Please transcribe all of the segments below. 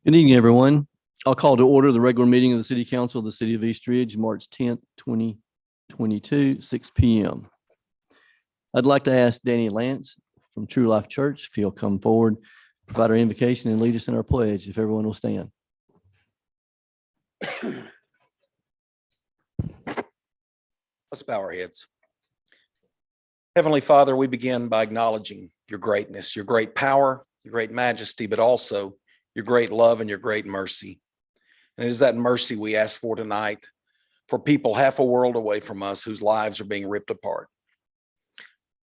Good evening, everyone. I'll call to order the regular meeting of the City Council of the City of East Ridge, March 10th, 2022, 6 p.m. I'd like to ask Danny Lance from True Life Church if he'll come forward, provide our invocation, and lead us in our pledge, if everyone will stand. Let's bow our heads. Heavenly Father, we begin by acknowledging your greatness, your great power, your great majesty, but also your great love and your great mercy. And it is that mercy we ask for tonight for people half a world away from us whose lives are being ripped apart.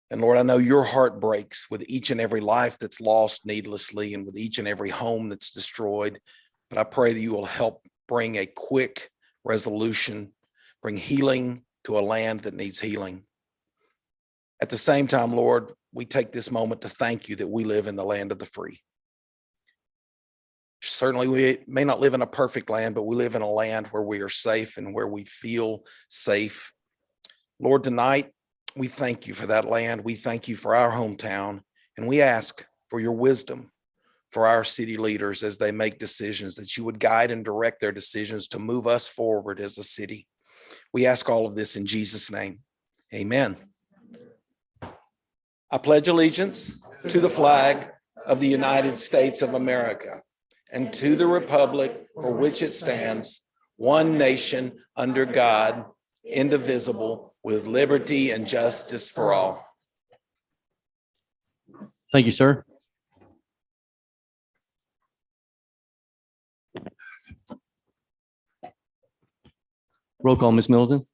And Lord, I know your heart breaks with each and every life that's lost needlessly and with each and every home that's destroyed. But I pray that you will help bring a quick resolution, bring healing to a land that needs healing. At the same time, Lord, we take this moment to thank you that we live in the land of the free. Certainly, we may not live in a perfect land, but we live in a land where we are safe and where we feel safe. Lord, tonight, we thank you for that land. We thank you for our hometown, and we ask for your wisdom for our city leaders as they make decisions, that you would guide and direct their decisions to move us forward as a city. We ask all of this in Jesus' name. Amen. I pledge allegiance to the flag of the United States of America and to the republic for which it stands, one nation under God, indivisible, with liberty and justice for all. Thank you, sir. Roll call, Ms. Middleton.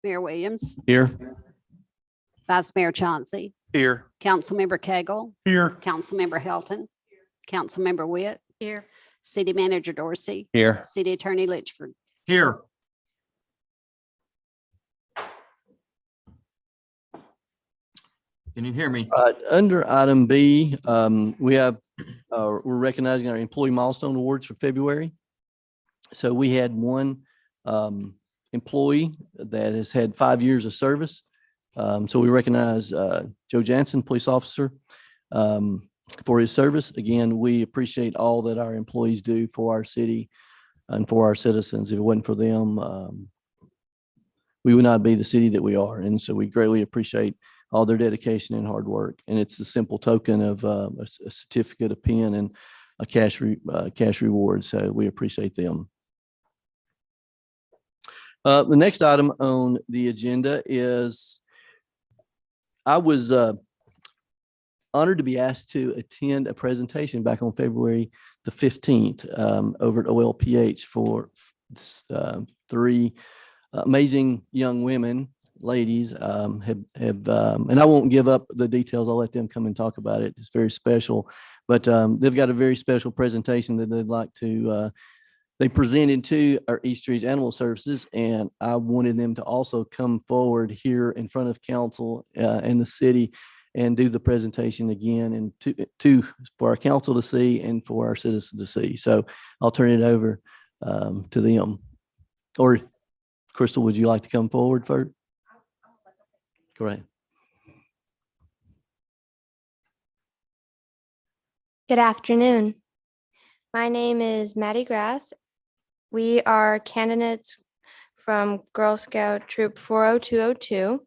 Mayor Williams, Here. Vice Mayor Chauncey, Here. Councilmember Cagle, Here. Councilmember Helton, Councilmember Witt, here, City Manager Dorsey, Here. City Attorney Litchford. Here. Can you hear me? Under item B, we're recognizing our employee milestone awards for February. So we had one employee that has had 5 years of service. So we recognize Joe Jansen, police officer, for his service. Again, we appreciate all that our employees do for our city and for our citizens. If it wasn't for them, we would not be the city that we are. And so we greatly appreciate all their dedication and hard work. And it's a simple token of a certificate, a pen, and a cash reward. So we appreciate them. The next item on the agenda is I was honored to be asked to attend a presentation back on February the 15th over at OLPH for three amazing young women, ladies, and I won't give up the details. I'll let them come and talk about it. It's very special, but they've got a very special presentation that they'd like to they presented to our East Ridge Animal Services, and I wanted them to also come forward here in front of council and the city and do the presentation again, and for our council to see and for our citizens to see. So I'll turn it over to them. Or Crystal, would you like to come forward first? Great. Good afternoon. My name is Maddie Grass. We are candidates from Girl Scout Troop 40202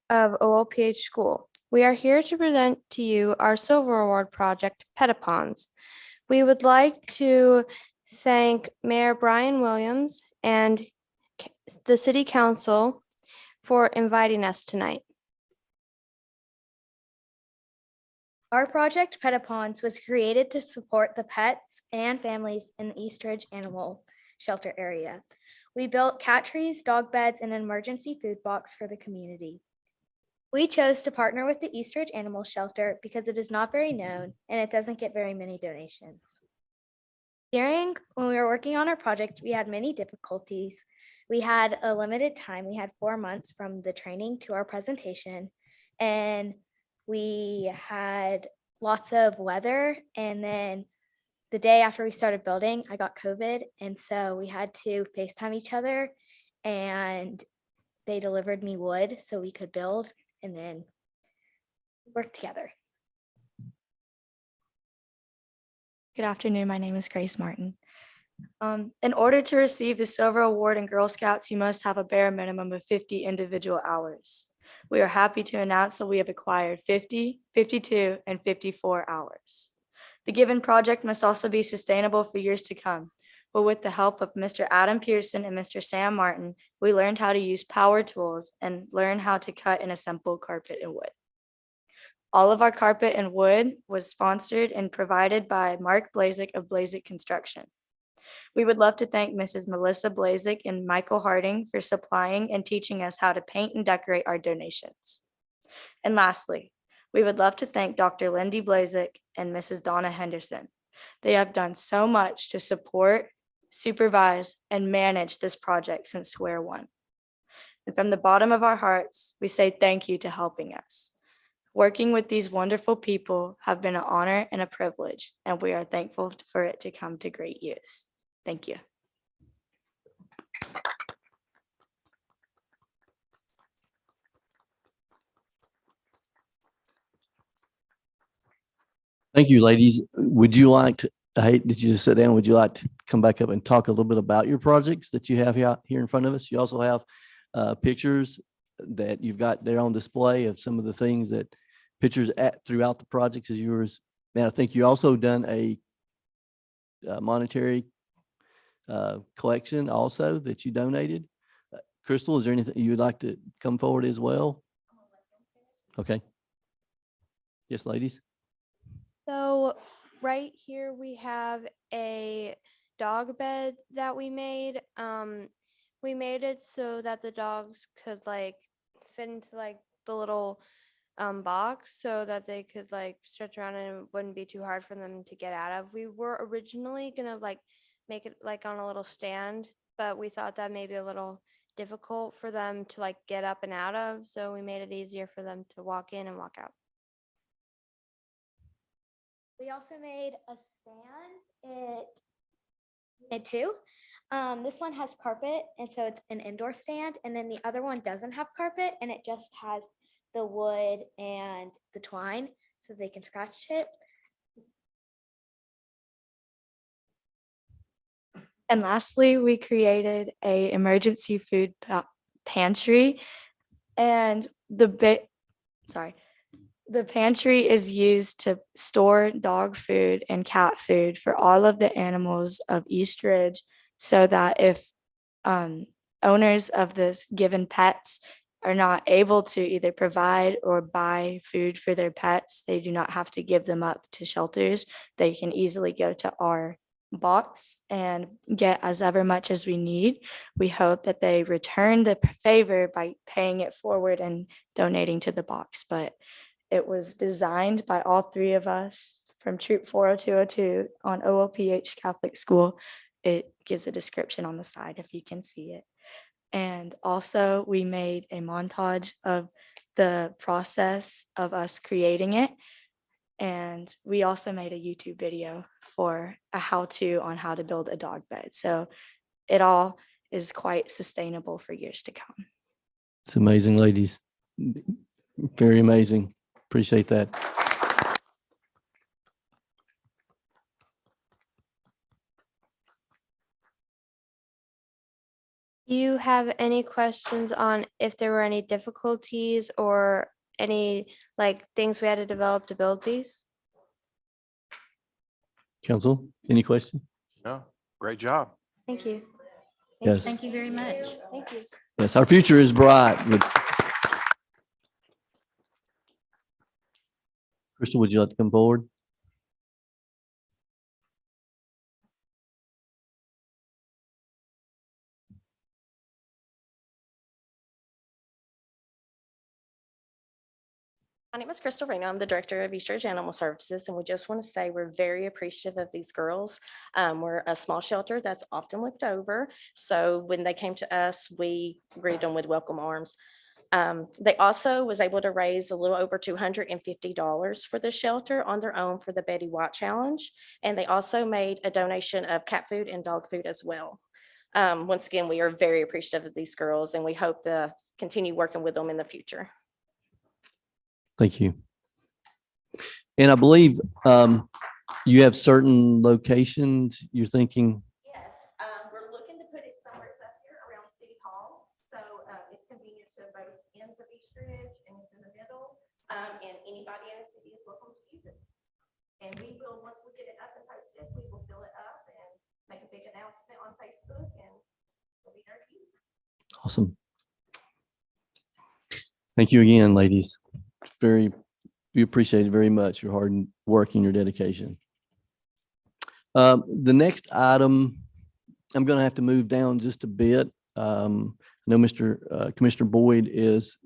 of OLPH School. We are here to present to you our Silver Award project, Petapons. We would like to thank Mayor Brian Williams and the City Council for inviting us tonight. Our project, Petapons, was created to support the pets and families in the East Ridge Animal Shelter area. We built cat trees, dog beds, and an emergency food box for the community. We chose to partner with the East Ridge Animal Shelter because it is not very known and it doesn't get very many donations. When we were working on our project, we had many difficulties. We had a limited time. We had 4 months from the training to our presentation, and we had lots of weather. And then the day after we started building, I got COVID. And so we had to FaceTime each other, and they delivered me wood so we could build and then work together. Good afternoon. My name is Grace Martin. In order to receive the Silver Award in Girl Scouts, you must have a bare minimum of 50 individual hours. We are happy to announce that we have acquired 50, 52, and 54 hours. The given project must also be sustainable for years to come. But with the help of Mr. Adam Pearson and Mr. Sam Martin, we learned how to use power tools and learn how to cut and assemble carpet and wood. All of our carpet and wood was sponsored and provided by Mark Blazik of Blazik Construction. We would love to thank Mrs. Melissa Blazik and Michael Harding for supplying and teaching us how to paint and decorate our donations. And lastly, we would love to thank Dr. Lindy Blazik and Mrs. Donna Henderson. They have done so much to support, supervise, and manage this project since square one. And from the bottom of our hearts, we say thank you to helping us. Working with these wonderful people have been an honor and a privilege, and we are thankful for it to come to great use. Thank you. Thank you, ladies. Would you like to, I hate that you just sit down. Would you like to come back up and talk a little bit about your projects that you have here in front of us? You also have pictures that you've got there on display of some of the things that pictures throughout the projects is yours. And I think you also done a monetary collection also that you donated. Crystal, is there anything you would like to come forward as well? Okay. Yes, ladies. So right here we have a dog bed that we made. We made it so that the dogs could like fit into like the little box so that they could like stretch around and it wouldn't be too hard for them to get out of. We were originally gonna like make it like on a little stand, but we thought that may be a little difficult for them to like get up and out of, so we made it easier for them to walk in and walk out. We also made a stand. It too. This one has carpet, and so it's an indoor stand, and then the other one doesn't have carpet, and it just has the wood and the twine, so they can scratch it. And lastly, we created a emergency food pantry, and the pantry is used to store dog food and cat food for all of the animals of East Ridge, so that if owners of this given pets are not able to either provide or buy food for their pets, they do not have to give them up to shelters. They can easily go to our box and get as ever much as we need. We hope that they return the favor by paying it forward and donating to the box. But it was designed by all three of us from Troop 40202 on OLPH Catholic School. It gives a description on the side if you can see it. And also we made a montage of the process of us creating it. And we also made a YouTube video for a how-to on how to build a dog bed. So it all is quite sustainable for years to come. It's amazing, ladies. Very amazing. Appreciate that. Do you have any questions on if there were any difficulties or any like things we had to develop to build these? Council, any question? No, great job. Thank you. Yes. Thank you very much. Thank you. Yes, our future is bright. Crystal, would you like to come forward? My name is Crystal Reno. I'm the Director of East Ridge Animal Services, and we just want to say we're very appreciative of these girls. We're a small shelter that's often looked over. So when they came to us, we greeted them with welcome arms. They also was able to raise a little over $250 for the shelter on their own for the Betty White Challenge. And they also made a donation of cat food and dog food as well. Once again, we are very appreciative of these girls, and we hope to continue working with them in the future. Thank you. And I believe You have certain locations you're thinking? Yes, we're looking to put it somewhere up here around City Hall. So it's convenient to both ends of East Ridge and it's in the middle. And anybody in the city is welcome to use it. And we will, once we get it up and posted, we will fill it up and make a big announcement on Facebook and it'll be there to use. Awesome. Thank you again, ladies. We appreciate it very much, your hard work and your dedication. The next item, I'm going to have to move down just a bit. I know Commissioner Boyd is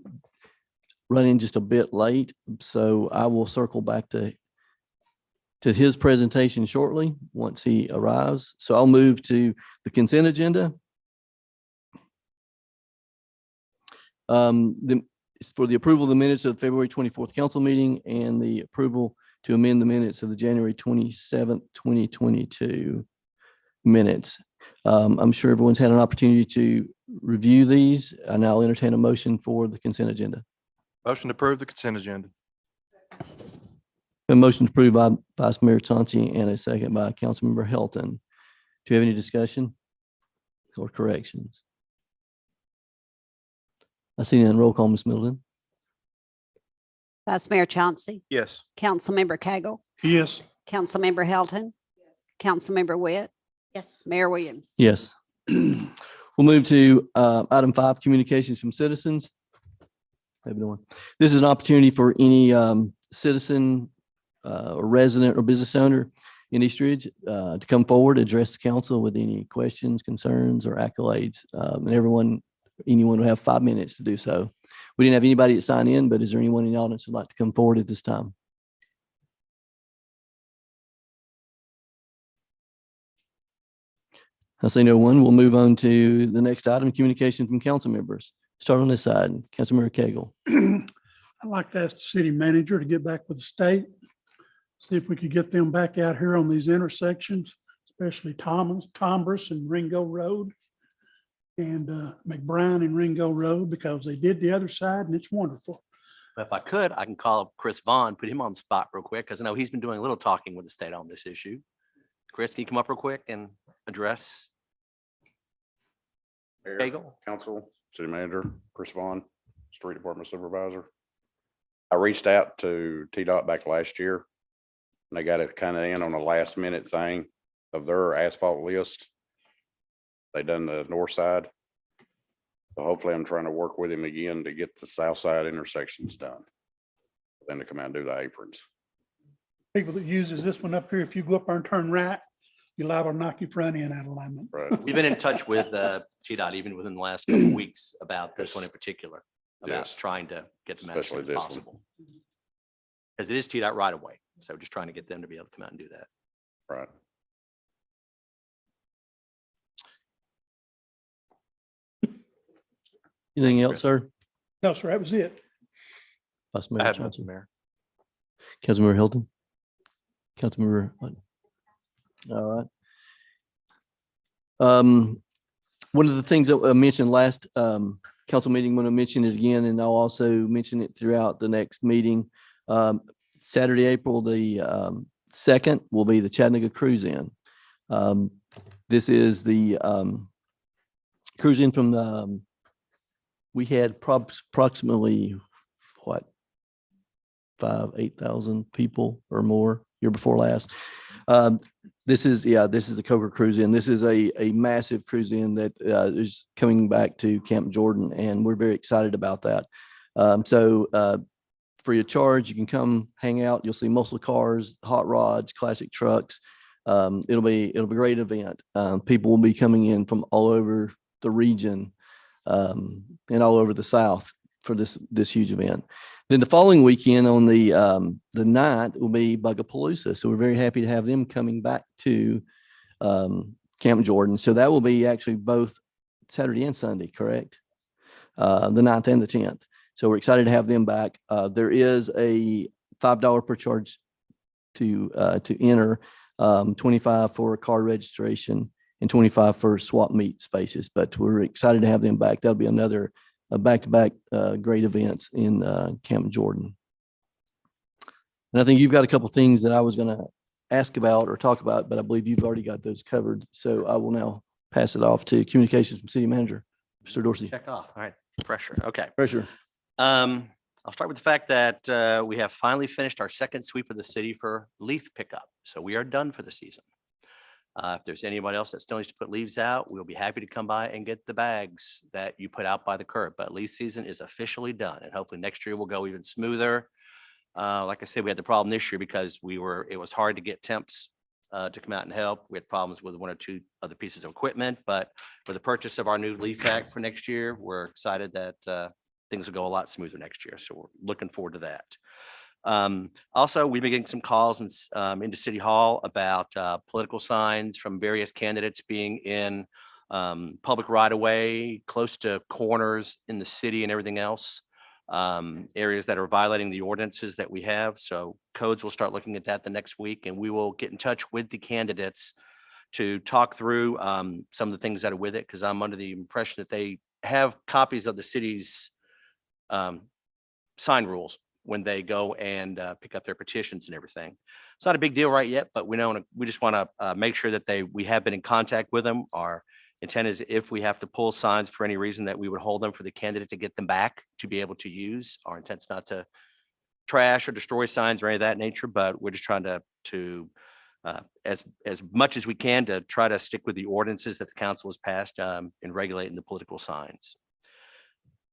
running just a bit late, so I will circle back to his presentation shortly once he arrives. So I'll move to the consent agenda. It's for the approval of the minutes of the February 24th council meeting and the approval to amend the minutes of the January 27th, 2022 minutes. I'm sure everyone's had an opportunity to review these, and I'll entertain a motion for the consent agenda. Motion to approve the consent agenda. A motion approved by Vice Mayor Chauncey and a second by Councilmember Helton. Do you have any discussion or corrections? I see none. Roll call, Ms. Middleton. Vice Mayor Chauncey, Yes. Councilmember Cagle, Yes. Councilmember Helton, Councilmember Witt, Yes. Mayor Williams. Yes. We'll move to item 5, communications from citizens. How you doing? This is an opportunity for any citizen or resident or business owner in East Ridge to come forward, address the council with any questions, concerns, or accolades. And anyone will have 5 minutes to do so. We didn't have anybody that signed in, but is there anyone in the audience who'd like to come forward at this time? I see no one. We'll move on to the next item, communication from council members. Start on this side, Councilmember Cagle. I'd like to ask the city manager to get back with the state, see if we could get them back out here on these intersections, especially Tombras and Ringo Road and McBride and Ringo Road, because they did the other side and it's wonderful. If I could, I can call up Chris Vaughn, put him on the spot real quick, because I know he's been doing a little talking with the state on this issue. Chris, can you come up real quick and address? Mayor, Cagle? Council, City Manager, Chris Vaughn, Street Department Supervisor. I reached out to TDOT back last year, and they got it kind of in on a last minute thing of their asphalt list. They done the north side. So hopefully I'm trying to work with him again to get the south side intersections done. Then to come out and do the aprons. People that uses this one up here, if you go up there and turn right, you're liable to knock your front end out of alignment. Right. We've been in touch with TDOT even within the last couple of weeks about this one in particular, about Yes. trying to get them out as soon Especially as this one. possible. Because it is TDOT right away. So just trying to get them to be able to come out and do that. Right. Anything else, sir? No, sir, that was it. Vice I Mayor have Chauncey. nothing, Mayor. Councilmember Hilton. Councilmember. All right. One of the things that I mentioned last council meeting, I'm going to mention it again, and I'll also mention it throughout the next meeting. Saturday, April the 2nd will be the Chattanooga Cruise Inn. This is the cruise in from the, we had approximately what, 8,000 people or more year before last. This is the Coker Cruise Inn. This is a massive cruise in that is coming back to Camp Jordan, and we're very excited about that. So free of charge, you can come hang out. You'll see muscle cars, hot rods, classic trucks. It'll be a great event. People will be coming in from all over the region and all over the South for this huge event. Then the following weekend on the 9th will be Bugapalooza. So we're very happy to have them coming back to Camp Jordan. So that will be actually both Saturday and Sunday, correct? The 9th and the 10th. So we're excited to have them back. There is a $5 per charge to enter, 25 for car registration and 25 for swap meet spaces. But we're excited to have them back. That'll be another back-to-back great events in Camp Jordan. And I think you've got a couple things that I was going to ask about or talk about, but I believe you've already got those covered. So I will now pass it off to communications from city manager, Mr. Dorsey. Check off. All right, pressure. Okay. Pressure. I'll start with the fact that we have finally finished our second sweep of the city for leaf pickup. So we are done for the season. If there's anybody else that still needs to put leaves out, we'll be happy to come by and get the bags that you put out by the curb. But leaf season is officially done, and hopefully next year will go even smoother. Like I said, we had the problem this year because it was hard to get temps to come out and help. We had problems with one or two other pieces of equipment, but for the purchase of our new leaf pack for next year, we're excited that things will go a lot smoother next year. So we're looking forward to that. Also, we've been getting some calls into City Hall about political signs from various candidates being in public right of way, close to corners in the city and everything else. Areas that are violating the ordinances that we have. So codes will start looking at that the next week, and we will get in touch with the candidates to talk through some of the things that are with it, because I'm under the impression that they have copies of the city's sign rules when they go and pick up their petitions and everything. It's not a big deal right yet, but we just want to make sure that we have been in contact with them. Our intent is if we have to pull signs for any reason, that we would hold them for the candidate to get them back to be able to use. Our intent's not to trash or destroy signs or any of that nature, but we're just trying to as much as we can to try to stick with the ordinances that the council has passed in regulating the political signs.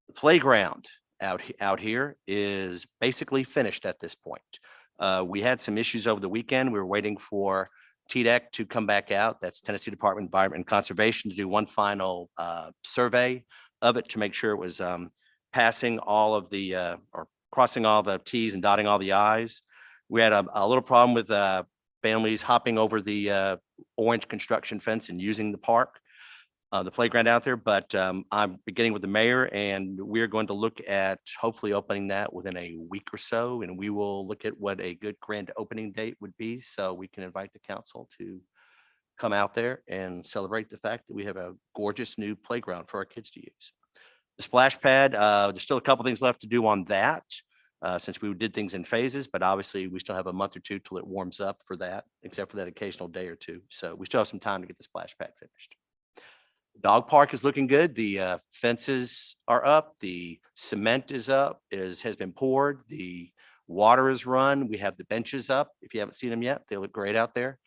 The playground out here is basically finished at this point. We had some issues over the weekend. We were waiting for TDEC to come back out. That's Tennessee Department of Environment and Conservation, to do one final survey of it to make sure it was passing all of the or crossing all the T's and dotting all the I's. We had a little problem with families hopping over the orange construction fence and using the park, the playground out there. But I'm beginning with the mayor, and we're going to look at hopefully opening that within a week or so. And we will look at what a good grand opening date would be, so we can invite the council to come out there and celebrate the fact that we have a gorgeous new playground for our kids to use. The splash pad, there's still a couple things left to do on that, since we did things in phases, but obviously we still have a month or two till it warms up for that, except for that occasional day or two. So we still have some time to get the splash pad finished. Dog park is looking good. The fences are up. The cement is up, has been poured. The water is run. We have the benches up. If you haven't seen them yet, they look great out there.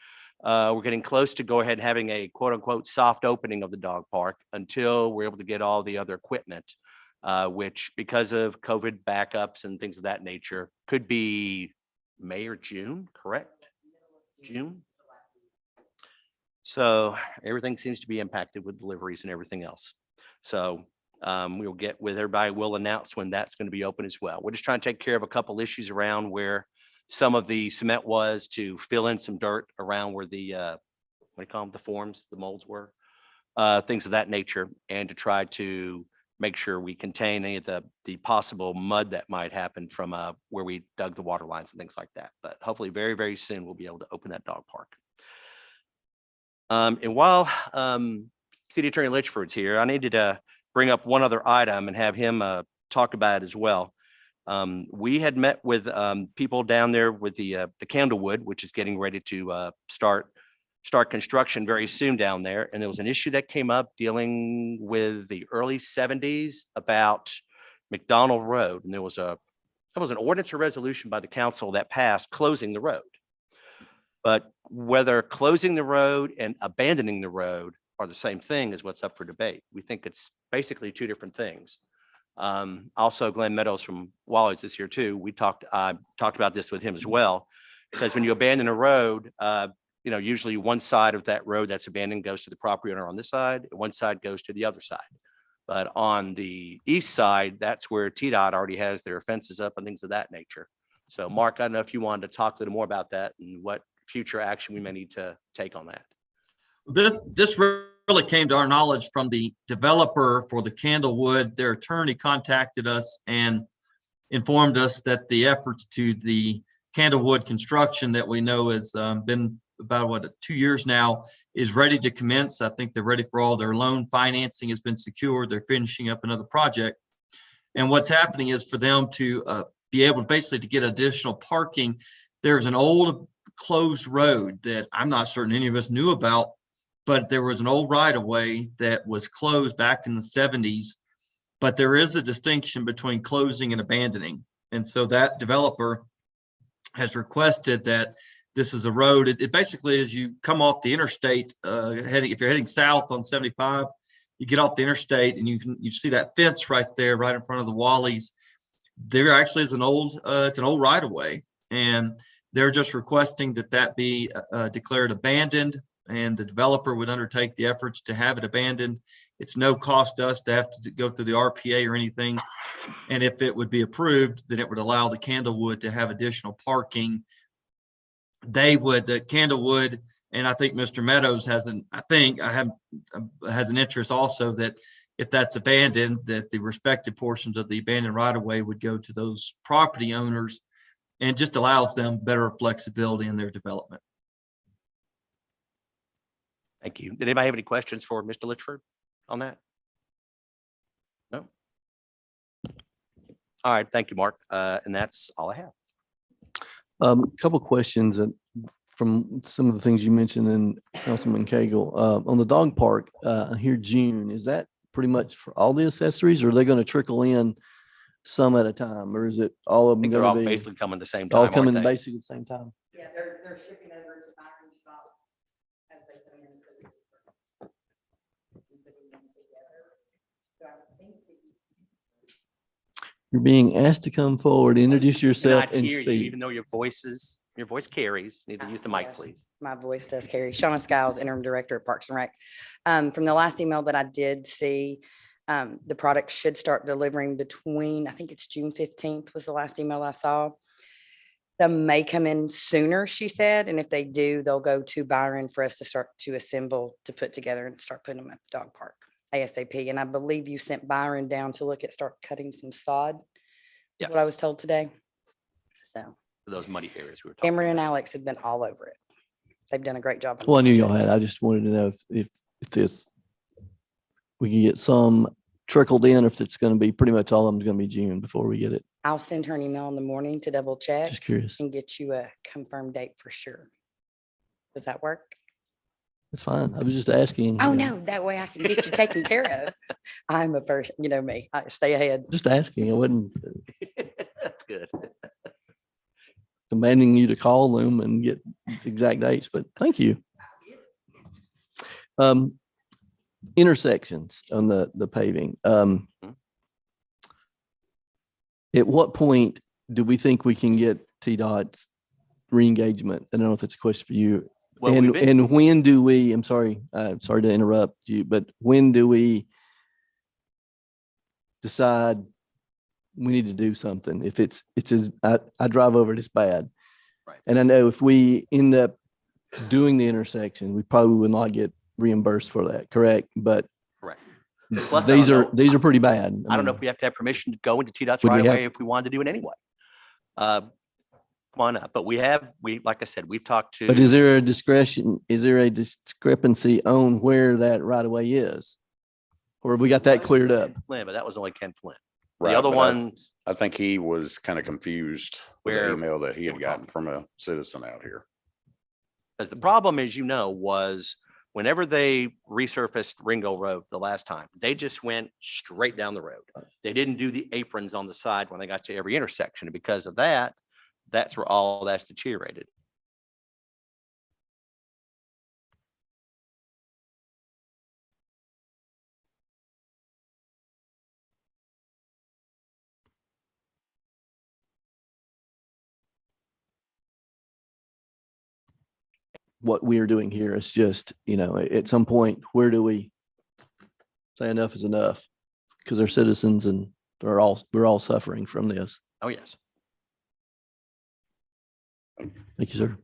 We're getting close to go ahead and having a quote unquote soft opening of the dog park until we're able to get all the other equipment, which because of COVID backups and things of that nature could be May or June, correct? June. So everything seems to be impacted with deliveries and everything else. So we'll get with everybody. We'll announce when that's going to be open as well. We're just trying to take care of a couple issues around where some of the cement was, to fill in some dirt around where the, what do you call them, the forms, the molds were, things of that nature, and to try to make sure we contain any of the possible mud that might happen from where we dug the water lines and things like that. But hopefully very, very soon we'll be able to open that dog park. And while City Attorney Litchford's here, I needed to bring up one other item and have him talk about it as well. We had met with people down there with the Candlewood, which is getting ready to start construction very soon down there. And there was an issue that came up dealing with the early 70s about McDonald Road. And there was an ordinance or resolution by the council that passed closing the road. But whether closing the road and abandoning the road are the same thing is what's up for debate. We think it's basically two different things. Also, Glenn Meadows from Wally's is here too. I talked about this with him as well, because when you abandon a road, usually one side of that road that's abandoned goes to the property owner on this side, and one side goes to the other side. But on the east side, that's where TDOT already has their fences up and things of that nature. So Mark, I don't know if you wanted to talk a little more about that and what future action we may need to take on that. This really came to our knowledge from the developer for the Candlewood. Their attorney contacted us and informed us that the efforts to the Candlewood construction that we know has been about 2 years now is ready to commence. I think they're ready for all their loan financing has been secured. They're finishing up another project. And what's happening is for them to be able basically to get additional parking. There's an old closed road that I'm not certain any of us knew about, but there was an old right of way that was closed back in the 70s. But there is a distinction between closing and abandoning. And so that developer has requested that this is a road. It basically is you come off the interstate, if you're heading south on 75, you get off the interstate and you see that fence right there, right in front of the Wallies. There actually is it's an old right of way, and they're just requesting that be declared abandoned, and the developer would undertake the efforts to have it abandoned. It's no cost to us to have to go through the RPA or anything. And if it would be approved, then it would allow the Candlewood to have additional parking. Candlewood, and I think Mr. Meadows has an interest also that if that's abandoned, that the respective portions of the abandoned right of way would go to those property owners, and just allows them better flexibility in their development. Thank you. Did anybody have any questions for Mr. Litchford on that? No? All right, thank you, Mark. And that's all I have. A couple questions from some of the things you mentioned in Councilman Cagle. On the dog park, here June, is that pretty much for all the accessories, or are they going to trickle in some at a time, or is it all of I them think they're going all to be basically coming at the same time. all aren't coming they? basically at the same time? Yeah, they're shipping over to Byron shop as they come in. You're being asked to come forward, introduce yourself Cannot and hear you, speak. even though your voice carries. Need to use the mic, Yes, please. My voice does carry. Shauna Skiles, Interim Director at Parks and Rec. From the last email that I did see, the product should start delivering between, I think it's June 15th was the last email I saw. They may come in sooner, she said, and if they do, they'll go to Byron for us to start to assemble, to put together and start putting them at the dog park ASAP. And I believe you sent Byron down to start cutting some sod. is Yes, What I was told today. So for those muddy areas we were talking Cameron and about. Alex have been all over it. They've done a great job. on the Well, I knew y'all project. had. I just wanted to know if this, we can get some trickled in, or if it's going to be pretty much all of them is going to be June before we get it. I'll send her an email in the morning to double check Just curious. and get you a confirmed date for sure. Does that work? It's fine. I was just asking. Oh, you know, no, that way I can get you taken care of. I'm a person, you know me, I stay ahead. Just asking. I wasn't That's good. demanding you to call them and get exact dates, but thank you. Intersections on the paving. At what point do we think we can get TDOT's re-engagement? I don't know if it's a question for you. Well, we've been- And when do we, I'm sorry to interrupt you, but when do we decide we need to do something? If I drive over it, it's bad. Right. And I know if we end up doing the intersection, we probably will not get reimbursed for that, correct? But Correct. Plus, I don't these know- are pretty bad. I don't know if we have to have permission to go into TDOT's Would we right have- away if we wanted to do it anyway. Come on up, but like I said, we've talked to. But is there a discrepancy on where that right of way is? Or have we got that cleared up? Flynn, but that was only Ken Flynn. Right, The other but ones, I think he was kind of confused with Where- the email that he had gotten from a citizen out here. as the problem, as you know, was whenever they resurfaced Ringo Road the last time, they just went straight down the road. They didn't do the aprons on the side when they got to every intersection. And because of that, that's where all that's deteriorated. What we are doing here is just, at some point, where do we say enough is enough? Because they're citizens and we're all suffering from this. Oh, yes. Thank you, sir.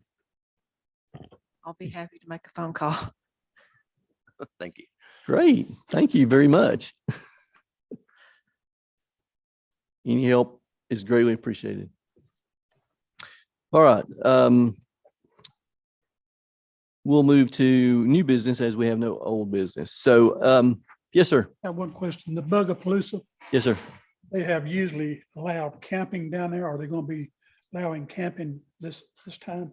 I'll be happy to make a phone call. Thank you. Great. Thank you very much. Any help is greatly appreciated. All right. We'll move to new business as we have no old business. So, yes, sir. I have one question. The Bugapalooza, Yes, sir. they have usually allowed camping down there. Are they going to be allowing camping this time?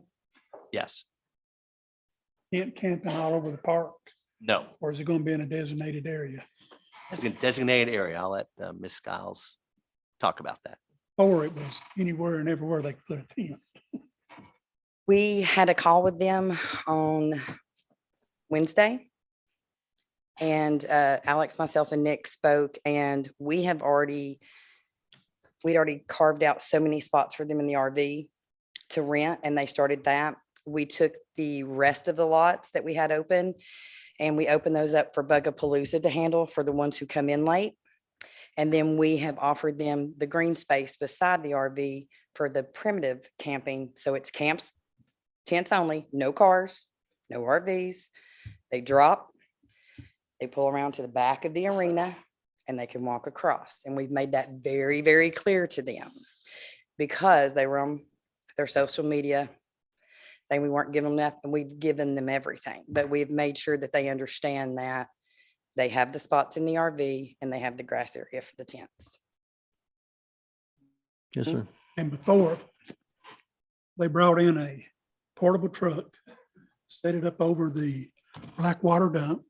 Yes. Tent camping all over the park, No. or is it going to be in a designated area? It's a designated area. I'll let Ms. Skiles talk about that. Or it was anywhere and everywhere they could put a tent? We had a call with them on Wednesday. And Alex, myself, and Nick spoke, and we'd already carved out so many spots for them in the RV to rent, and they started that. We took the rest of the lots that we had open, and we opened those up for Bugapalooza to handle for the ones who come in late. And then we have offered them the green space beside the RV for the primitive camping. So it's camps, tents only, no cars, no RVs. They drop, they pull around to the back of the arena, and they can walk across. And we've made that very, very clear to them because they were on their social media saying we weren't giving them nothing. We've given them everything, but we've made sure that they understand that they have the spots in the RV and they have the grass area for the tents. Yes, sir. And before, they brought in a portable truck, set it up over the black water dump,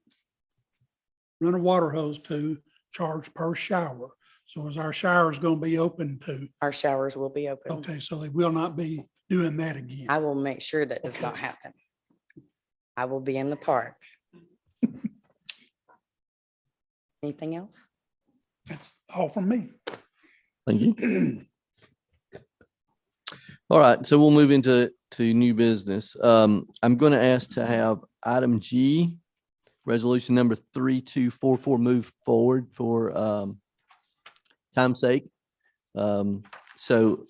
run a water hose to, charge per shower. So is our showers going to be open too? Our showers will be open. Okay, so they will not be doing that again. I will make sure that does not happen. I will be in the park. Anything else? That's all from me. Thank you. All right, so we'll move into new business. I'm going to ask to have item G, resolution number 3244, move forward for time's sake. So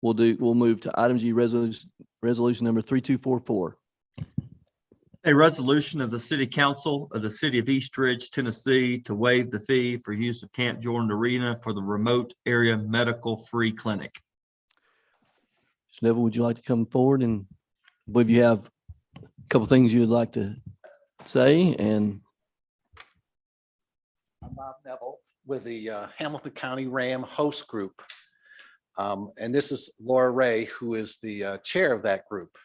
we'll move to item G, resolution number 3244. A resolution of the City Council of the City of East Ridge, Tennessee, to waive the fee for use of Camp Jordan Arena for the remote area medical free clinic. So Neville, would you like to come forward? And I believe you have a couple things you would like to say. And I'm Bob Neville with the Hamilton County Ram Host Group. And this is Laura Ray, who is the chair of that group.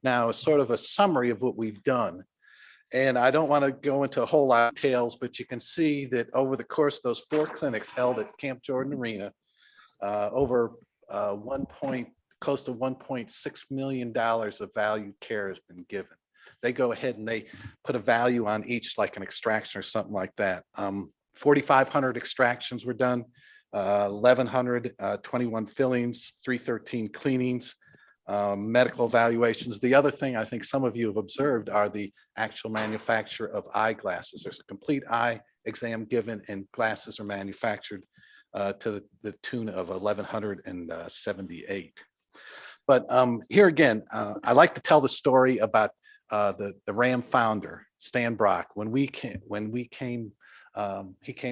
Now, it's sort of a summary of what we've done. And I don't want to go into a whole lot of details, but you can see that over the course of those 4 clinics held at Camp Jordan Arena, over close to $1.6 million of valued care has been given. They go ahead and they put a value on each, like an extraction or something like that. 4,500 extractions were done, 1,121 fillings, 313 cleanings, medical evaluations. The other thing I think some of you have observed are the actual manufacture of eyeglasses. There's a complete eye exam given, and glasses are manufactured to the tune of 1,178. But here again, I like to tell the story about the Ram founder, Stan Brock. He came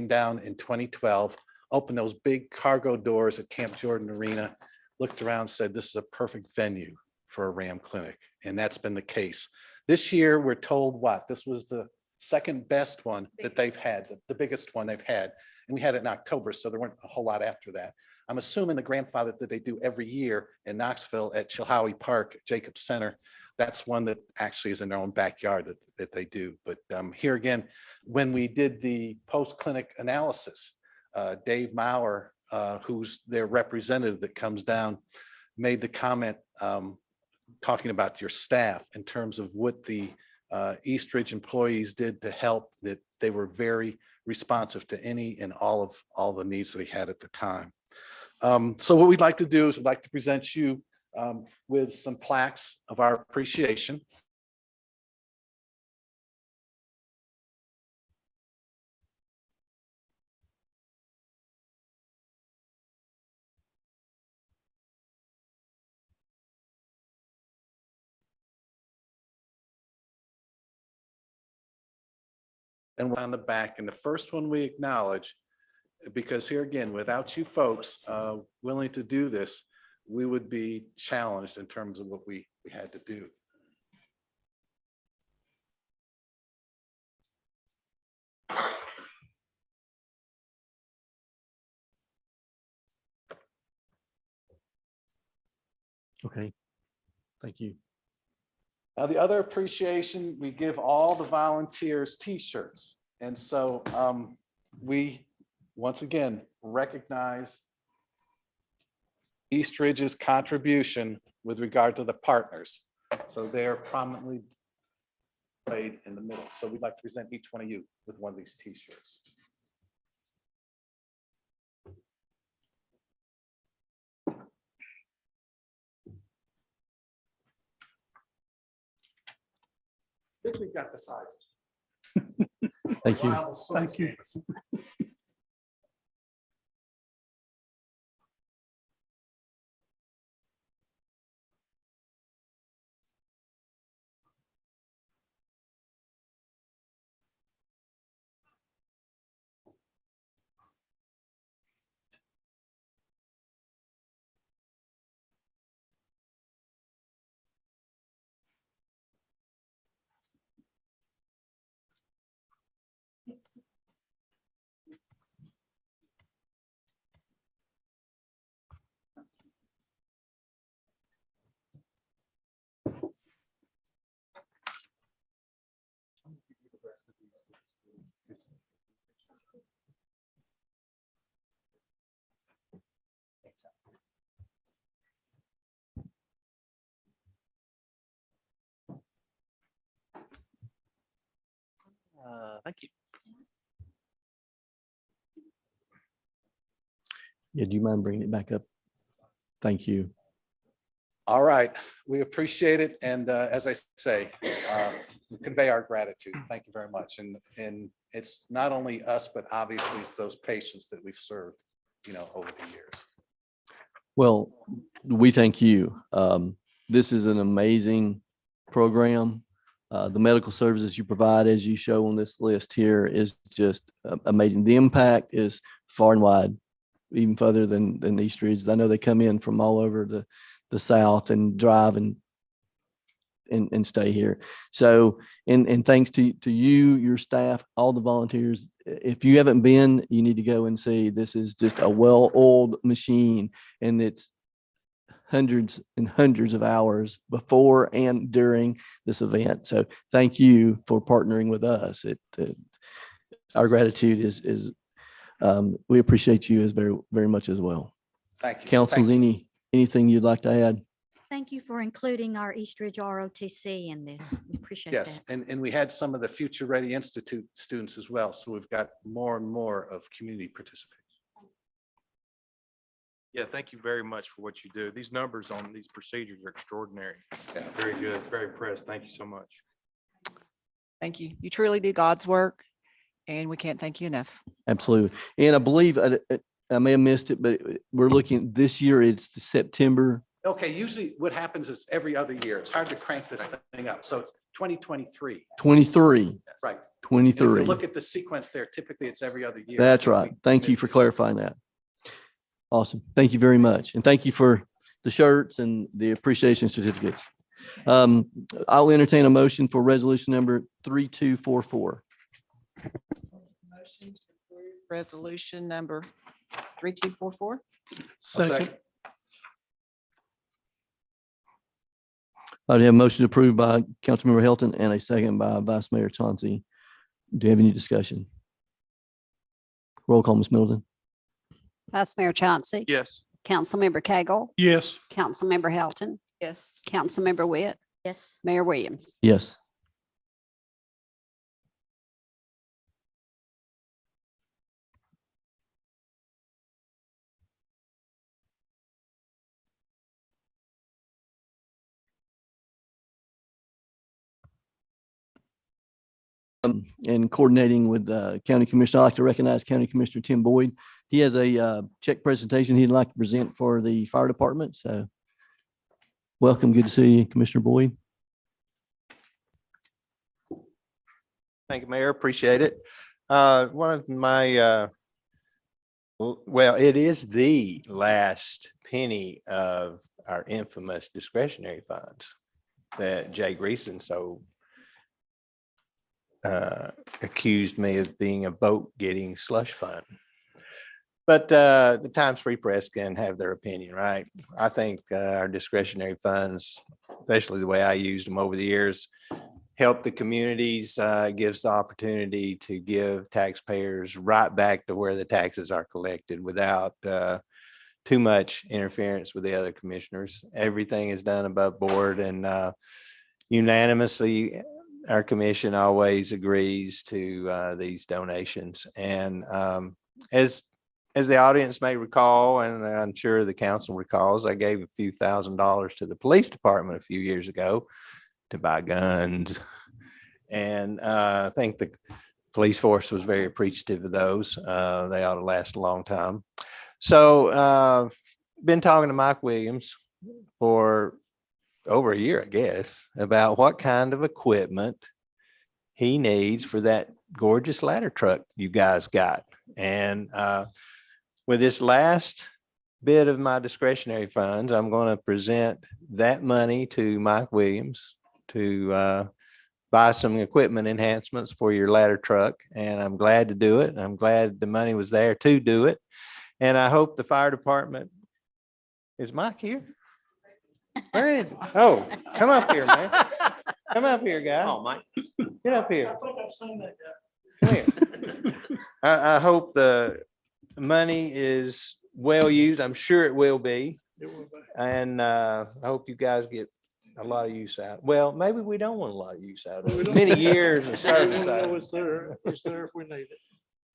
down in 2012, opened those big cargo doors at Camp Jordan Arena, looked around, said, this is a perfect venue for a Ram clinic. And that's been the case. This year, we're told this was the second best one that they've had, the biggest one they've had. And we had it in October, so there weren't a whole lot after that. I'm assuming the grandfather that they do every year in Knoxville at Chilhowie Park, Jacobs Center, that's one that actually is in their own backyard that they do. But here again, when we did the post-clinic analysis, Dave Maurer, who's their representative that comes down, made the comment talking about your staff in terms of what the East Ridge employees did to help, that they were very responsive to any and all the needs that he had at the time. So what we'd like to do is we'd like to present you with some plaques of our appreciation. And on the back, and the first one we acknowledge, because here again, without you folks willing to do this, we would be challenged in terms of what we had to do. Okay. Thank you. Now, the other appreciation, we give all the volunteers T-shirts. And so we, once again, recognize East Ridge's contribution with regard to the partners. So they are prominently played in the middle. So we'd like to present each one of you with one of these T-shirts. I think we've got the sizes. Thank you. Thank you. Thank you. Yeah, do you mind bringing it back up? Thank you. All right, we appreciate it. And as I say, we convey our gratitude. Thank you very much. And it's not only us, but obviously it's those patients that we've served, over the years. Well, we thank you. This is an amazing program. The medical services you provide, as you show on this list here, is just amazing. The impact is far and wide, even further than East Ridge. I know they come in from all over the South and drive and stay here. So, and thanks to you, your staff, all the volunteers. If you haven't been, you need to go and see. This is just a well-oiled machine, and it's hundreds and hundreds of hours before and during this event. So thank you for partnering with us. Our gratitude is we appreciate you as very, very much as well. Thank you. Councils, Thank you. anything you'd like to add? Thank you for including our East Ridge ROTC in this. We appreciate that. Yes, and we had some of the Future Ready Institute students as well. So we've got more and more of community participation. Yeah, thank you very much for what you do. These numbers on these procedures are extraordinary. Very good, very impressed. Thank you so much. Thank you. You truly do God's work, and we can't thank you enough. Absolutely. And I believe I may have missed it, but we're looking this year. It's September. Okay, usually what happens is every other year. It's hard to crank this thing up. So it's 2023. 23. Right. And if 23. you look at the sequence there, typically it's every other year. That's right. Thank you for clarifying that. Awesome. Thank you very much. And thank you for the shirts and the appreciation certificates. I'll entertain a motion for resolution number 3244. Motion to approve resolution number 3244. Second. I have a motion approved by Councilmember Hilton and a second by Vice Mayor Chauncey. Do you have any discussion? Roll call, Ms. Middleton. Vice Mayor Chauncey. Yes. Councilmember Cagle. Yes. Councilmember Helton. Yes. Councilmember Witt. Yes. Mayor Williams. Yes. And coordinating with County Commissioner, I'd like to recognize County Commissioner Tim Boyd. He has a check presentation he'd like to present for the fire department. So welcome. Good to see you, Commissioner Boyd. Thank you, Mayor. Appreciate it. One of my Well, it is the last penny of our infamous discretionary funds that Jay Greason so accused me of being a vote getting slush fund. But the Times Free Press can have their opinion, right? I think our discretionary funds, especially the way I used them over the years, help the communities, gives the opportunity to give taxpayers right back to where the taxes are collected without too much interference with the other commissioners. Everything is done above board, and unanimously, our commission always agrees to these donations. And as the audience may recall, and I'm sure the council recalls, I gave a few $1,000s to the police department a few years ago to buy guns. And I think the police force was very appreciative of those. They ought to last a long time. So been talking to Mike Williams for over a year, I guess, about what kind of equipment he needs for that gorgeous ladder truck you guys got. And with this last bit of my discretionary funds, I'm going to present that money to Mike Williams to buy some equipment enhancements for your ladder truck. And I'm glad to do it. I'm glad the money was there to do it. And I hope the fire department, is Mike here? Where is he? Oh, come up here, man. Come up here, guy. Oh, Mike. Get up here. I think I've seen that guy. Come here. I hope the money is well used. I'm sure it will be. It will be. And I hope you guys get a lot of use out. Well, maybe we don't want a lot of use out of We it. don't- Many years of We service. out of know it. it's there. It's there if we need it.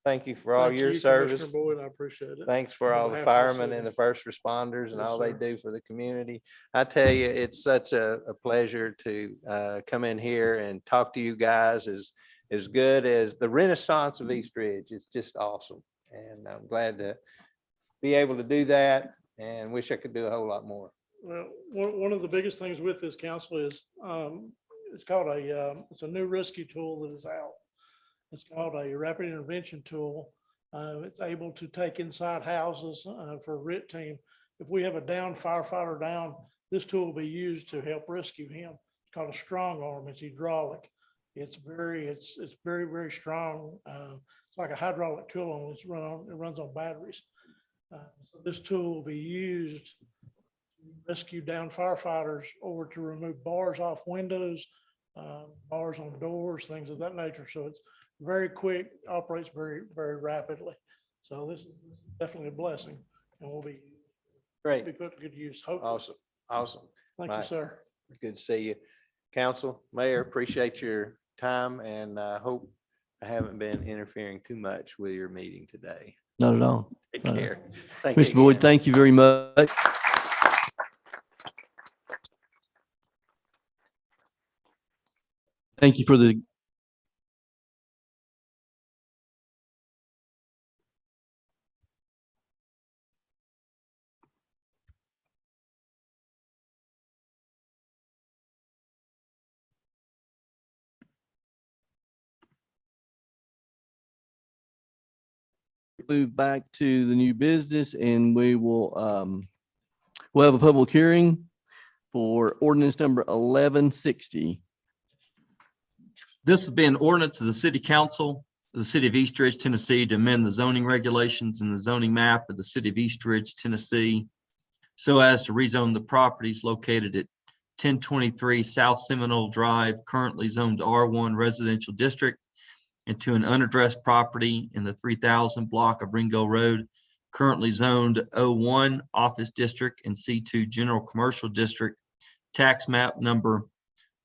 Thank you for all Thank your you, service. Commissioner Boyd, I appreciate it. Thanks for On all the behalf of the firemen city. and the first responders and Yes, all they sir. do for the community. I tell you, it's such a pleasure to come in here and talk to you guys. As good as the Renaissance of East Ridge. It's just awesome. And I'm glad to be able to do that, and wish I could do a whole lot more. Well, one of the biggest things with this council is, it's called it's a new rescue tool that is out. It's called a rapid intervention tool. It's able to take inside houses for a RIT team. If we have a down firefighter down, this tool will be used to help rescue him. It's called a strong arm. It's hydraulic. It's very, very strong. It's like a hydraulic tool. It runs on batteries. So this tool will be used to rescue down firefighters or to remove bars off windows, bars on doors, things of that nature. So it's very quick, operates very, very rapidly. So this is definitely a blessing, and will be Great. be put to good use. Hopefully. Awesome. Awesome. Thank you, Mike. sir. Good to see you. Council, Mayor, appreciate your time, and I hope I haven't been interfering too much with your meeting today. Not at all. Take Not at care. Thank you Mr. Boyd, again. thank you very much. Thank you for the move back to the new business, and we will we'll have a public hearing for ordinance number 1160. This has been ordinance of the city council of the city of East Ridge, Tennessee, to amend the zoning regulations and the zoning map of the city of East Ridge, Tennessee, so as to rezone the properties located at 1023 South Seminole Drive, currently zoned R1 residential district, into an unaddressed property in the 3000 block of Ringo Road, currently zoned O1 office district and C2 general commercial district, tax map number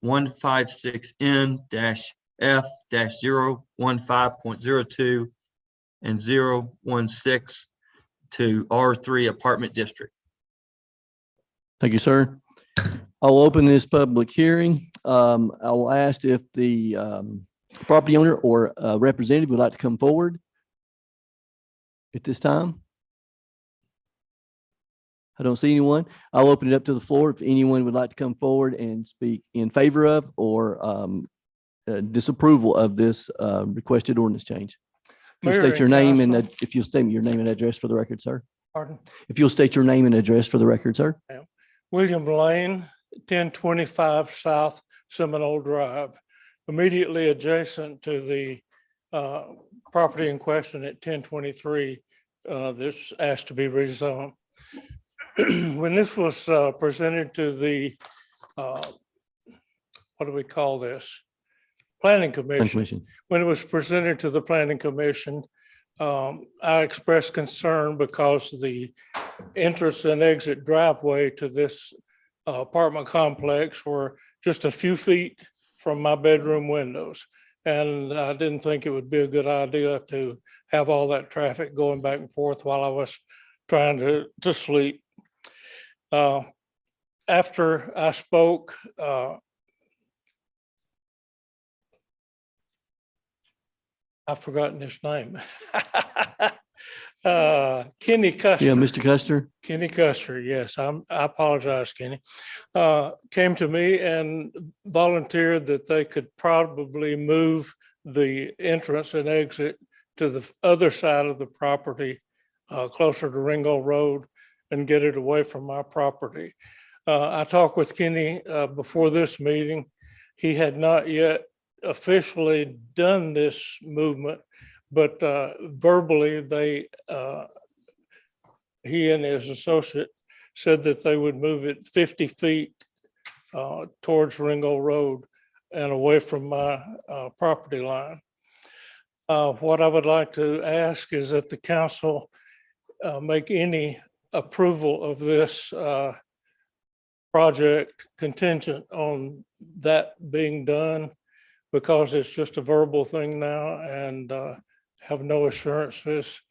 156N-F-015.02 and 016 to R3 apartment district. Thank you, sir. I'll open this public hearing. I will ask if the property owner or representative would like to come forward at this time. I don't see anyone. I'll open it up to the floor if anyone would like to come forward and speak in favor of or disapproval of this requested ordinance change. If you'll Mayor state your and name and, council. if you'll state your name and address for the record, sir. Pardon? If you'll state your name and address for the record, sir. William Lane, 1025 South Seminole Drive, immediately adjacent to the property in question at 1023. This asked to be rezoned. When this was presented to the, what do we call this? Planning Commission. When it was presented to the Planning Commission, I expressed concern because the entrance and exit driveway to this apartment complex were just a few feet from my bedroom windows. And I didn't think it would be a good idea to have all that traffic going back and forth while I was trying to sleep. After I spoke, I've forgotten his name. Kenny Custer. Yeah, Mr. Custer. Kenny Custer, yes, I apologize, Kenny. Came to me and volunteered that they could probably move the entrance and exit to the other side of the property, closer to Ringo Road, and get it away from my property. I talked with Kenny before this meeting. He had not yet officially done this movement, but verbally he and his associate said that they would move it 50 feet towards Ringo Road and away from my property line. What I would like to ask is that the council make any approval of this project contingent on that being done, because it's just a verbal thing now and have no assurances.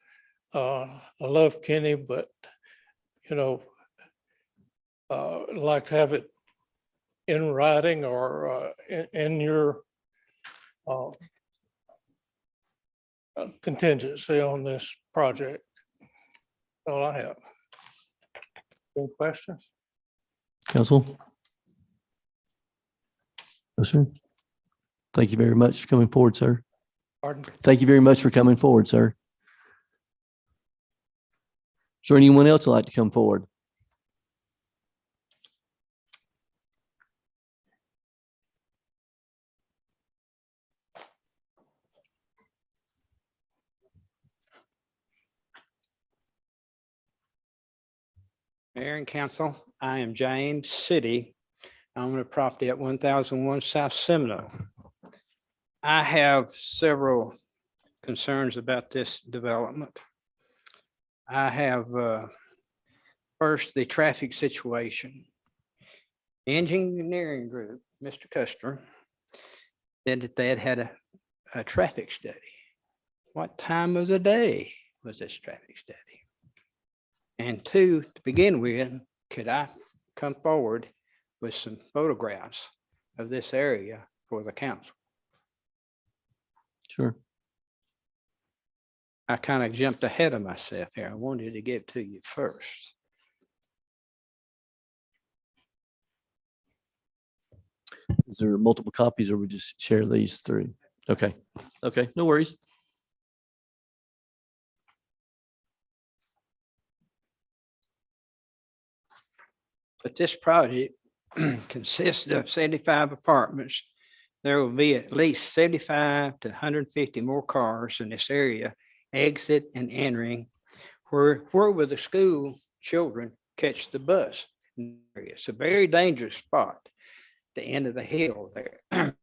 I love Kenny, but I'd like to have it in writing or in your contingency on this project. That's all I have. Any questions? Council? No, sir. Thank you very much for coming forward, sir. Pardon? Thank you very much for coming forward, sir. Is there anyone else who'd like to come forward? Mayor and council, I am James City. I own a property at 1001 South Seminole. I have several concerns about this development. I have first, the traffic situation. Engineering group, Mr. Custer, said that they had a traffic study. What time of the day was this traffic study? And two, to begin with, could I come forward with some photographs of this area for the council? Sure. I kind of jumped ahead of myself here. I wanted to get to you first. Is there multiple copies or we just share these through? Okay. Okay, no worries. But this project consists of 75 apartments. There will be at least 75 to 150 more cars in this area, exit and entering. Where will the school children catch the bus? It's a very dangerous spot, the end of the hill there.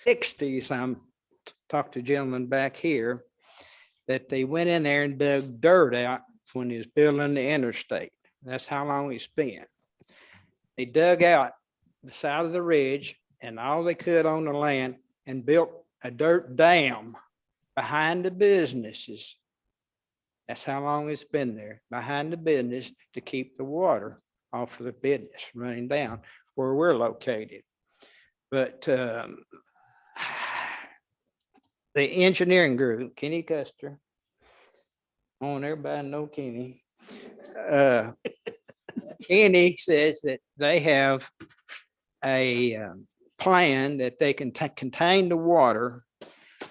'60s, I'm talked to a gentleman back here that they went in there and dug dirt out when he was building the interstate. That's how long it's been. They dug out the side of the ridge and all they could on the land and built a dirt dam behind the businesses. That's how long it's been there, behind the business, to keep the water off of the business running down where we're located. But the engineering group, Kenny Custer. I want everybody to know Kenny. Kenny says that they have a plan that they can contain the water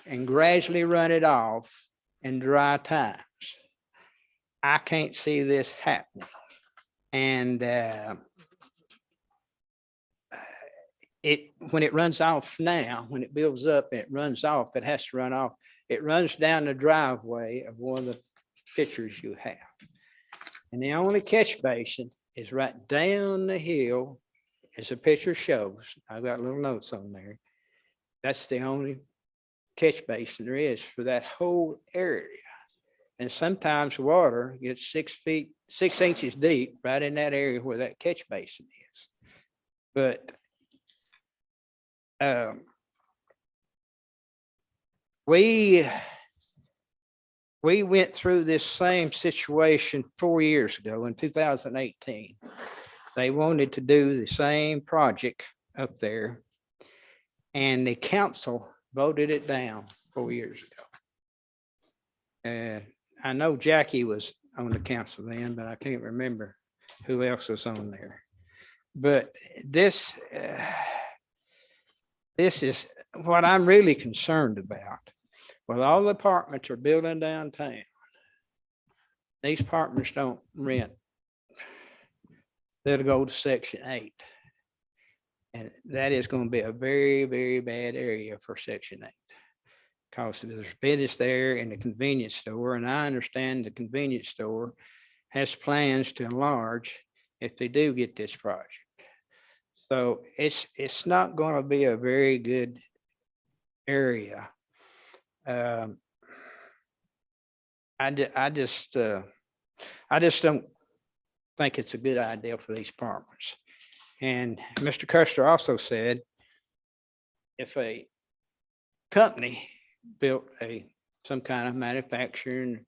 and gradually run it off in dry times. I can't see this happening. And when it runs off now, when it builds up and it runs off, it has to run off. It runs down the driveway of one of the pictures you have. And the only catch basin is right down the hill, as the picture shows. I've got little notes on there. That's the only catch basin there is for that whole area. And sometimes water gets 6 inches deep right in that area where that catch basin is. But we went through this same situation 4 years ago in 2018. They wanted to do the same project up there, and the council voted it down 4 years ago. I know Jackie was on the council then, but I can't remember who else was on there. But this is what I'm really concerned about. Well, all the apartments are building downtown. These apartments don't rent. They'll go to Section 8. And that is going to be a very, very bad area for Section 8. Because there's business there in the convenience store. And I understand the convenience store has plans to enlarge if they do get this project. So it's not going to be a very good area. I just don't think it's a good idea for these apartments. And Mr. Custer also said, if a company built some kind of manufacturing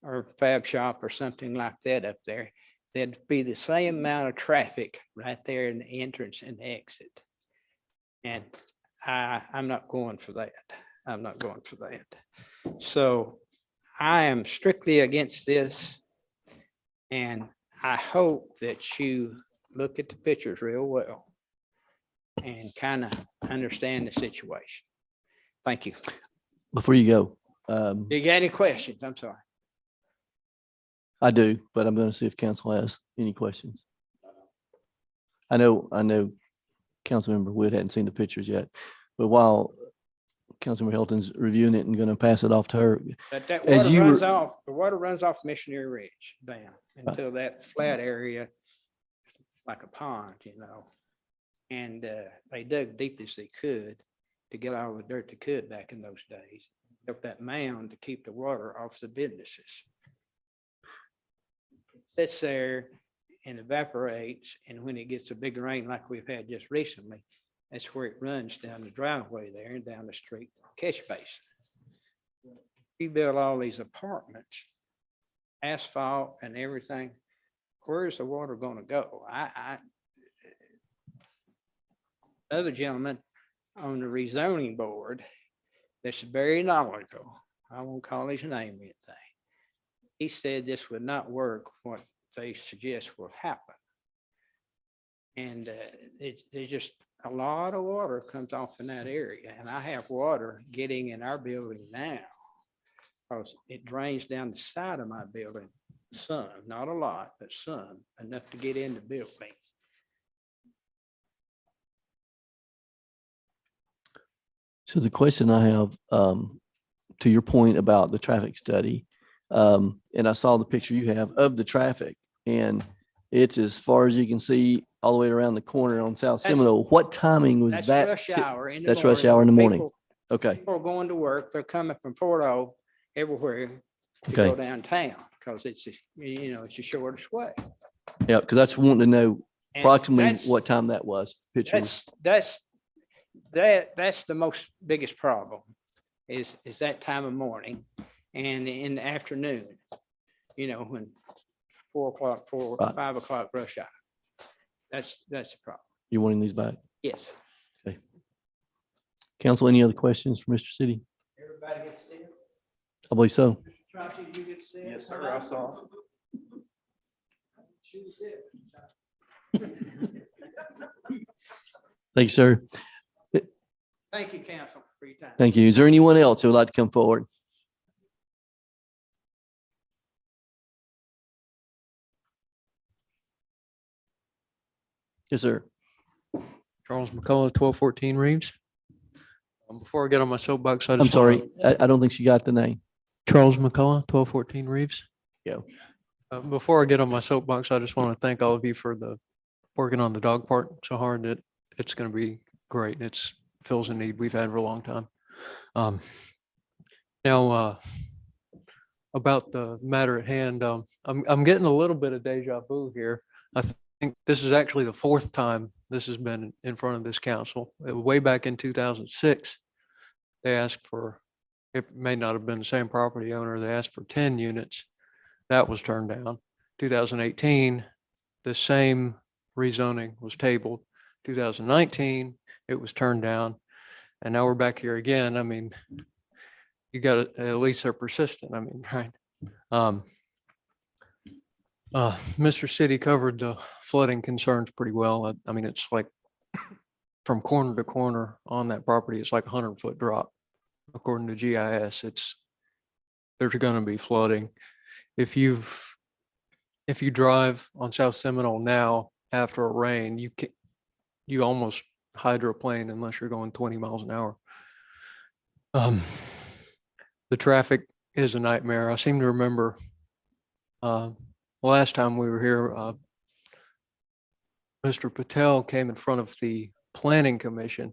or fab shop or something like that up there, there'd be the same amount of traffic right there in the entrance and exit. And I'm not going for that. I'm not going for that. So I am strictly against this. And I hope that you look at the pictures real well and kind of understand the situation. Thank you. Before you go, You got any questions? I'm sorry. I do, but I'm going to see if council has any questions. I know Councilmember Wood hadn't seen the pictures yet, but while Councilmember Hilton's reviewing it and going to pass it off to her. But that as water you runs were- off, the water runs off Missionary Ridge down until that flat area, like a pond, And they dug deep as they could to get all the dirt they could back in those days. Built that mound to keep the water off the businesses. It sits there and evaporates, and when it gets a big rain like we've had just recently, that's where it runs down the driveway there and down the street catch basin. We built all these apartments, asphalt and everything. Where's the water going to go? Other gentleman on the rezoning board that's very knowledgeable, I won't call his name or anything. He said this would not work, what they suggest will happen. And there's just a lot of water comes off in that area. And I have water getting in our building now because it drains down the side of my building, some, not a lot, but some, enough to get in the building. So the question I have, to your point about the traffic study, and I saw the picture you have of the traffic, and it's as far as you can see all the way around the corner on South Seminole. What timing was That's that? rush hour in the That's rush morning. hour in the morning. People- Okay. People are going to work. They're coming from Fort O everywhere to Okay. go downtown because it's the shortest way. Yeah, because that's wanting to know And approximately that's- what time that was. Picture. That's the most biggest problem is that time of morning and in the afternoon, when 4 o'clock, Right. 5 o'clock rush hour. That's the problem. You're wanting these back? Yes. Okay. Council, any other questions for Mr. City? Everybody gets to see it? I believe so. Trustee, you get to see it? Yes, sir, I saw. She was it. Thank you, sir. Thank you, council, for your time. Thank you. Is there anyone else who would like to come forward? Yes, sir. Charles McCullough, 1214 Reeves. Before I get on my soapbox, I I'm just sorry. I don't think she got the name. Charles McCullough, 1214 Reeves. Yeah. Before I get on my soapbox, I just want to thank all of you for the working on the dog park so hard that it's going to be great. It's fills a need we've had for a long time. Now, about the matter at hand, I'm getting a little bit of deja vu here. I think this is actually the fourth time this has been in front of this council. Way back in 2006, they asked for, it may not have been the same property owner, they asked for 10 units. That was turned down. 2018, the same rezoning was tabled. 2019, it was turned down. And now we're back here again. I mean, you got to, at least they're persistent. I mean, right. Mr. City covered the flooding concerns pretty well. I mean, it's like from corner to corner on that property, it's like a 100-foot drop. According to GIS, there's going to be flooding. If you drive on South Seminole now after a rain, you almost hydroplane unless you're going 20 miles an hour. The traffic is a nightmare. I seem to remember last time we were here, Mr. Patel came in front of the Planning Commission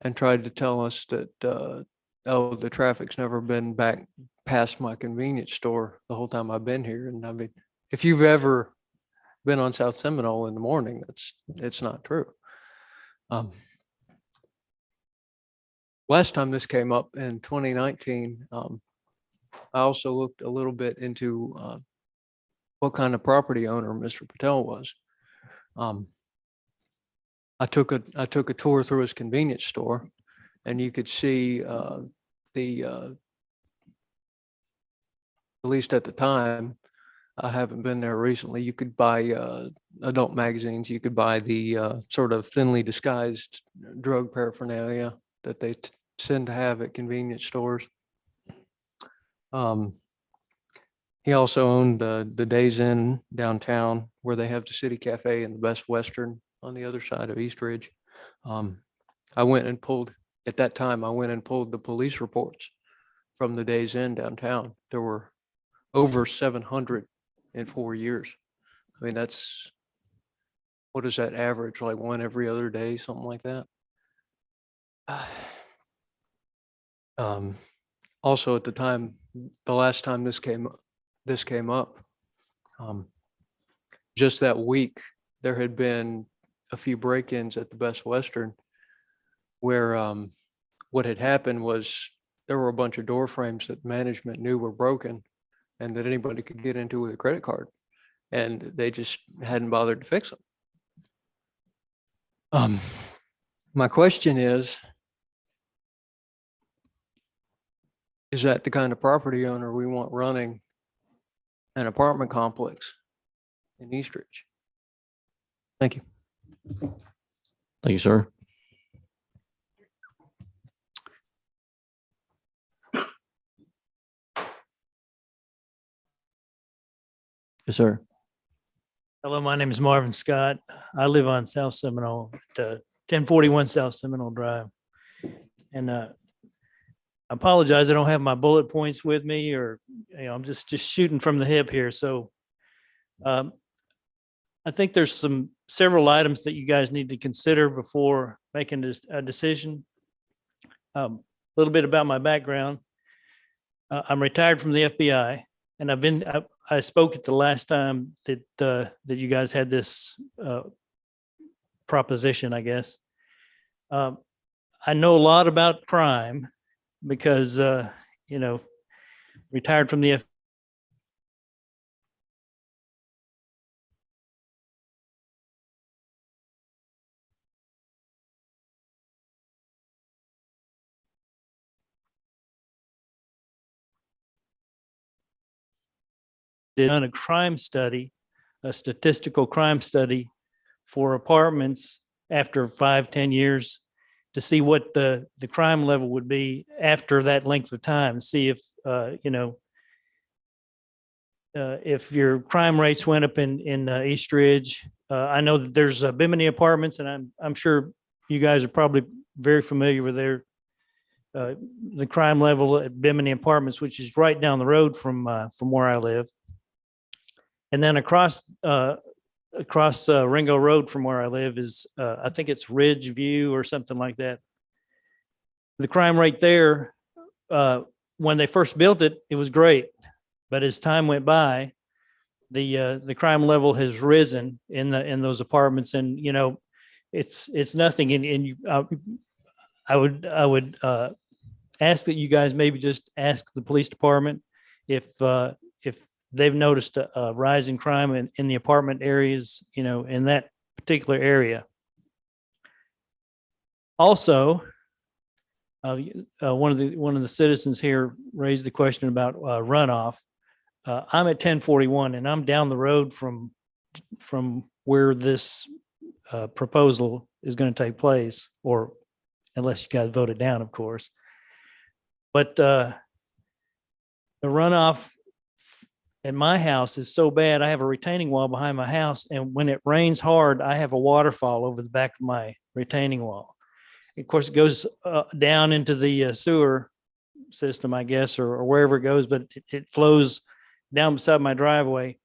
and tried to tell us that, oh, the traffic's never been back past my convenience store the whole time I've been here. And I mean, if you've ever been on South Seminole in the morning, it's not true. Last time this came up in 2019, I also looked a little bit into what kind of property owner Mr. Patel was. I took a tour through his convenience store, and you could see at least at the time, I haven't been there recently, you could buy adult magazines, you could buy the sort of thinly disguised drug paraphernalia that they tend to have at convenience stores. He also owned the Days Inn downtown, where they have the City Cafe and the Best Western on the other side of Eastridge. I went and pulled, at that time, I went and pulled the police reports from the Days Inn downtown. There were over 700 in 4 years. I mean, that's, what is that average? Like one every other day, something like that. Also at the time, the last time this came up, just that week, there had been a few break-ins at the Best Western where what had happened was there were a bunch of door frames that management knew were broken and that anybody could get into with a credit card, and they just hadn't bothered to fix them. My question is that the kind of property owner we want running an apartment complex in Eastridge? Thank you. Thank you, sir. Yes, sir. Hello, my name is Marvin Scott. I live on South Seminole, at 1041 South Seminole Drive. And I apologize, I don't have my bullet points with me, or I'm just shooting from the hip here. So I think there's several items that you guys need to consider before making a decision. A little bit about my background. I'm retired from the FBI, and I spoke at the last time that you guys had this proposition, I guess. I know a lot about crime because, retired from the FBI. done a crime study, a statistical crime study for apartments after 5-10 years to see what the crime level would be after that length of time. See if, if your crime rates went up in East Ridge. I know that there's Bimini Apartments, and I'm sure you guys are probably very familiar with the crime level at Bimini Apartments, which is right down the road from where I live. And then across Ringo Road from where I live is, I think it's Ridge View or something like that. The crime rate there, when they first built it, it was great. But as time went by, the crime level has risen in those apartments, and it's nothing. And I would ask that you guys maybe just ask the police department if they've noticed a rise in crime in the apartment areas, in that particular area. Also, one of the citizens here raised the question about runoff. I'm at 1041, and I'm down the road from where this proposal is going to take place, or unless you guys vote it down, of course. But the runoff at my house is so bad. I have a retaining wall behind my house, and when it rains hard, I have a waterfall over the back of my retaining wall. Of course, it goes down into the sewer system, I guess, or wherever it goes, but it flows down beside my driveway.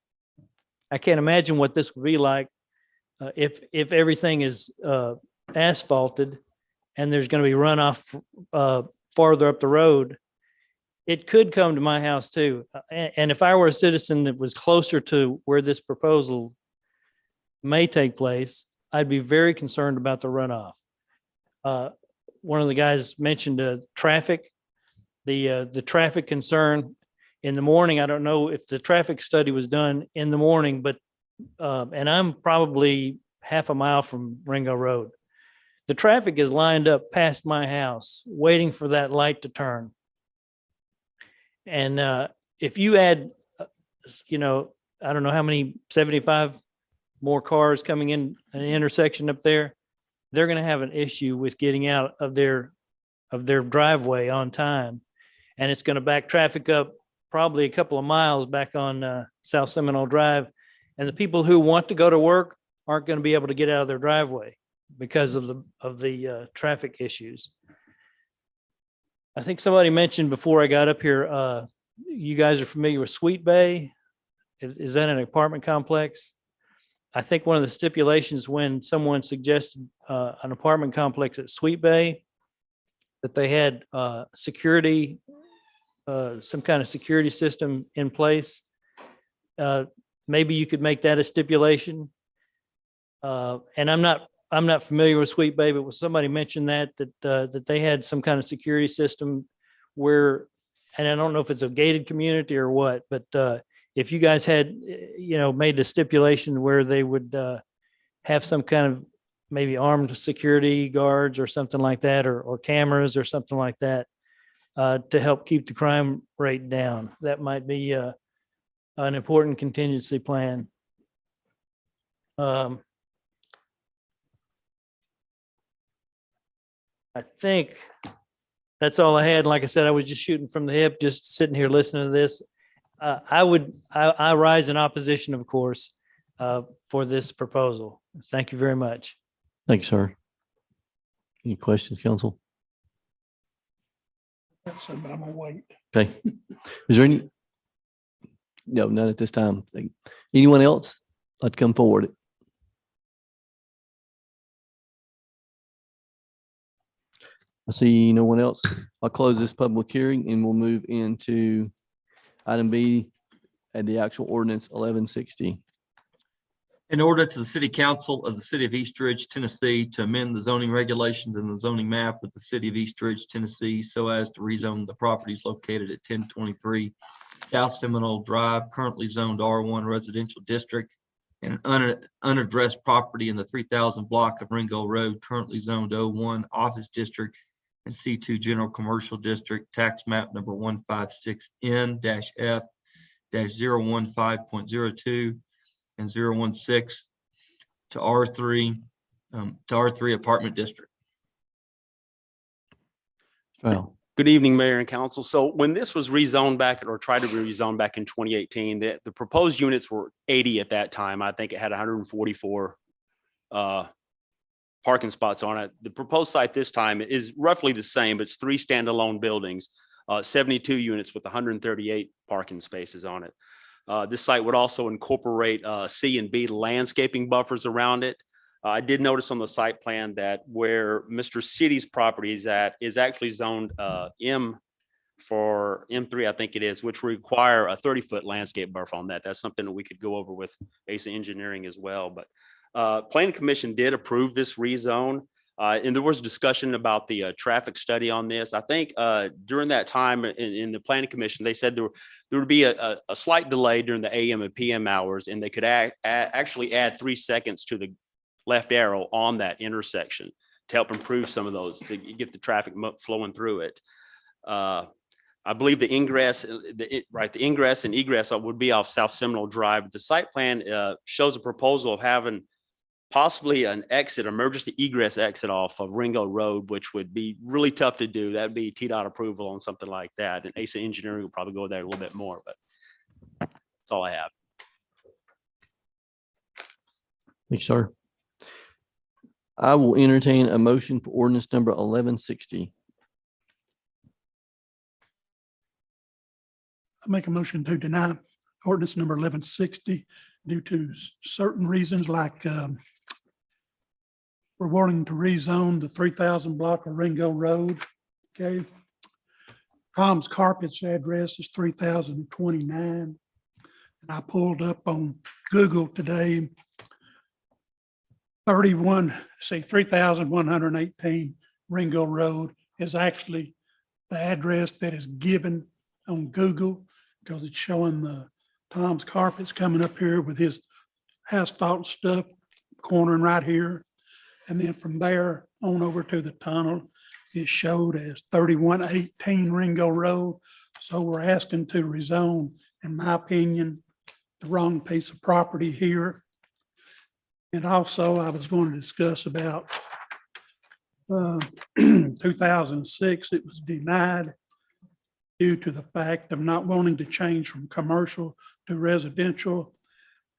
I can't imagine what this would be like if everything is asphalted and there's going to be runoff farther up the road. It could come to my house too. And if I were a citizen that was closer to where this proposal may take place, I'd be very concerned about the runoff. One of the guys mentioned traffic, the traffic concern in the morning. I don't know if the traffic study was done in the morning, but and I'm probably half a mile from Ringo Road. The traffic is lined up past my house, waiting for that light to turn. And if you add, I don't know how many, 75 more cars coming in an intersection up there, they're going to have an issue with getting out of their driveway on time. And it's going to back traffic up probably a couple of miles back on South Seminole Drive. And the people who want to go to work aren't going to be able to get out of their driveway because of the traffic issues. I think somebody mentioned before I got up here, you guys are familiar with Sweet Bay. Is that an apartment complex? I think one of the stipulations when someone suggested an apartment complex at Sweet Bay, that they had security, some kind of security system in place. Maybe you could make that a stipulation. And I'm not familiar with Sweet Bay, but somebody mentioned that they had some kind of security system where, and I don't know if it's a gated community or what, but if you guys had, made a stipulation where they would have some kind of maybe armed security guards or something like that, or cameras or something like that, to help keep the crime rate down, that might be an important contingency plan. I think that's all I had. Like I said, I was just shooting from the hip, just sitting here listening to this. I rise in opposition, of course, for this proposal. Thank you very much. Thank you, sir. Any questions, council? I'm gonna wait. Okay. Is there any? No, none at this time. Anyone else like to come forward? I see no one else. I'll close this public hearing and we'll move into item B at the actual ordinance 1160. In order to the City Council of the City of East Ridge, Tennessee, to amend the zoning regulations and the zoning map with the City of East Ridge, Tennessee, so as to rezone the properties located at 1023 South Seminole Drive, currently zoned R1 Residential District, and an unaddressed property in the 3000 block of Ringo Road, currently zoned O1 Office District and C2 General Commercial District, tax map number 156N-F -015.02 and 016 to R3 apartment district. Well, Good evening, Mayor and Council. So when this was rezoned back or tried to be rezoned back in 2018, the proposed units were 80 at that time. I think it had 144 parking spots on it. The proposed site this time is roughly the same, but it's 3 standalone buildings, 72 units with 138 parking spaces on it. This site would also incorporate C and B landscaping buffers around it. I did notice on the site plan that where Mr. City's property is at is actually zoned M for M3, I think it is, which require a 30-foot landscape buffer on that. That's something that we could go over with Asa Engineering as well. But Planning Commission did approve this rezone. And there was discussion about the traffic study on this. I think during that time in the Planning Commission, they said there would be a slight delay during the AM and PM hours, and they could actually add 3 seconds to the left arrow on that intersection to help improve some of those, to get the traffic flowing through it. I believe the ingress and egress would be off South Seminole Drive. The site plan shows a proposal of having possibly an exit, emergency egress exit off of Ringo Road, which would be really tough to do. That'd be TDOT approval on something like that. And Asa Engineering will probably go there a little bit more, but that's all I have. thank you, sir. I will entertain a motion for ordinance number 1160. I make a motion to deny ordinance number 1160 due to certain reasons like we're wanting to rezone the 3000 block of Ringo Road. Okay. Tom's Carpet's address is 3029. And I pulled up on Google today, 3118 Ringo Road is actually the address that is given on Google because it's showing the Tom's Carpets coming up here with his asphalt stuff cornering right here. And then from there on over to the tunnel is showed as 3118 Ringo Road. So we're asking to rezone, in my opinion, the wrong piece of property here. And also I was going to discuss about 2006, it was denied due to the fact of not wanting to change from commercial to residential.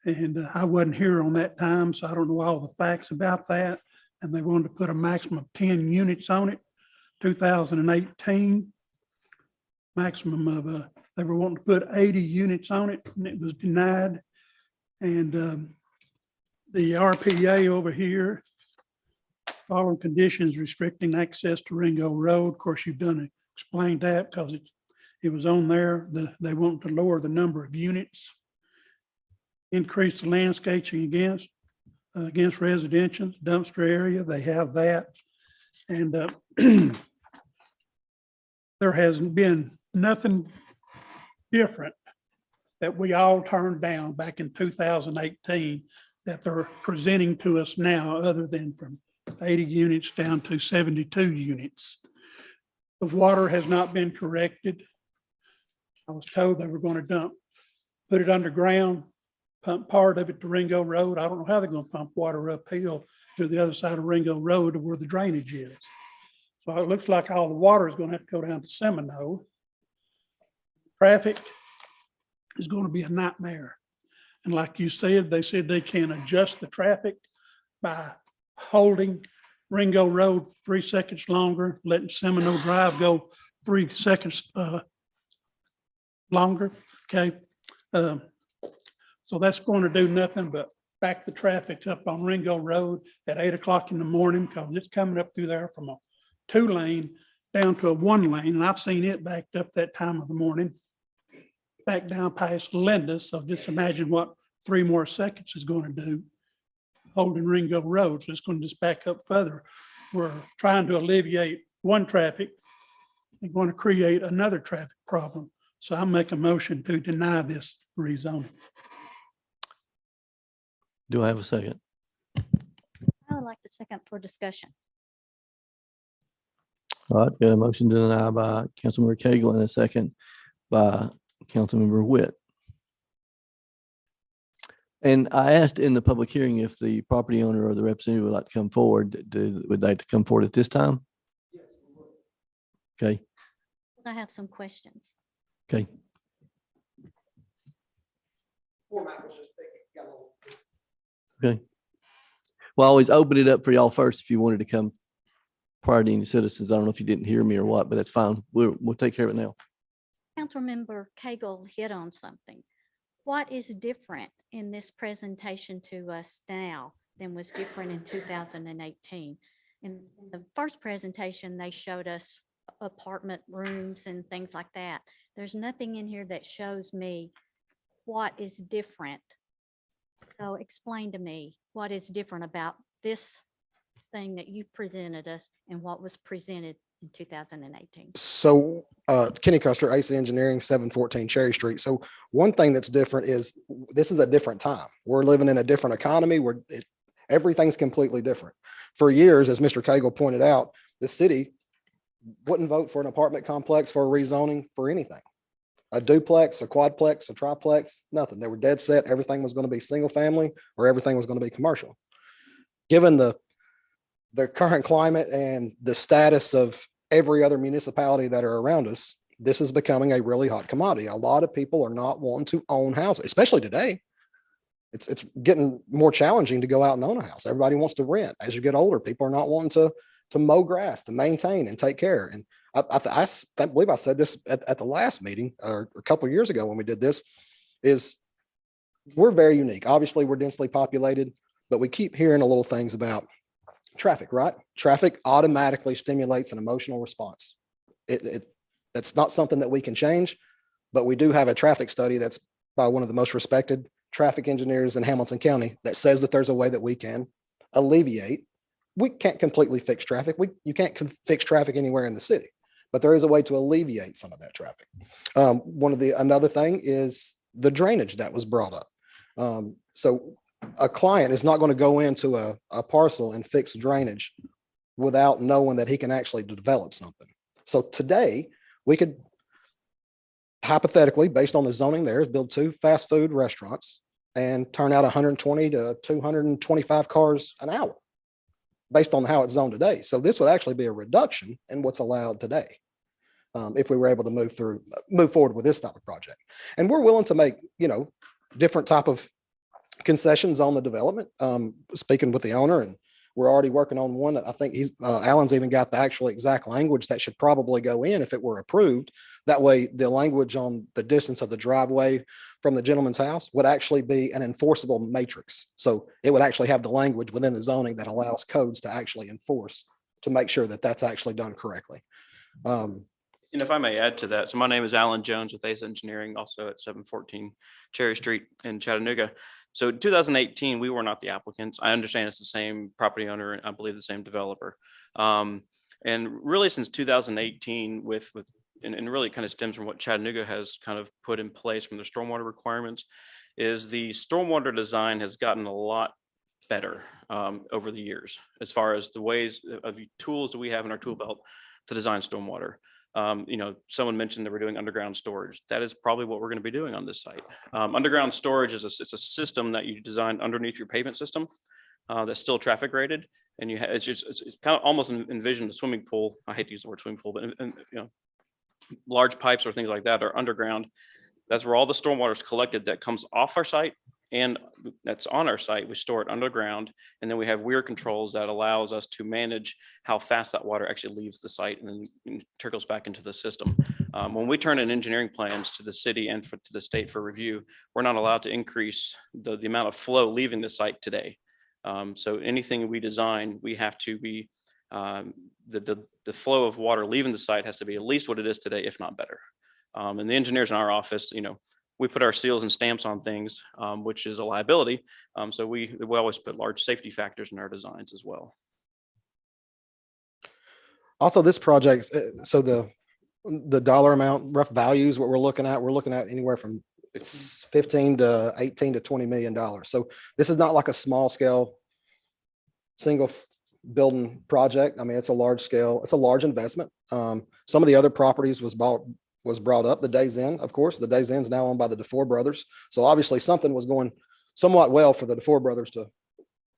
And I wasn't here on that time, so I don't know all the facts about that. And they wanted to put a maximum of 10 units on it. 2018, maximum of, they were wanting to put 80 units on it, and it was denied. And the RPA over here, following conditions restricting access to Ringo Road. Of course, you've explained that because it was on there. They want to lower the number of units, increase the landscaping against residential dumpster area. They have that. And there hasn't been nothing different that we all turned down back in 2018 that they're presenting to us now, other than from 80 units down to 72 units. The water has not been corrected. I was told they were going to put it underground, pump part of it to Ringo Road. I don't know how they're going to pump water uphill to the other side of Ringo Road to where the drainage is. So it looks like all the water is going to have to go down to Seminole. Traffic is going to be a nightmare. And like you said, they said they can adjust the traffic by holding Ringo Road 3 seconds longer, letting Seminole Drive go 3 seconds longer. Okay. So that's going to do nothing but back the traffic up on Ringo Road at 8 o'clock in the morning, because it's coming up through there from a 2-lane down to a 1-lane. And I've seen it backed up that time of the morning, back down past Linda. So just imagine what 3 more seconds is going to do holding Ringo Road. So it's going to just back up further. We're trying to alleviate one traffic and going to create another traffic problem. So I make a motion to deny this rezoning. Do I have a second? I would like the second for discussion. All right, got a motion to deny by Councilmember Cagle and a second by Councilmember Witt. And I asked in the public hearing if the property owner or the representative would like to come forward. Would they like to come forward at this time? Okay, I have some questions. okay. Okay. Well, I always open it up for y'all first if you wanted to come prior to any citizens. I don't know if you didn't hear me or what, but that's fine. We'll take care of it now. Councilmember Cagle hit on something. What is different in this presentation to us now than was different in 2018? In the first presentation, they showed us apartment rooms and things like that. There's nothing in here that shows me what is different. So explain to me what is different about this thing that you presented us and what was presented in 2018. So Kenny Custer, AC Engineering, 714 Cherry Street. So one thing that's different is this is a different time. We're living in a different economy where everything's completely different. For years, as Mr. Cagle pointed out, the city wouldn't vote for an apartment complex for a rezoning for anything. A duplex, a quadplex, a triplex, nothing. They were dead set. Everything was going to be single family or everything was going to be commercial. Given the current climate and the status of every other municipality that are around us, this is becoming a really hot commodity. A lot of people are not wanting to own houses, especially today. It's getting more challenging to go out and own a house. Everybody wants to rent. As you get older, people are not wanting to mow grass, to maintain and take care. And I believe I said this at the last meeting or a couple of years ago when we did this, is we're very unique. Obviously, we're densely populated, but we keep hearing a little things about traffic, right? Traffic automatically stimulates an emotional response. That's not something that we can change, but we do have a traffic study that's by one of the most respected traffic engineers in Hamilton County that says that there's a way that we can alleviate. We can't completely fix traffic. You can't fix traffic anywhere in the city, but there is a way to alleviate some of that traffic. Another thing is the drainage that was brought up. So a client is not going to go into a parcel and fix drainage without knowing that he can actually develop something. So today we could hypothetically, based on the zoning there, is build 2 fast food restaurants and turn out 120 to 225 cars an hour based on how it's zoned today. So this would actually be a reduction in what's allowed today. If we were able to move forward with this type of project. And we're willing to make, different type of concessions on the development, speaking with the owner, and we're already working on one that I think Alan's even got the actual exact language that should probably go in if it were approved. That way the language on the distance of the driveway from the gentleman's house would actually be an enforceable matrix. So it would actually have the language within the zoning that allows codes to actually enforce to make sure that that's actually done correctly. And if I may add to that, so my name is Alan Jones with ACE Engineering, also at 714 Cherry Street in Chattanooga. So in 2018, we were not the applicants. I understand it's the same property owner and I believe the same developer. And really since 2018 and really kind of stems from what Chattanooga has kind of put in place from the stormwater requirements, is the stormwater design has gotten a lot better over the years, as far as the ways of tools that we have in our tool belt to design stormwater. Someone mentioned that we're doing underground storage. That is probably what we're going to be doing on this site. Underground storage is it's a system that you design underneath your pavement system that's still traffic rated, and it's kind of almost envision a swimming pool. I hate to use the word swimming pool, but large pipes or things like that are underground. That's where all the stormwater is collected that comes off our site and that's on our site. We store it underground, and then we have weir controls that allows us to manage how fast that water actually leaves the site and then trickles back into the system. When we turn in engineering plans to the city and to the state for review, we're not allowed to increase the amount of flow leaving the site today. So anything we design, we have to be, the flow of water leaving the site has to be at least what it is today, if not better. And the engineers in our office, we put our seals and stamps on things, which is a liability. So we always put large safety factors in our designs as well. Also, this project, so the dollar amount, rough values, what we're looking at anywhere from 15 to 18 to $20 million. So this is not like a small scale single building project. I mean, it's a large scale, it's a large investment. Some of the other properties was brought up. The Days Inn, of course, the Days Inn is now owned by the DeFore brothers. So obviously something was going somewhat well for the DeFore brothers to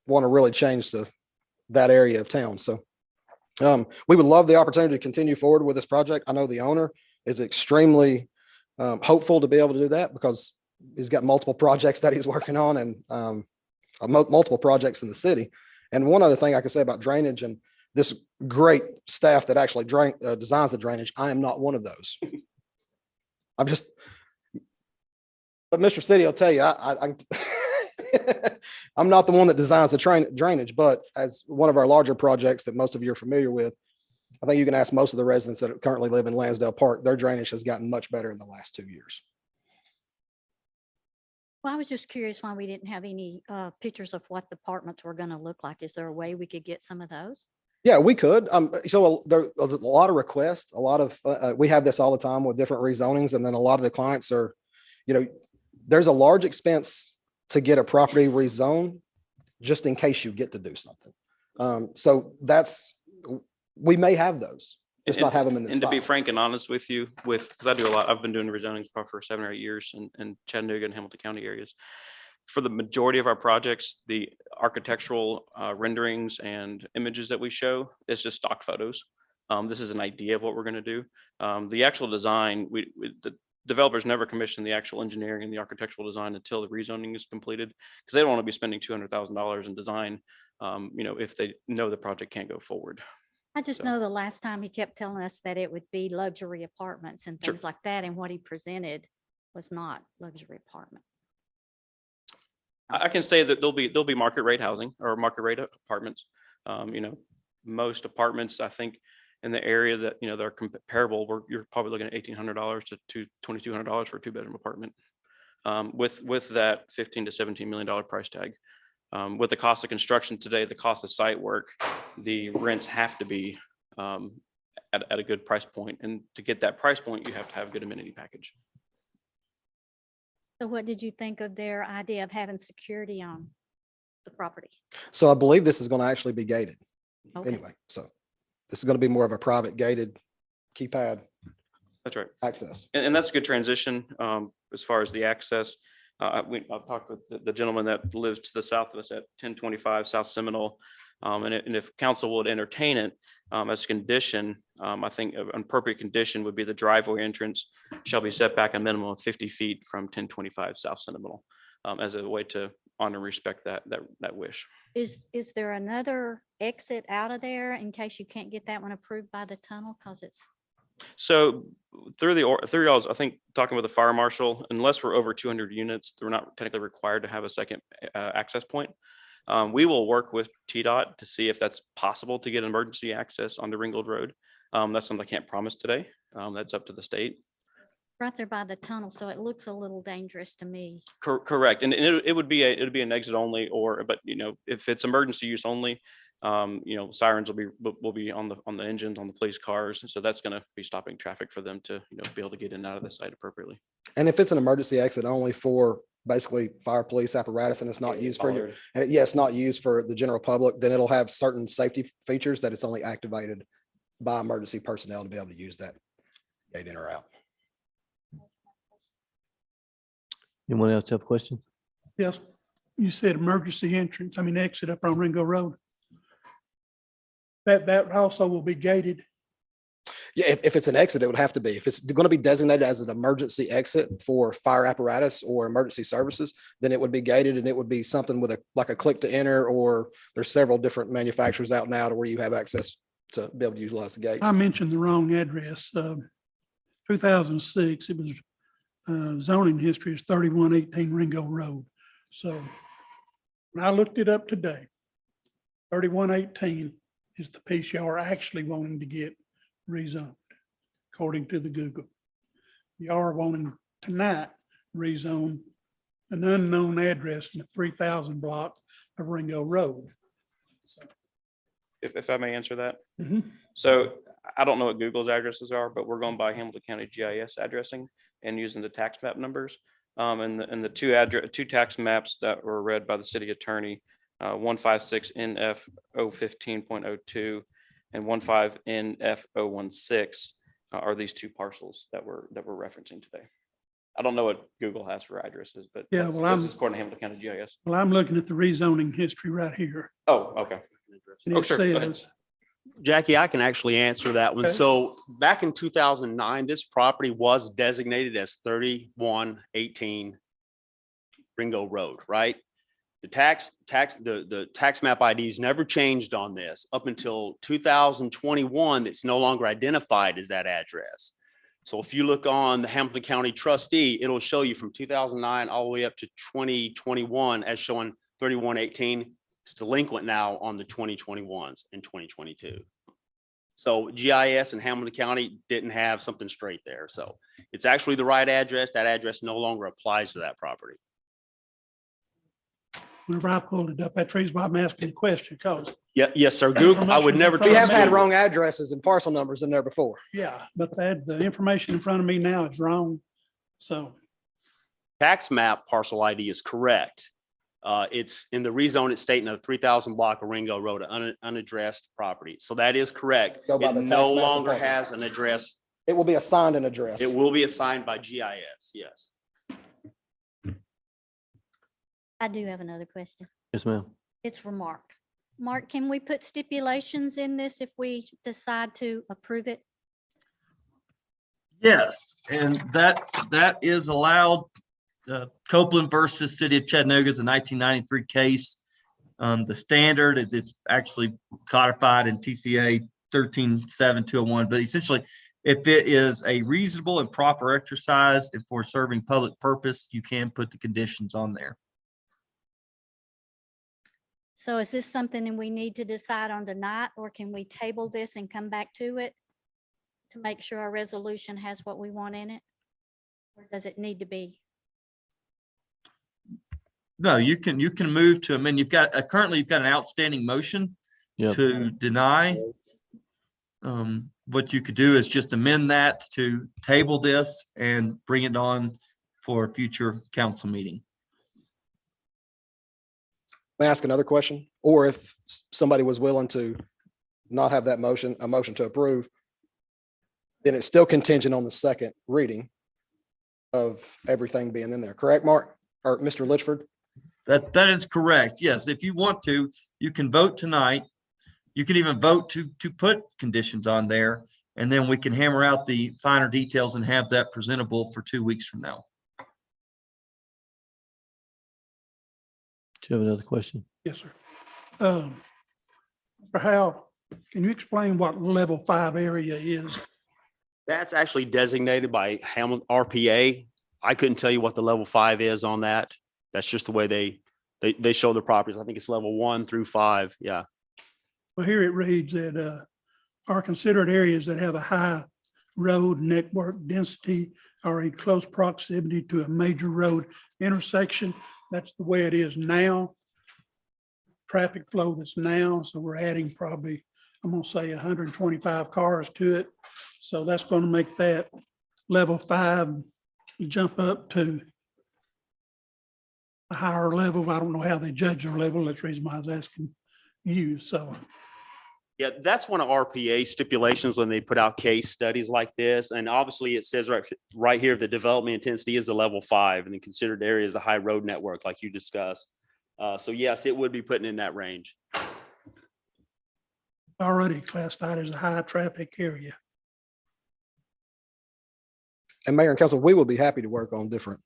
want to really change that area of town. So we would love the opportunity to continue forward with this project. I know the owner is extremely hopeful to be able to do that because he's got multiple projects that he's working on and multiple projects in the city. And one other thing I could say about drainage and this great staff that actually designs the drainage, I am not one of those. I'm just, but Mr. City will tell you, I'm not the one that designs the drainage, but as one of our larger projects that most of you are familiar with, I think you can ask most of the residents that currently live in Lansdale Park, their drainage has gotten much better in the last 2 years. Well, I was just curious why we didn't have any pictures of what the apartments were going to look like. Is there a way we could get some of those? Yeah, we could. So there's a lot of requests, we have this all the time with different rezonings. And then a lot of the clients are, there's a large expense to get a property rezoned just in case you get to do something. So we may have those. Just not have them in this. And to be file. frank and honest with you, because I do a lot, I've been doing rezonings probably for 7 or 8 years in Chattanooga and Hamilton County areas. For the majority of our projects, the architectural renderings and images that we show, it's just stock photos. This is an idea of what we're going to do. The actual design, the developers never commission the actual engineering and the architectural design until the rezoning is completed, because they don't want to be spending $200,000 in design, if they know the project can't go forward. I just know the last time he kept telling us that it would be luxury apartments and things like that. And what he presented was not luxury apartment. I can say that there'll be market rate housing or market rate apartments. Most apartments, I think, in the area that that are comparable, you're probably looking at $1,800 to $2,200 for a 2-bedroom apartment. With that $15 to $17 million price tag. With the cost of construction today, the cost of site work, the rents have to be at a good price point. And to get that price point, you have to have a good amenity package. So what did you think of their idea of having security on the property? So I believe this is going to actually be gated. Okay. Anyway, so this is going to be more of a private gated keypad. That's right. Access. And that's a good transition as far as the access. I've talked with the gentleman that lives to the south of us at 1025 South Seminole. And if council would entertain it as a condition, I think an appropriate condition would be the driveway entrance shall be set back a minimum of 50 feet from 1025 South Seminole as a way to honor and respect that wish. Is there another exit out of there in case you can't get that one approved by the tunnel? Because it's So through y'all's, I think talking with the fire marshal, unless we're over 200 units, we're not technically required to have a second access point. We will work with TDOT to see if that's possible to get emergency access onto Ringgold Road. That's something I can't promise today. That's up to the state. right there by the tunnel, so it looks a little dangerous to me. Correct. And it would be an exit only, but if it's emergency use only, sirens will be on the engines, on the police cars. And so that's going to be stopping traffic for them to, be able to get in and out of the site appropriately. And if it's an emergency exit only for basically fire police apparatus and it's not used for it's not used for the general public, then it'll have certain safety features that it's only activated by emergency personnel to be able to use that gate in or out. Anyone else have a question? Yes, you said emergency exit up on Ringo Road. That also will be gated. Yeah, if it's an exit, it would have to be. If it's going to be designated as an emergency exit for fire apparatus or emergency services, then it would be gated, and it would be something with a click to enter, or there's several different manufacturers out now to where you have access to be able to utilize the gates. I mentioned the wrong address. 2006, it was zoning history is 3118 Ringo Road. So when I looked it up today, 3118 is the piece y'all are actually wanting to get rezoned, according to the Google. Y'all are wanting tonight rezone an unknown address in the 3000 block of Ringo Road. If I may answer that. Mhm. So I don't know what Google's addresses are, but we're going by Hamilton County GIS addressing and using the tax map numbers. And the two tax maps that were read by the city attorney, 156 NF 015.02 and 15 NF 016 are these two parcels that we're referencing today. I don't know what Google has for addresses, but Yeah, that's- well, I'm- this is according to Hamilton County GIS. Well, I'm looking at the rezoning history right here. Oh, okay. And Oh, it sure. Go ahead. says, Jackie, I can actually answer that one. Okay. So back in 2009, this property was designated as 3118 Ringo Road, right? The tax map IDs never changed on this up until 2021. It's no longer identified as that address. So if you look on the Hamilton County trustee, it'll show you from 2009 all the way up to 2021 as showing 3118. It's delinquent now on the 2021s and 2022. So GIS and Hamilton County didn't have something straight there. So it's actually the right address. That address no longer applies to that property. whenever I pulled it up, that's the reason why I'm asking the question, because, Yeah, yes, sir. Google, I would never. We We have have had Google. wrong addresses and parcel numbers in there before. yeah, but the information in front of me now is wrong. So, Tax map parcel ID is correct. It's in the rezone, it's stating a 3,000 block of Ringo Road, unaddressed property. So that is correct. Go by It the tax no maps and longer parcel. has an address. It will be assigned an address. It will be assigned by GIS, yes. I do have another question. Yes, ma'am. It's for Mark. Mark, can we put stipulations in this if we decide to approve it? Yes, and that is allowed. Copeland versus City of Chattanooga is a 1993 case. The standard is it's actually codified in TCA 137201, but essentially, if it is a reasonable and proper exercise and for serving public purpose, you can put the conditions on there. So is this something that we need to decide on tonight, or can we table this and come back to it to make sure our resolution has what we want in it? Or does it need to be? No, you can move to amend. You've got currently you've got an outstanding motion Yep. to deny. What you could do is just amend that to table this and bring it on for a future council meeting. May I ask another question? Or if somebody was willing to not have that motion, a motion to approve, then it's still contingent on the second reading of everything being in there, correct, Mark? Or Mr. Litchford? That is correct. Yes, if you want to, you can vote tonight. You can even vote to put conditions on there, and then we can hammer out the finer details and have that presentable for 2 weeks from now. Do you have another question? yes, sir. Mr. Howell, can you explain what level 5 area is? That's actually designated by Hamilton RPA. I couldn't tell you what the level 5 is on that. That's just the way they show the properties. I think it's level 1 through 5. Yeah. Well, here it reads that are considered areas that have a high road network density or in close proximity to a major road intersection. That's the way it is now. Traffic flow that's now, so we're adding probably, I'm gonna say 125 cars to it. So that's gonna make that level 5 jump up to a higher level. I don't know how they judge their level. That's the reason why I was asking you, so. Yeah, that's one of RPA stipulations when they put out case studies like this. And obviously it says right here, the development intensity is a level 5 and the considered area is a high road network like you discussed. So yes, it would be putting in that range. Already classified as a high traffic area. And Mayor and Council, we will be happy to work on different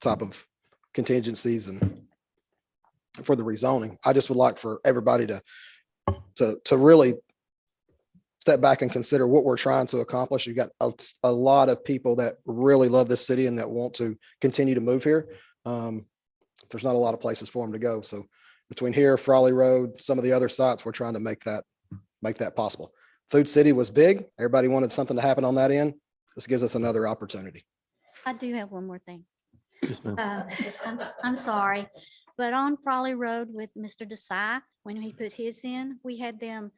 type of contingencies and for the rezoning. I just would like for everybody to really step back and consider what we're trying to accomplish. You've got a lot of people that really love this city and that want to continue to move here. There's not a lot of places for them to go. So between here, Frawley Road, some of the other sites, we're trying to make that possible. Food City was big. Everybody wanted something to happen on that end. This gives us another opportunity. I do have one more thing. Yes, ma'am. I'm sorry, but on Frawley Road with Mr. Desai, when he put his in, we had them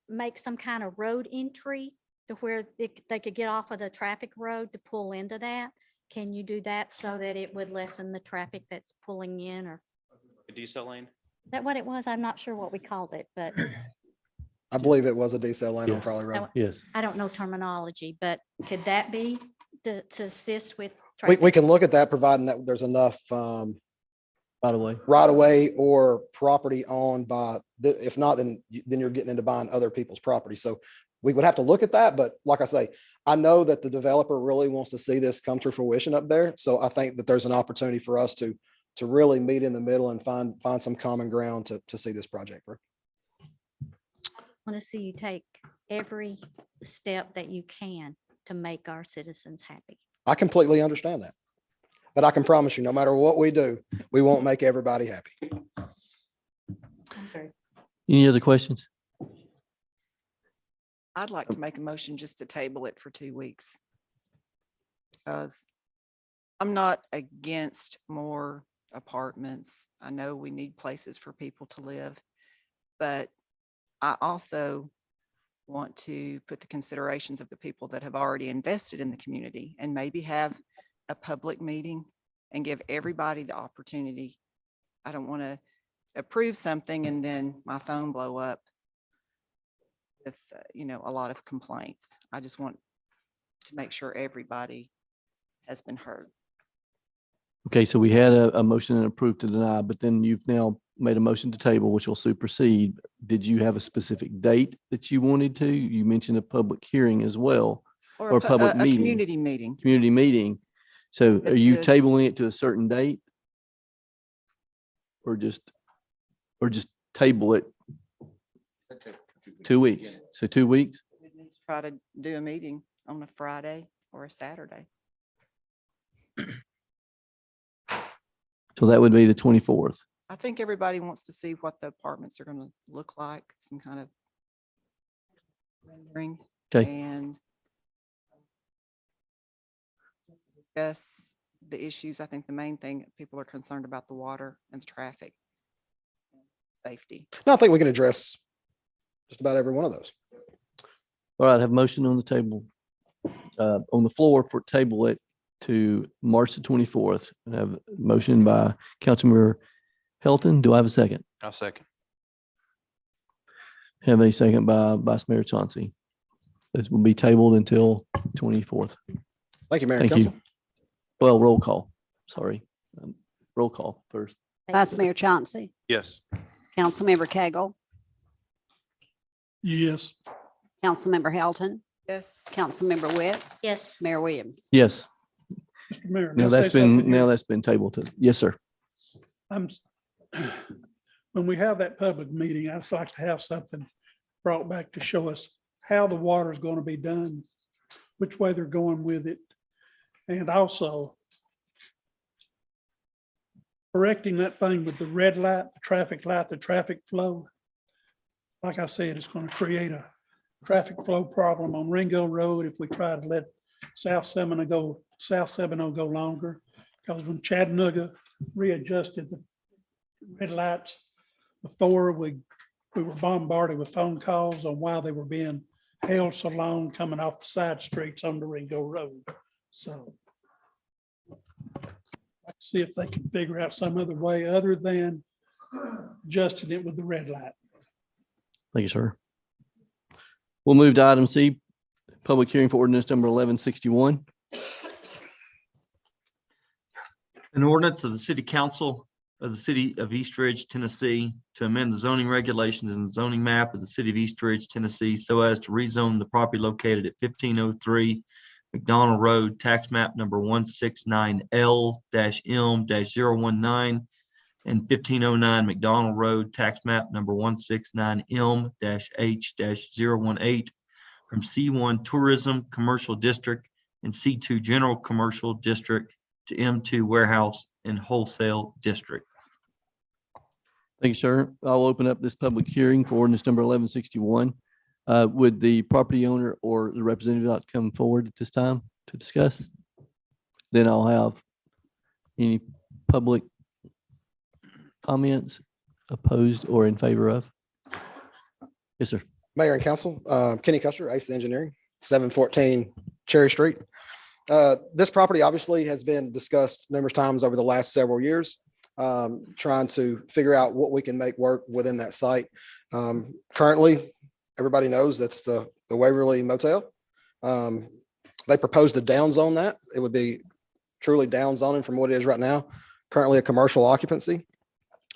make some kind of road entry to where they could get off of the traffic road to pull into that. Can you do that so that it would lessen the traffic that's pulling in, or A decel lane? is that what it was? I'm not sure what we called it, but I believe it was a decel lane on Yes. Frawley Road. Yes. I don't know terminology, but could that be to assist with We can look at that, providing that there's enough By the way, right away or property owned by, if not, then you're getting into buying other people's property. So we would have to look at that. But like I say, I know that the developer really wants to see this come to fruition up there. So I think that there's an opportunity for us to really meet in the middle and find some common ground to see this project through. I want to see you take every step that you can to make our citizens happy. I completely understand that. But I can promise you, no matter what we do, we won't make everybody happy. any other questions? I'd like to make a motion just to table it for 2 weeks. Because I'm not against more apartments. I know we need places for people to live, but I also want to put the considerations of the people that have already invested in the community and maybe have a public meeting and give everybody the opportunity. I don't want to approve something and then my phone blow up with, a lot of complaints. I just want to make sure everybody has been heard. Okay, so we had a motion and approved to deny, but then you've now made a motion to table, which will supersede. Did you have a specific date that you wanted to? You mentioned a public hearing as well, or a public a meeting. community meeting. Community meeting. So are you It's- tabling it to a certain date? Or just table it 2 weeks? So 2 weeks? We need to try to do a meeting on a Friday or a Saturday. So that would be the 24th. I think everybody wants to see what the apartments are going to look like, some kind of rendering. Okay. And discuss the issues. I think the main thing, people are concerned about the water and the traffic. Safety. No, I think we can address just about every one of those. All right, I have a motion on the table, on the floor for table it to March the 24th. I have a motion by Councilmember Helton. Do I have a second? I'll second. Have a second by Vice Mayor Chauncey. This will be tabled until 24th. Thank you, Mayor and Thank you. Council. Well, roll call. Sorry. Roll call first. Vice Mayor Chauncey, Yes. Councilmember Cagle, Yes. Councilmember Helton, Yes. Councilmember Witt, Yes. Mayor Williams. Yes. Mr. Mayor. Now may I that's say something been, here? now that's been tabled to, yes, sir. When we have that public meeting, I'd like to have something brought back to show us how the water is going to be done, which way they're going with it. And also correcting that thing with the red light, the traffic flow. Like I said, it's going to create a traffic flow problem on Ringo Road if we try to let South Seminole go longer. Because when Chattanooga readjusted the red lights before, we were bombarded with phone calls on why they were being held so long coming off the side streets on the Ringo Road. So let's see if they can figure out some other way other than adjusting it with the red light. Thank you, sir. We'll move to item C, public hearing for ordinance number 1161. An ordinance of the City Council of the City of East Ridge, Tennessee, to amend the zoning regulations and the zoning map of the City of East Ridge, Tennessee, so as to rezone the property located at 1503 McDonald Road, tax map number 169L-M-019, and 1509 McDonald Road, tax map number 169M-H-018, from C1 Tourism Commercial District and C2 General Commercial District to M2 Warehouse and Wholesale District. Thank you, sir. I'll open up this public hearing for ordinance number 1161. Would the property owner or the representative not come forward at this time to discuss? Then I'll have any public comments opposed or in favor of. Yes, sir. Mayor and Council, Kenny Custer, Ace Engineering, 714 Cherry Street. This property obviously has been discussed numerous times over the last several years, trying to figure out what we can make work within that site. Currently, everybody knows that's the Waverly Motel. They proposed to downzone that. It would be truly down zoning from what it is right now. Currently a commercial occupancy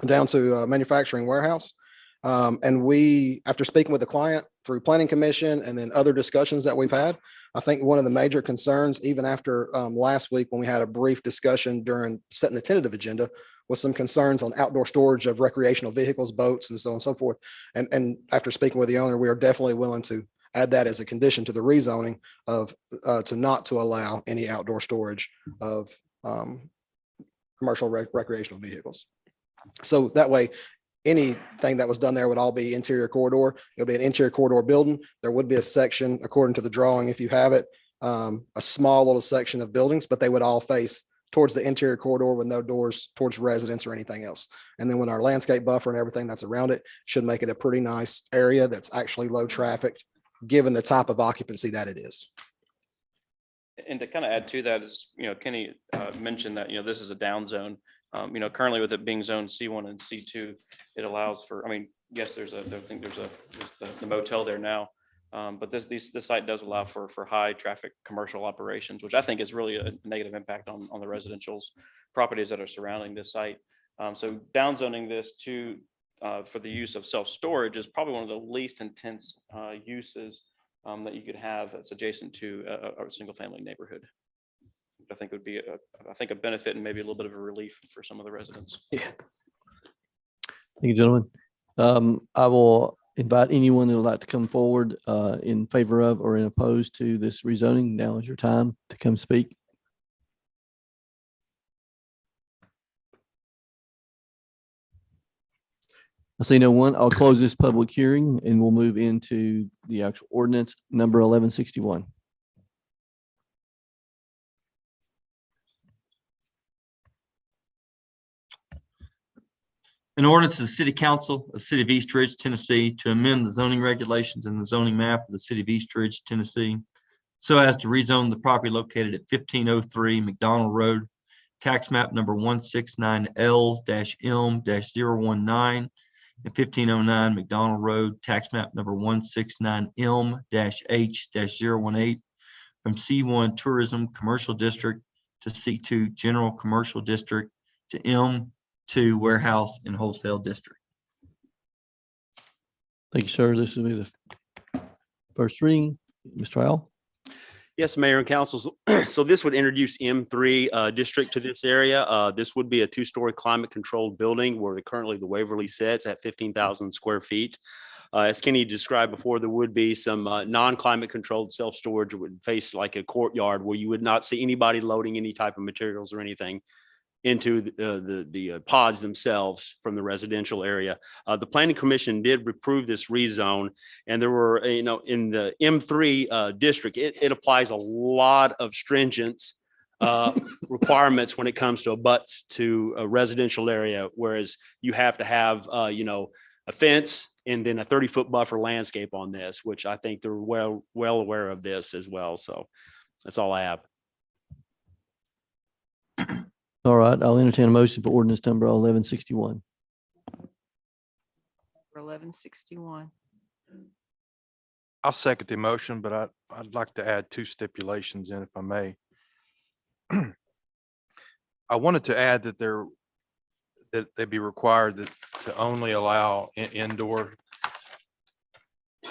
down to a manufacturing warehouse. And we, after speaking with the client through planning commission and then other discussions that we've had, I think one of the major concerns, even after last week when we had a brief discussion during setting the tentative agenda, was some concerns on outdoor storage of recreational vehicles, boats, and so on and so forth. And after speaking with the owner, we are definitely willing to add that as a condition to the rezoning of to allow any outdoor storage of commercial recreational vehicles. So that way, anything that was done there would all be interior corridor. It'll be an interior corridor building. There would be a section, according to the drawing, if you have it, a small little section of buildings, but they would all face towards the interior corridor with no doors towards residents or anything else. And then when our landscape buffer and everything that's around it should make it a pretty nice area that's actually low trafficked, given the type of occupancy that it is. And to kind of add to that is, Kenny mentioned that, this is a down zone. Currently with it being zone C1 and C2, it allows for, yes, there's the motel there now. But this site does allow for high traffic commercial operations, which I think is really a negative impact on the residential's properties that are surrounding this site. So downzoning this to for the use of self-storage is probably one of the least intense uses that you could have that's adjacent to a single family neighborhood. I think would be a benefit and maybe a little bit of a relief for some of the residents. Yeah. Thank you, gentlemen. I will invite anyone that would like to come forward in favor of or in opposed to this rezoning. Now is your time to come speak. I see no one. I'll close this public hearing and we'll move into the actual ordinance number 1161. An ordinance of the City Council of the City of East Ridge, Tennessee, to amend the zoning regulations and the zoning map of the City of East Ridge, Tennessee, so as to rezone the property located at 1503 McDonald Road, tax map number 169L-M-019, and 1509 McDonald Road, tax map number 169M-H-018, from C1 Tourism Commercial District to C2 General Commercial District to M2 Warehouse and Wholesale District. Thank you, sir. This will be the first reading. Mr. Howell. Yes, Mayor and Council. So this would introduce M3 district to this area. This would be a two-story climate-controlled building where currently the Waverly sits at 15,000 square feet. As Kenny described before, there would be some non-climate controlled self-storage would face like a courtyard where you would not see anybody loading any type of materials or anything into the pods themselves from the residential area. The Planning Commission did approve this rezone, and there were, in the M3 district, it applies a lot of stringent requirements when it comes to abuts to a residential area, whereas you have to have, a fence and then a 30-foot buffer landscape on this, which I think they're well aware of this as well. So that's all I have. All right, I'll entertain a motion for ordinance number 1161. 1161. I'll second the motion, but I'd like to add two stipulations in, if I may. I wanted to add that they be required to only allow indoor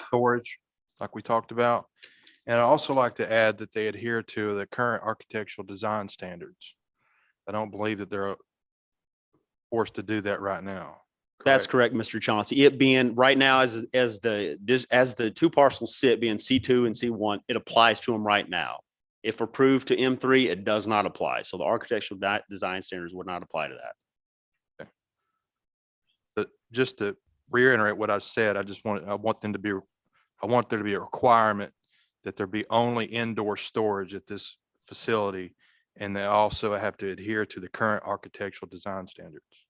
storage, like we talked about. And I also like to add that they adhere to the current architectural design standards. I don't believe that they're forced to do that right now. That's correct, Mr. Chauncey. It being right now as the two parcels sit being C2 and C1, it applies to them right now. If approved to M3, it does not apply. So the architectural design standards would not apply to that. Okay. But just to reiterate what I said, I want there to be a requirement that there be only indoor storage at this facility. And they also have to adhere to the current architectural design standards.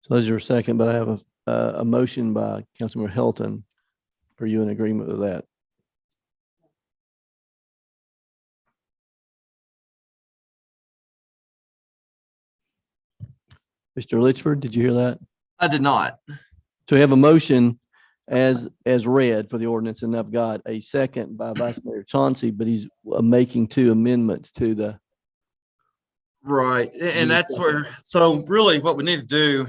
So that's your second, but I have a motion by Councilmember Helton. Are you in agreement with that? Mr. Litchford, did you hear that? I did not. So we have a motion as read for the ordinance, and I've got a second by Vice Mayor Chauncey, but he's making two amendments to the Right, and that's where, so really what we need to do,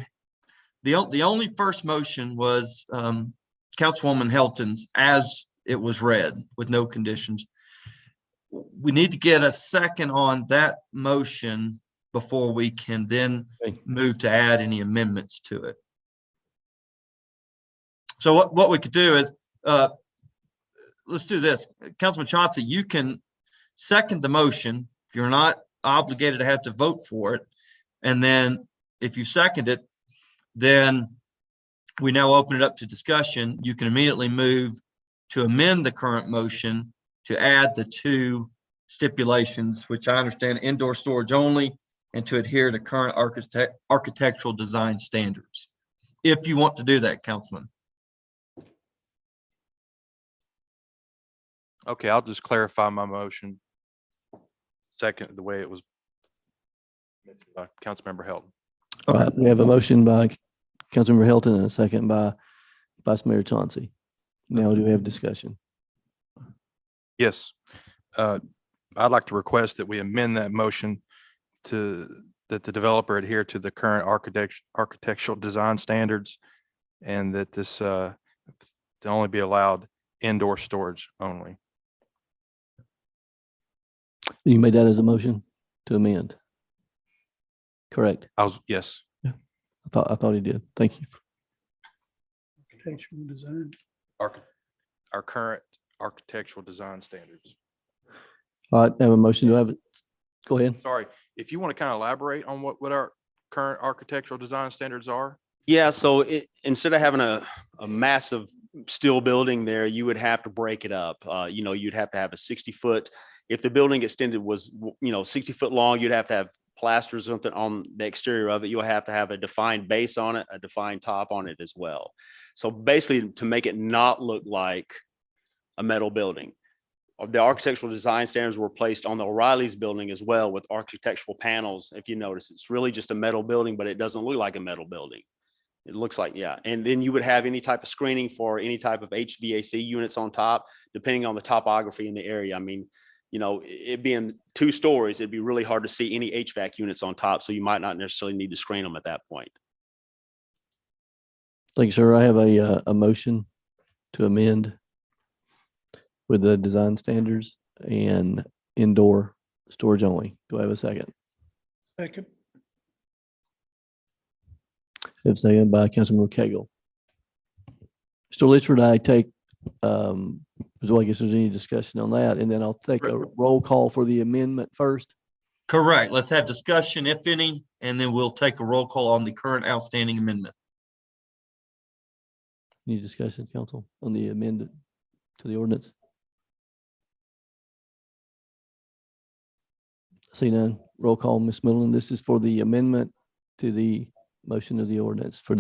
the only first motion was Councilwoman Helton's as it was read with no conditions. We need to get a second on that motion before we can then move to add any amendments to it. So what we could do is, let's do this. Councilman Chauncey, you can second the motion. You're not obligated to have to vote for it. And then if you second it, then we now open it up to discussion. You can immediately move to amend the current motion to add the two stipulations, which I understand indoor storage only, and to adhere to current architectural design standards. If you want to do that, Councilman. Okay, I'll just clarify my motion. Second, the way it was mentioned by Councilmember Helton. All right, we have a motion by Councilmember Helton and a second by Vice Mayor Chauncey. Now do we have discussion? Yes. I'd like to request that we amend that motion to that the developer adhere to the current architectural design standards, and that this to only be allowed indoor storage only. You made that as a motion to amend. Correct. Yes. Yeah. I thought he did. Thank you. Architectural design. Our current architectural design standards. All right, I have a motion. Do I have it? Go ahead. Sorry, if you want to kind of elaborate on what our current architectural design standards are. Yeah, so instead of having a massive steel building there, you would have to break it up. You'd have to have a 60-foot. If the building extended was, 60 foot long, you'd have to have plaster or something on the exterior of it. You'll have to have a defined base on it, a defined top on it as well. So basically, to make it not look like a metal building. The architectural design standards were placed on the O'Reilly's building as well with architectural panels. If you notice, it's really just a metal building, but it doesn't look like a metal building. It looks like, yeah. And then you would have any type of screening for any type of HVAC units on top, depending on the topography in the area. I mean, it being 2 stories, it'd be really hard to see any HVAC units on top. So you might not necessarily need to screen them at that point. Thank you, sir. I have a motion to amend with the design standards and indoor storage only. Do I have a second? Second. I have a second by Councilmember Cagle. Mr. Litchford, I take, so I guess there's any discussion on that, and then I'll take a roll call for the amendment first. Correct. Let's have discussion, if any, and then we'll take a roll call on the current outstanding amendment. Any discussion, council, on the amendment to the ordinance? See none. Roll call, Ms. Middleton. This is for the amendment to the motion of the ordinance for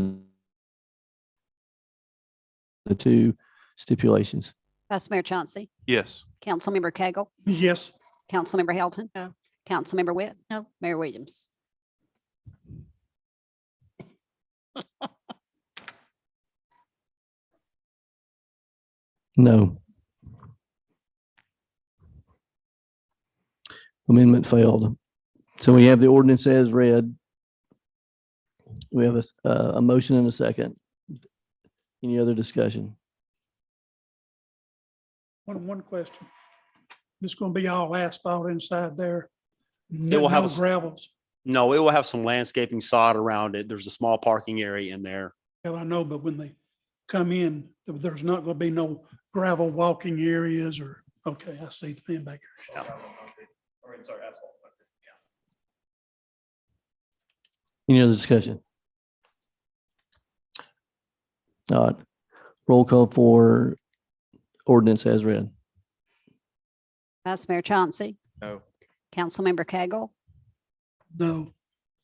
the 2 stipulations. Vice Mayor Chauncey, Yes. Councilmember Cagle, Yes. Councilmember Helton. No. Councilmember Witt. No. Mayor Williams. No. Amendment failed. So we have the ordinance as read. We have a motion and a second. Any other discussion? One question. This going to be all asphalt inside there? It will have No gravels. No, it will have some landscaping sod around it. There's a small parking area in there. Well, I know, but when they come in, there's not going to be no gravel walking areas or, okay, I see the pen back here. Any other discussion? All right. Roll call for ordinance as read. Vice Mayor Chauncey, No. Councilmember Cagle, No.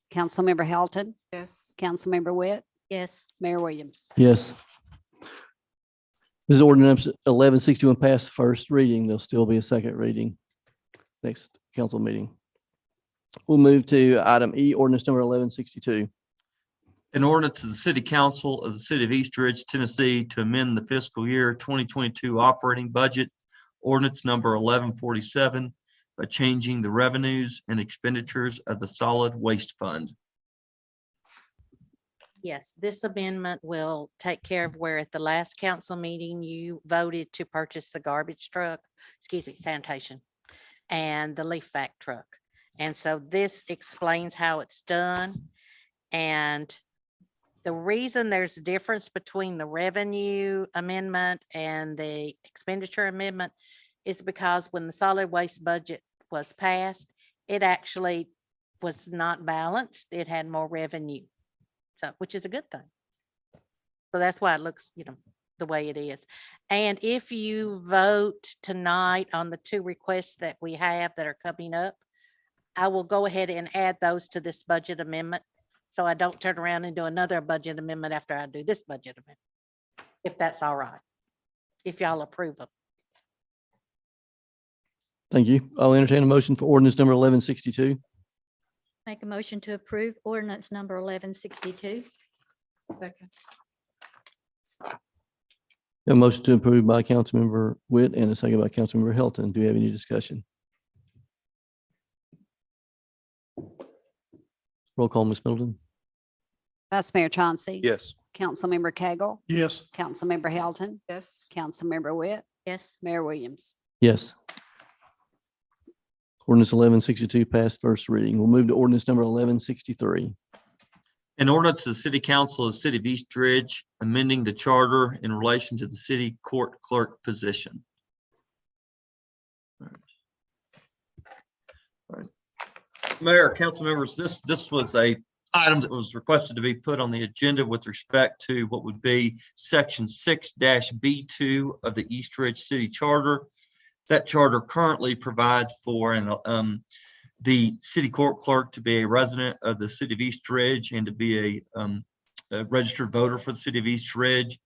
Councilmember Helton, Yes. Councilmember Witt, Yes. Mayor Williams. Yes. This is ordinance 1161 passed first reading. There'll still be a second reading next council meeting. We'll move to item E, ordinance number 1162. An ordinance of the City Council of the City of East Ridge, Tennessee, to amend the fiscal year 2022 operating budget, ordinance number 1147, by changing the revenues and expenditures of the solid waste fund. Yes, this amendment will take care of where at the last council meeting, you voted to purchase the garbage truck, sanitation, and the leaf vac truck. And so this explains how it's done. And the reason there's a difference between the revenue amendment and the expenditure amendment is because when the solid waste budget was passed, it actually was not balanced. It had more revenue. So, which is a good thing. So that's why it looks, the way it is. And if you vote tonight on the two requests that we have that are coming up, I will go ahead and add those to this budget amendment. So I don't turn around and do another budget amendment after I do this budget amendment. If that's all right. If y'all approve them. Thank you. I'll entertain a motion for ordinance number 1162. Make a motion to approve ordinance number 1162. Second. A motion to approve by Councilmember Witt and a second by Councilmember Hilton. Do we have any discussion? Roll call, Ms. Middleton. Vice Mayor Chauncey. Yes. Councilmember Cagle. Yes. Councilmember Hilton. Yes. Councilmember Witt. Yes. Mayor Williams. Yes. Ordinance 1162 passed first reading. We'll move to ordinance number 1163. An ordinance of the City Council of the City of East Ridge amending the charter in relation to the city court clerk position. All right. Mayor, council members, this was a item that was requested to be put on the agenda with respect to what would be section 6-B2 of the East Ridge City Charter. That charter currently provides for the city court clerk to be a resident of the city of East Ridge and to be a registered voter for the city of East Ridge.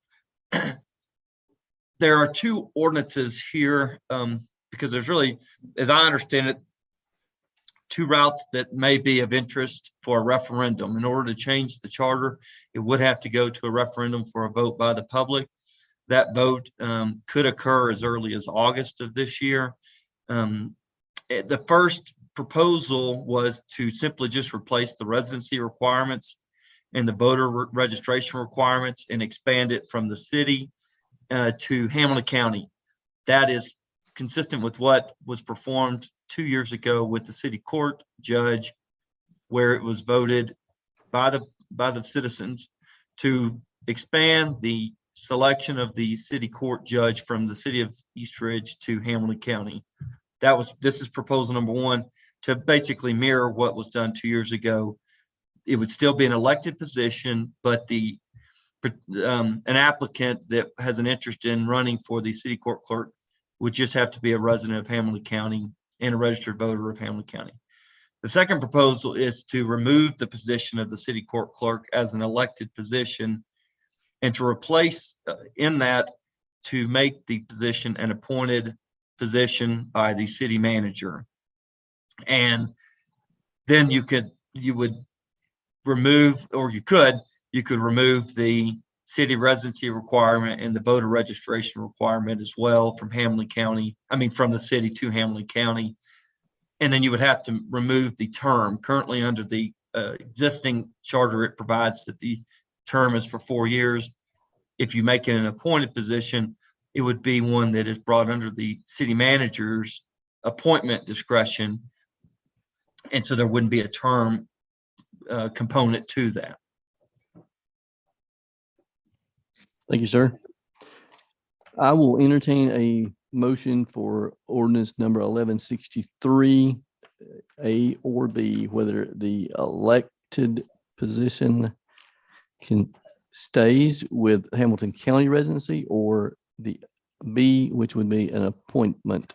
There are two ordinances here because there's really, as I understand it, two routes that may be of interest for a referendum. In order to change the charter, it would have to go to a referendum for a vote by the public. That vote could occur as early as August of this year. The first proposal was to simply just replace the residency requirements and the voter registration requirements and expand it from the city to Hamilton County. That is consistent with what was performed 2 years ago with the city court judge, where it was voted by the citizens to expand the selection of the city court judge from the city of East Ridge to Hamilton County. This is proposal number one, to basically mirror what was done 2 years ago. It would still be an elected position, but an applicant that has an interest in running for the city court clerk would just have to be a resident of Hamilton County and a registered voter of Hamilton County. The second proposal is to remove the position of the city court clerk as an elected position and to replace in that to make the position an appointed position by the city manager. And then you could remove the city residency requirement and the voter registration requirement as well from from the city to Hamilton County. And then you would have to remove the term. Currently under the existing charter, it provides that the term is for 4 years. If you make it an appointed position, it would be one that is brought under the city manager's appointment discretion. And so there wouldn't be a term component to that. Thank you, sir. I will entertain a motion for ordinance number 1163, A or B, whether the elected position stays with Hamilton County residency or the B, which would be an appointment.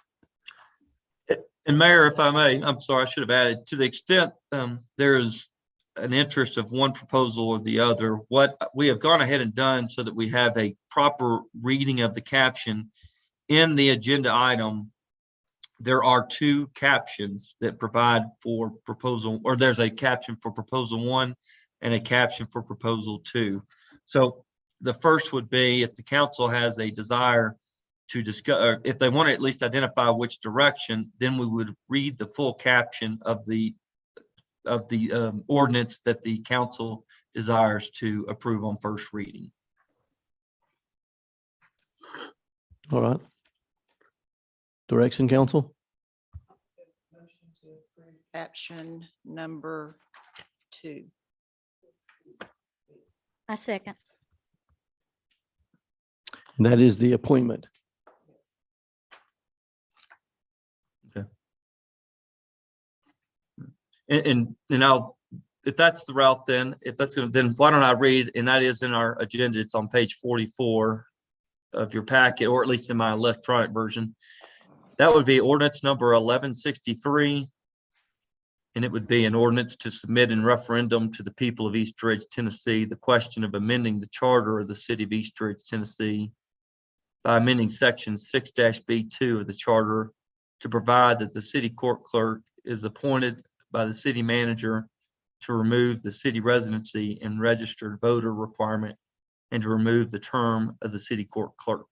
And Mayor, if I may, I'm sorry, I should have added, to the extent there is an interest of one proposal or the other, what we have gone ahead and done so that we have a proper reading of the caption in the agenda item. There are two captions that provide for proposal, or there's a caption for proposal 1 and a caption for proposal 2. So the first would be if the council has a desire to discuss, or if they want to at least identify which direction, then we would read the full caption of the ordinance that the council desires to approve on first reading. All right. Direction, council? Caption number 2. I second. That is the appointment. And I'll, if that's the route, then if that's gonna, then why don't I read, and that is in our agenda, it's on page 44 of your packet, or at least in my electronic version. That would be ordinance number 1163. And it would be an ordinance to submit in referendum to the people of East Ridge, Tennessee, the question of amending the charter of the city of East Ridge, Tennessee by amending section 6-B2 of the charter to provide that the city court clerk is appointed by the city manager to remove the city residency and registered voter requirement and to remove the term of the city court clerk.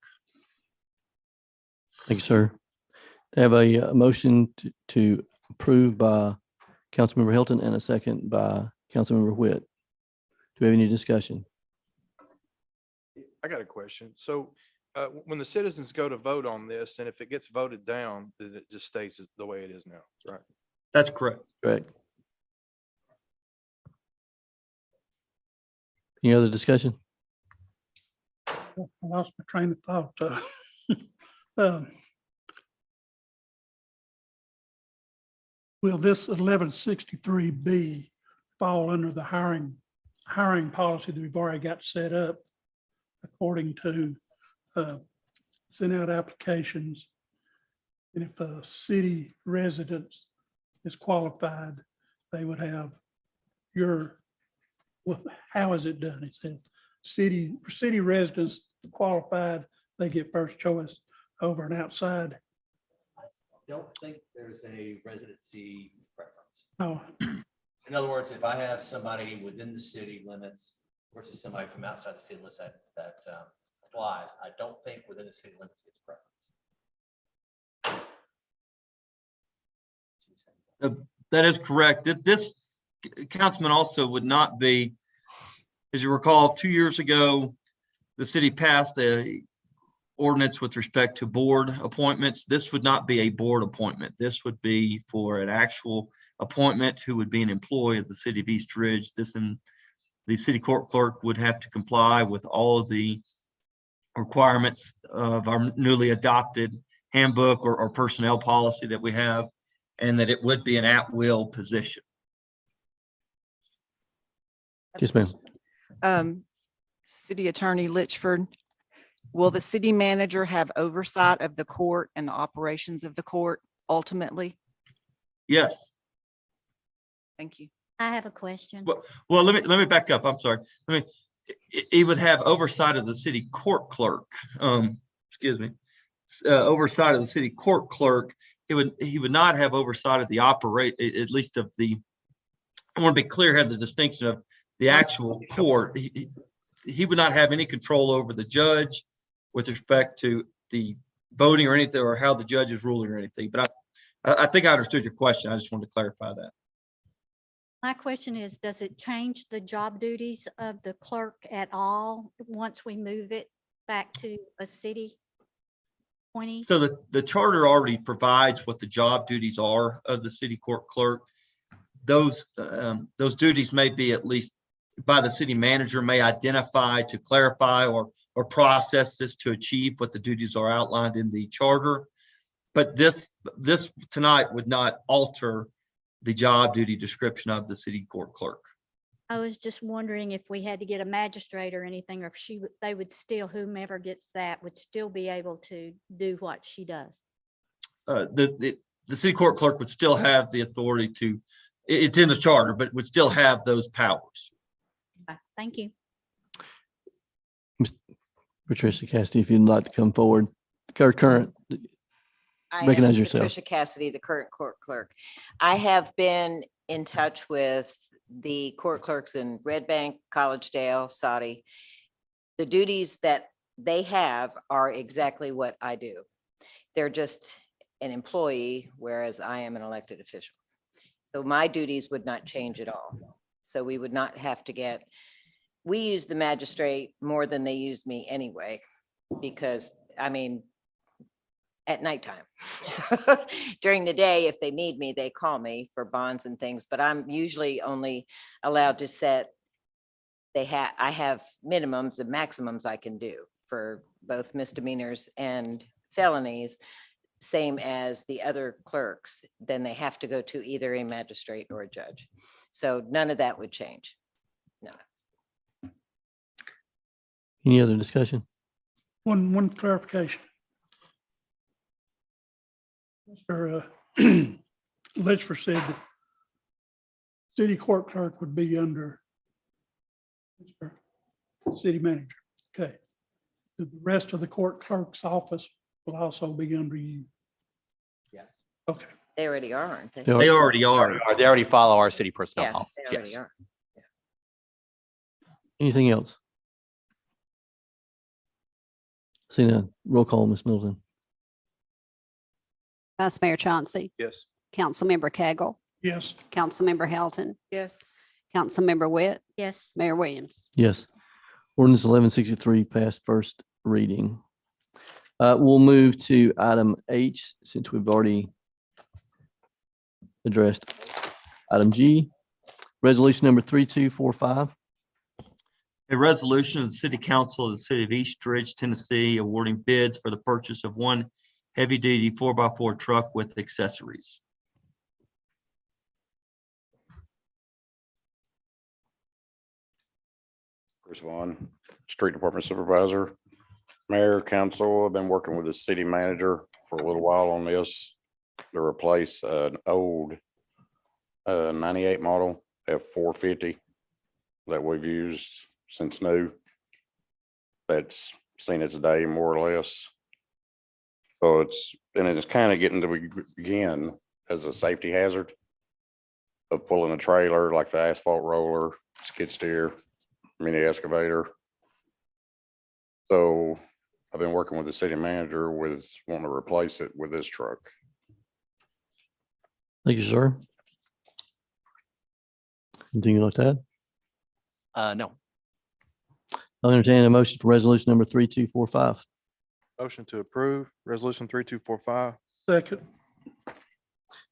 Thank you, sir. I have a motion to approve by Councilmember Hilton and a second by Councilmember Whit. Do we have any discussion? I got a question. So when the citizens go to vote on this, and if it gets voted down, then it just stays the way it is now, right? That's correct. Correct. Any other discussion? I lost my train of thought. Will this 1163B fall under the hiring policy that we've already got set up according to send out applications? And if a city resident is qualified, they would have how is it done? It says city residents qualified, they get first choice over an outside. I don't think there's a residency preference. Oh, In other words, if I have somebody within the city limits versus somebody from outside the city limits that applies, I don't think within the city limits gets preference. That is correct. This councilman also would not be, as you recall, 2 years ago, the city passed a ordinance with respect to board appointments. This would not be a board appointment. This would be for an actual appointment who would be an employee of the city of East Ridge. The city court clerk would have to comply with all of the requirements of our newly adopted handbook or personnel policy that we have, and that it would be an at-will position. Yes, ma'am. City Attorney Litchford, will the city manager have oversight of the court and the operations of the court ultimately? Yes. Thank you. I have a question. Well, let me back up. I'm sorry. He would have oversight of the city court clerk. Oversight of the city court clerk. He would not have oversight of the at least of the, I want to be clear, have the distinction of the actual court. He would not have any control over the judge with respect to the voting or anything, or how the judge is ruling or anything. But I think I understood your question. I just wanted to clarify that. My question is, does it change the job duties of the clerk at all once we move it back to a city 20? So the charter already provides what the job duties are of the city court clerk. Those duties may be, at least by the city manager, may identify to clarify or process this to achieve what the duties are outlined in the charter. But this tonight would not alter the job duty description of the city court clerk. I was just wondering if we had to get a magistrate or anything, or if they would still, whomever gets that would still be able to do what she does. The city court clerk would still have the authority to, it's in the charter, but would still have those powers. Thank you. Patricia Cassidy, if you'd like to come forward. Current, recognize yourself. Patricia Cassidy, the current court clerk. I have been in touch with the court clerks in Red Bank, Collegedale, Saudi. The duties that they have are exactly what I do. They're just an employee, whereas I am an elected official. So my duties would not change at all. So we would not have to get, we use the magistrate more than they use me anyway, because I mean, at nighttime. During the day, if they need me, they call me for bonds and things, but I'm usually only allowed to set, I have minimums and maximums I can do for both misdemeanors and felonies, same as the other clerks. Then they have to go to either a magistrate or a judge. So none of that would change. No. Any other discussion? One clarification. Mr. Litchford said that city court clerk would be under city manager. Okay. The rest of the court clerk's office will also be under you. Yes. Okay. They already are, aren't they? They already are. They already follow our city personnel Yeah, policy. they already Yes. are. Anything else? Seeing none, roll call, Ms. Middleton. Vice Mayor Chauncey, Yes. Councilmember Cagle, Yes. Councilmember Helton, Yes. Councilmember Witt, Yes. Mayor Williams. Yes. Ordinance 1163 passed first reading. We'll move to item H, since we've already addressed item G. Resolution number 3245. A resolution of the City Council of the City of East Ridge, Tennessee, awarding bids for the purchase of one heavy-duty 4x4 truck with accessories. Chris Vaughn, Street Department Supervisor. Mayor, council, I've been working with the city manager for a little while on this to replace an old 98 model F450 that we've used since new. That's seen its day more or less. So it's kind of getting to begin as a safety hazard of pulling a trailer like the asphalt roller, skid steer, mini excavator. So I've been working with the city manager with wanting to replace it with this truck. Thank you, sir. Anything you'd like to add? No. I'll entertain a motion for resolution number 3245. Motion to approve resolution 3245. Second.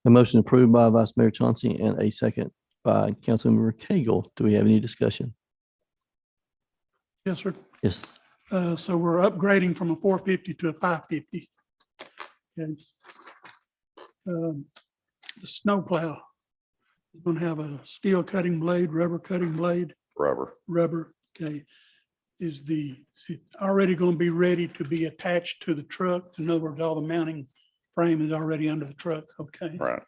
A motion approved by Vice Mayor Chauncey and a second by Councilmember Cagle. Do we have any discussion? Yes, sir. Yes. So we're upgrading from a 450 to a 550. Okay. The snowplow is going to have a steel cutting blade, rubber cutting blade. Rubber. Okay. Is it already going to be ready to be attached to the truck? In other words, all the mounting frame is already under the truck. Okay. Right.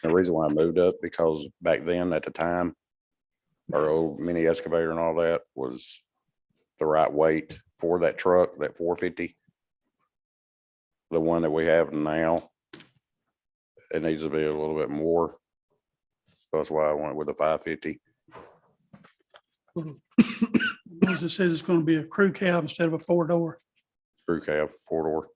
The reason why I moved up, because back then at the time, our old mini excavator and all that was the right weight for that truck, that 450. The one that we have now, it needs to be a little bit more. That's why I went with the 550. As it says, it's going to be a crew cab instead of a 4-door. Crew cab, 4-door.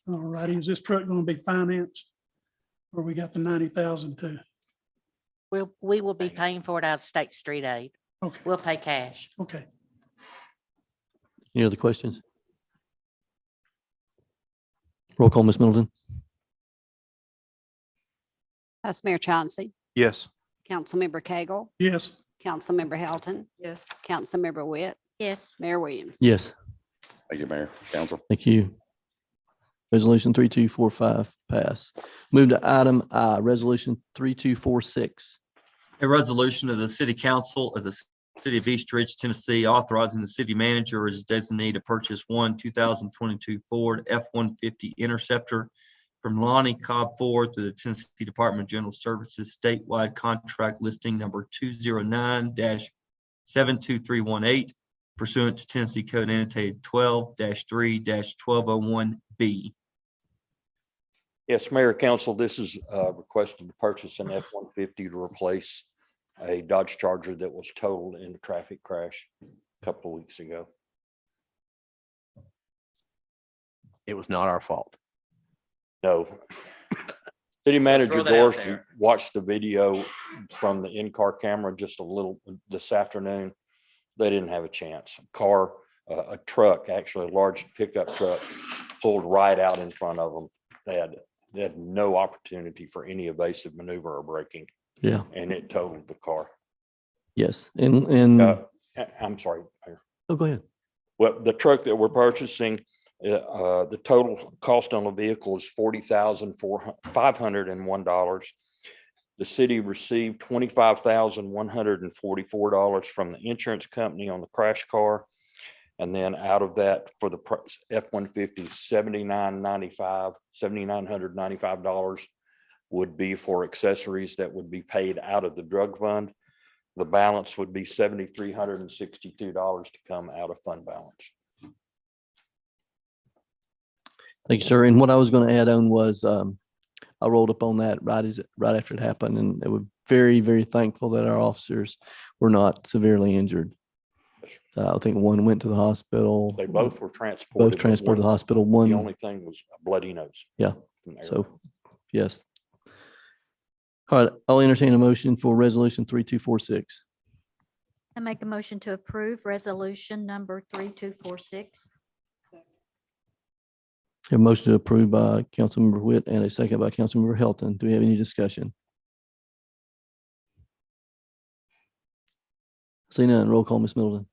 All righty. Is this truck going to be financed? Or we got the 90,000 too? We will be paying for it out of state street aid. Okay. We'll pay cash. Okay. Any other questions? Roll call, Ms. Middleton. Vice Mayor Chauncey, Yes. Councilmember Cagle, Yes. Councilmember Helton, Yes. Councilmember Witt, Yes. Mayor Williams. Yes. Thank you, Mayor, council. Thank you. Resolution 3245 pass. Move to item I, resolution 3246. A resolution of the City Council of the City of East Ridge, Tennessee, authorizing the city manager or his designee to purchase one 2022 Ford F-150 Interceptor from Lonnie Cobb Ford through the Tennessee Department of General Services statewide contract listing number 209-72318 pursuant to Tennessee Code annotated 12-3-1201B. Yes, Mayor, Council, this is requested to purchase an F-150 to replace a Dodge Charger that was totaled in a traffic crash a couple of weeks ago. It was not our fault. No. City Manager Throw that out Dorsey there. watched the video from the in-car camera just a little this afternoon. They didn't have a chance. A truck, actually a large pickup truck, pulled right out in front of them. They had no opportunity for any evasive maneuver or braking. Yeah. And it totaled the car. Yes. And I'm sorry, Mayor. oh, go ahead. Well, the truck that we're purchasing, the total cost on the vehicle is $40,501. The city received $25,144 from the insurance company on the crash car. And then out of that, for the F-150, $7,995 would be for accessories that would be paid out of the drug fund. The balance would be $7,362 to come out of fund balance. Thank you, sir. And what I was going to add on was I rolled up on that right after it happened, and they were very, very thankful that our officers were not severely injured. I think one went to the hospital. They both were transported. Both transported to the hospital. One. The only thing was a bloody nose. Yeah. So, yes. All right. I'll entertain a motion for resolution 3246. I make a motion to approve resolution number 3246. A motion to approve by Councilmember Witt and a second by Councilmember Helton. Do we have any discussion? Seeing none, roll call, Ms. Middleton.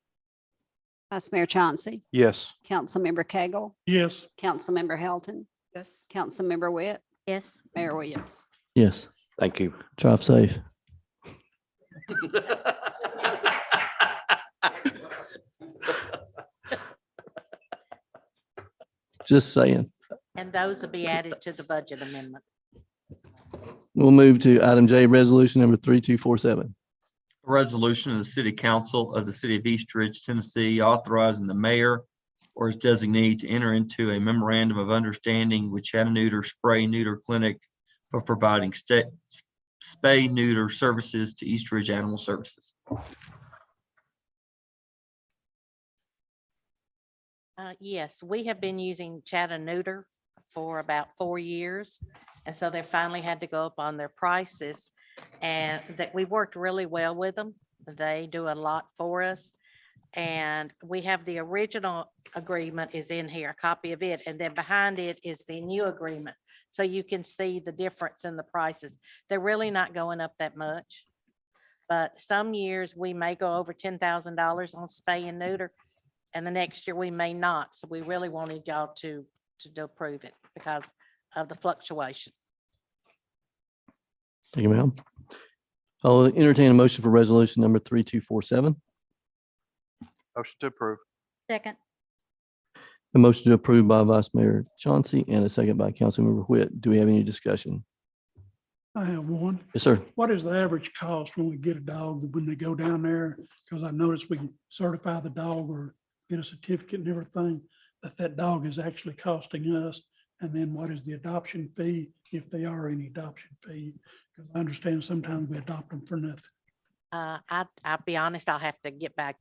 Vice Mayor Chauncey, Yes. Councilmember Cagle, Yes. Councilmember Helton, Yes. Councilmember Witt, Yes. Mayor Williams. Yes. Thank you. Drive safe. Just saying. And those will be added to the budget amendment. We'll move to item J, resolution number 3247. A resolution of the City Council of the City of East Ridge, Tennessee, authorizing the mayor or his designee to enter into a memorandum of understanding with Chattanooga Spray Neuter Clinic for providing spay neuter services to East Ridge Animal Services. Yes, we have been using Chattanooga for about 4 years. And so they finally had to go up on their prices, and that we worked really well with them. They do a lot for us. And we have the original agreement is in here, a copy of it. And then behind it is the new agreement. So you can see the difference in the prices. They're really not going up that much. But some years we may go over $10,000 on spay and neuter, and the next year we may not. So we really wanted y'all to approve it because of the fluctuation. Thank you, ma'am. I'll entertain a motion for resolution number 3247. Motion to approve. Second. A motion to approve by Vice Mayor Chauncey and a second by Councilmember Witt. Do we have any discussion? I have one. Yes, sir. What is the average cost when we get a dog when they go down there? Because I noticed we can certify the dog or get a certificate and everything, that dog is actually costing us. And then what is the adoption fee, if they are any adoption fee? Because I understand sometimes we adopt them for nothing. I'll be honest, I'll have to get back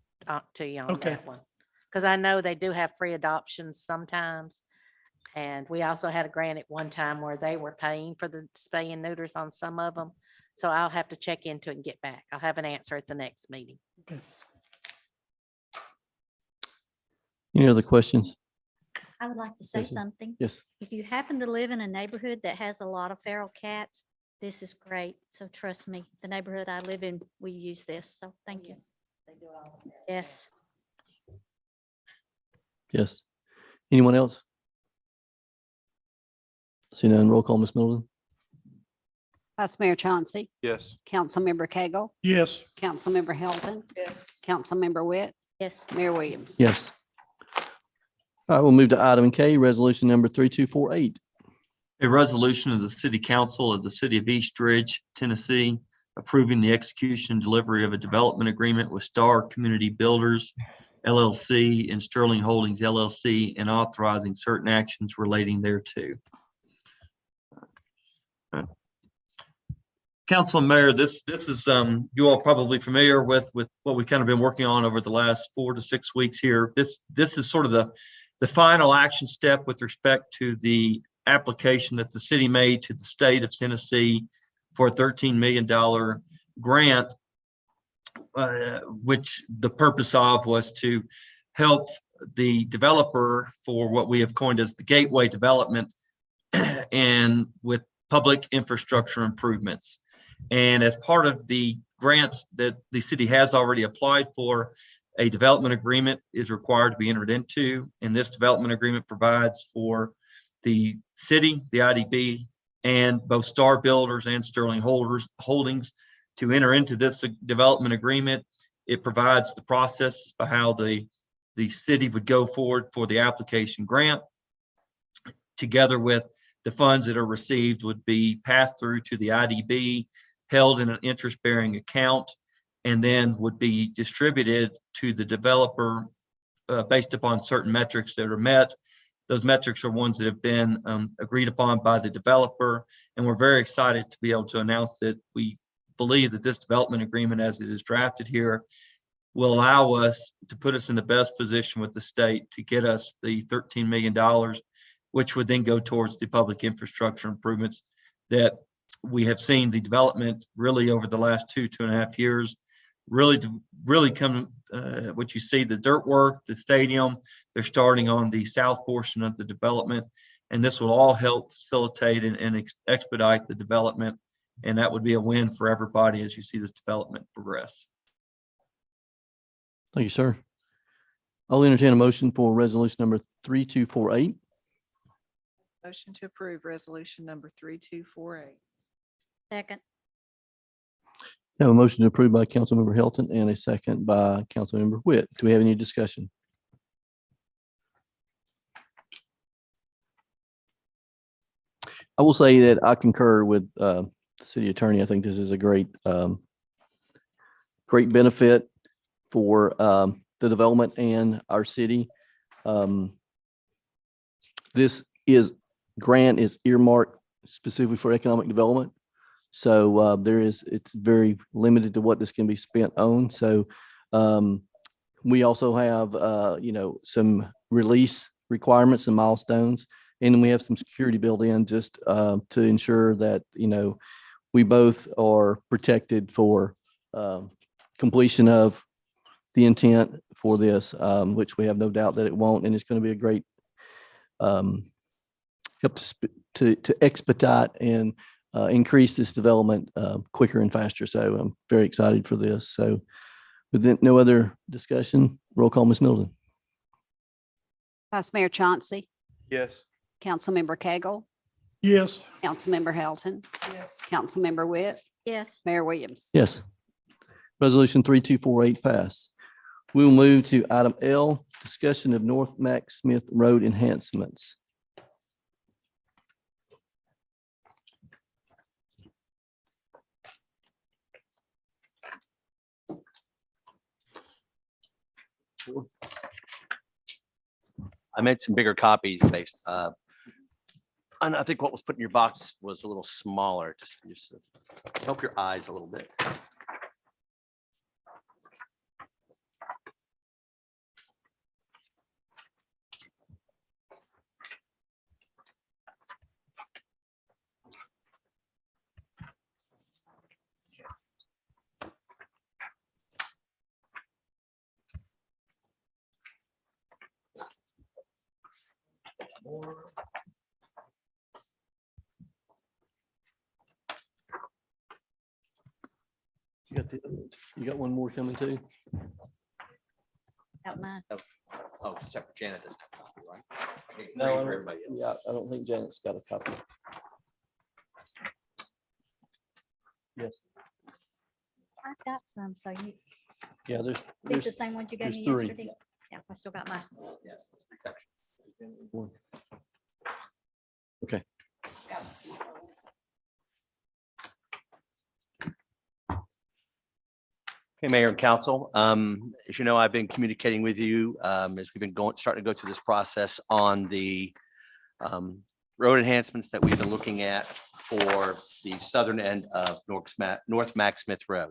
to you on Okay. that one. Because I know they do have free adoptions sometimes. And we also had a grant at one time where they were paying for the spay and neuters on some of them. So I'll have to check into it and get back. I'll have an answer at the next meeting. Okay. Any other questions? I would like to say Yes, ma'am. something. Yes. If you happen to live in a neighborhood that has a lot of feral cats, this is great. So trust me, the neighborhood I live in, we use this. So thank you. Yes. Yes. Anyone else? See none, roll call, Ms. Middleton. Vice Mayor Chauncey, Yes. Councilmember Cagle, Yes. Councilmember Helton, Yes. Councilmember Witt, Yes. Mayor Williams. Yes. All right, we'll move to item K, resolution number 3248. A resolution of the City Council of the City of East Ridge, Tennessee, approving the execution and delivery of a development agreement with Star Community Builders LLC and Sterling Holdings LLC, and authorizing certain actions relating thereto. Council and Mayor, this is you all probably familiar with what we've kind of been working on over the last 4 to 6 weeks here. This is sort of the final action step with respect to the application that the city made to the state of Tennessee for a $13 million grant, which the purpose of was to help the developer for what we have coined as the gateway development and with public infrastructure improvements. And as part of the grants that the city has already applied for, a development agreement is required to be entered into. And this development agreement provides for the city, the IDB, and both Star Builders and Sterling Holdings to enter into this development agreement. It provides the process for how the city would go forward for the application grant, together with the funds that are received would be passed through to the IDB, held in an interest-bearing account, and then would be distributed to the developer based upon certain metrics that are met. Those metrics are ones that have been agreed upon by the developer, and we're very excited to be able to announce that we believe that this development agreement, as it is drafted here, will allow us to put us in the best position with the state to get us the $13 million, which would then go towards the public infrastructure improvements that we have seen the development really over the last 2.5 years, really come, what you see, the dirt work, the stadium, they're starting on the south portion of the development, and this will all help facilitate and expedite the development, and that would be a win for everybody as you see this development progress. Thank you, sir. I'll entertain a motion for resolution number 3248. Motion to approve resolution number 3248. Second. We have a motion to approve by Councilmember Hilton and a second by Councilmember Witt. Do we have any discussion? I will say that I concur with the city attorney. I think this is a great benefit for the development and our city. This grant is earmarked specifically for economic development. So it's very limited to what this can be spent on. So we also have, some release requirements and milestones, and then we have some security built in just to ensure that, we both are protected for completion of the intent for this, which we have no doubt that it won't. And it's going to be a great help to expedite and increase this development quicker and faster. So I'm very excited for this. So with no other discussion, roll call, Ms. Middleton. Vice Mayor Chauncey, Yes. Councilmember Cagle, Yes. Councilmember Helton, Yes. Councilmember Witt, Yes. Mayor Williams. Yes. Resolution 3248 passed. We will move to item L, discussion of North Mac Smith Road enhancements. I made some bigger copies based, and I think what was put in your box was a little smaller, just to help your eyes a little bit. You got one more coming too? Out mine. Oh, except for Janet doesn't have a copy, right? Okay, No, three I for don't- everybody else. yeah, I don't think Janet's got a copy. Yes. I've got some, so you, Yeah, these the there's same ones you gave there's me three. yesterday? Yeah, I still got mine. Yes. one. Okay. Hey, Mayor and Council. As you know, I've been communicating with you as we've been starting to go through this process on the road enhancements that we've been looking at for the southern end of North Mac Smith Road.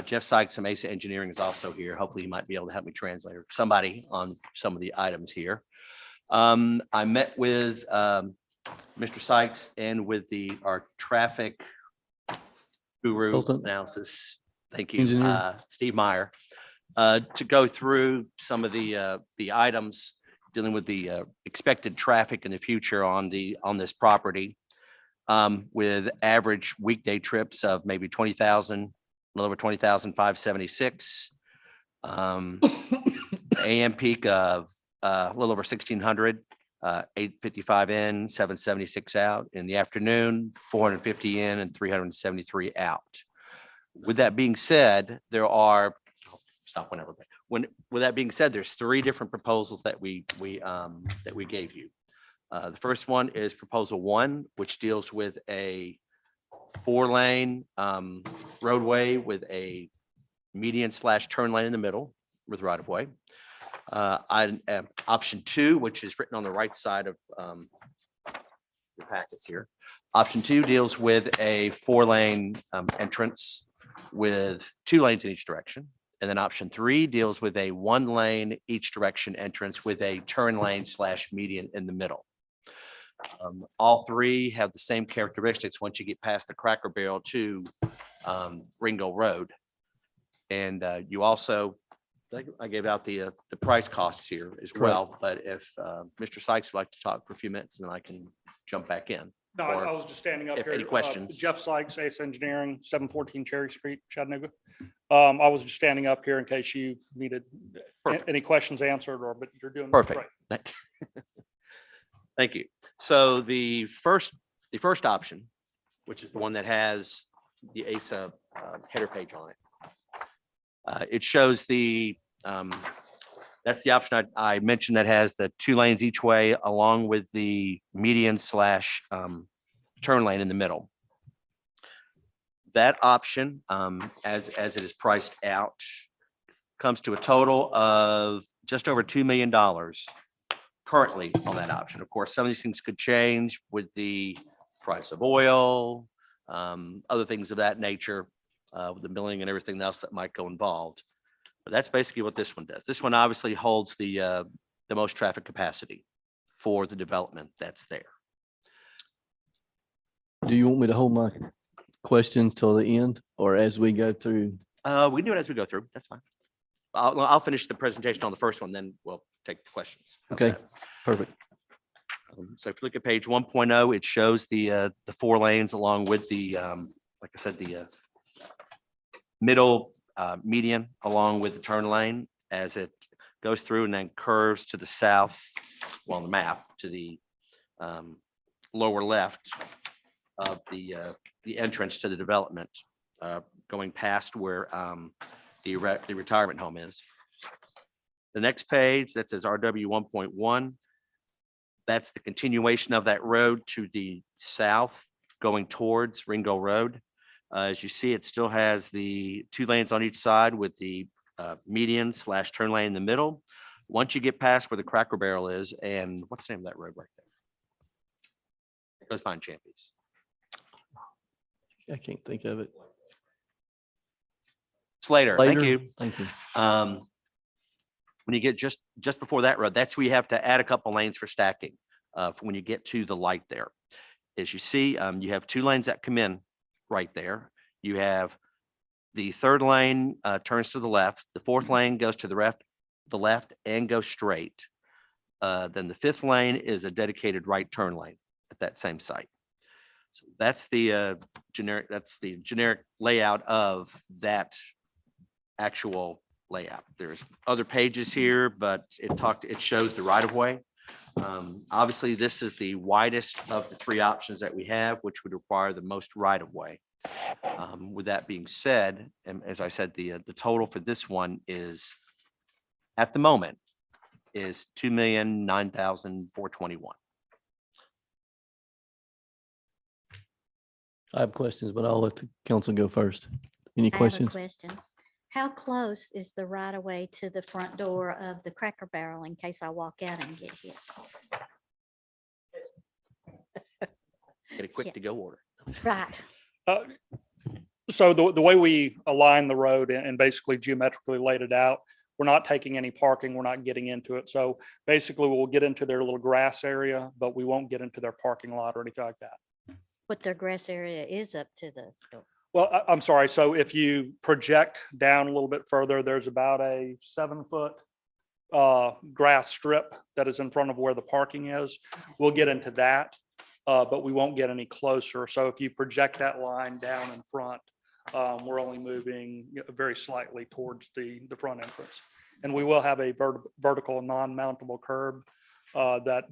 Jeff Sykes from Mesa Engineering is also here. Hopefully he might be able to help me translate or somebody on some of the items here. I met with Mr. Sykes and with our traffic guru Consultant. analysis. Thank you, Engineer. Steve Meyer, to go through some of the items dealing with the expected traffic in the future on this property, with average weekday trips of maybe 20,000, a little over 20,576, AM peak of a little over 1,600, 855 in, 776 out. In the afternoon, 450 in and 373 out. With that being said, with that being said, there's 3 different proposals that we gave you. The first one is proposal 1, which deals with a 4-lane roadway with a median / turn lane in the middle with right of way. Option 2, which is written on the right side of the packets here. Option 2 deals with a 4-lane entrance with 2 lanes in each direction. And then option 3 deals with a 1-lane each direction entrance with a turn lane / median in the middle. All 3 have the same characteristics once you get past the Cracker Barrel to Ringo Road. And you also, I gave out the price costs here as well, but if Mr. Sykes would like to talk for a few minutes, then I can jump back in. No, Or I was just standing up if here. any questions. Jeff Sykes, Ace Engineering, 714 Cherry Street, Chattanooga. I was just standing up here in case you needed any questions answered, but you're doing Perfect. great. Thank you. So the first option, which is the one that has the ASA header page on it. It shows that's the option I mentioned that has the 2 lanes each way along with the median / turn lane in the middle. That option, as it is priced out, comes to a total of just over $2 million currently on that option. Of course, some of these things could change with the price of oil, other things of that nature, with the milling and everything else that might go involved. But that's basically what this one does. This one obviously holds the most traffic capacity for the development that's there. Do you want me to hold my questions till the end or as we go through? We can do it as we go through. That's fine. I'll finish the presentation on the first one, then we'll take the questions. How's Okay, that? perfect. So if you look at page 1.0, it shows the 4 lanes along with the, like I said, the middle median along with the turn lane as it goes through and then curves to the south, well, on the map, to the lower left of the entrance to the development, going past where the retirement home is. The next page that says RW 1.1, that's the continuation of that road to the south going towards Ringo Road. As you see, it still has the 2 lanes on each side with the median / turn lane in the middle. Once you get past where the Cracker Barrel is, and what's the name of that road right there? It goes behind Champions. I can't think of it. Slater, thank Later. you. Thank you. When you get just before that road, that's where you have to add a couple lanes for stacking for when you get to the light there. As you see, you have 2 lanes that come in right there. You have the 3rd lane turns to the left. The 4th lane goes to the left and goes straight. Then the 5th lane is a dedicated right turn lane at that same site. So that's the generic layout of that actual layout. There's other pages here, but it shows the right of way. Obviously, this is the widest of the 3 options that we have, which would require the most right of way. With that being said, and as I said, the total for this one is at the moment is $2,009,421. I have questions, but I'll let the council go first. Any I have a questions? question. How close is the right of way to the front door of the Cracker Barrel in case I walk out and get hit? Get a quick Yeah. to go order. Right. So the way we align the road and basically geometrically laid it out, we're not taking any parking, we're not getting into it. So basically we'll get into their little grass area, but we won't get into their parking lot or anything like that. But their grass area is up to the door. Well, I'm sorry. So if you project down a little bit further, there's about a 7-foot grass strip that is in front of where the parking is. We'll get into that, but we won't get any closer. So if you project that line down in front, we're only moving very slightly towards the front entrance. And we will have a vertical non-mountable curb that,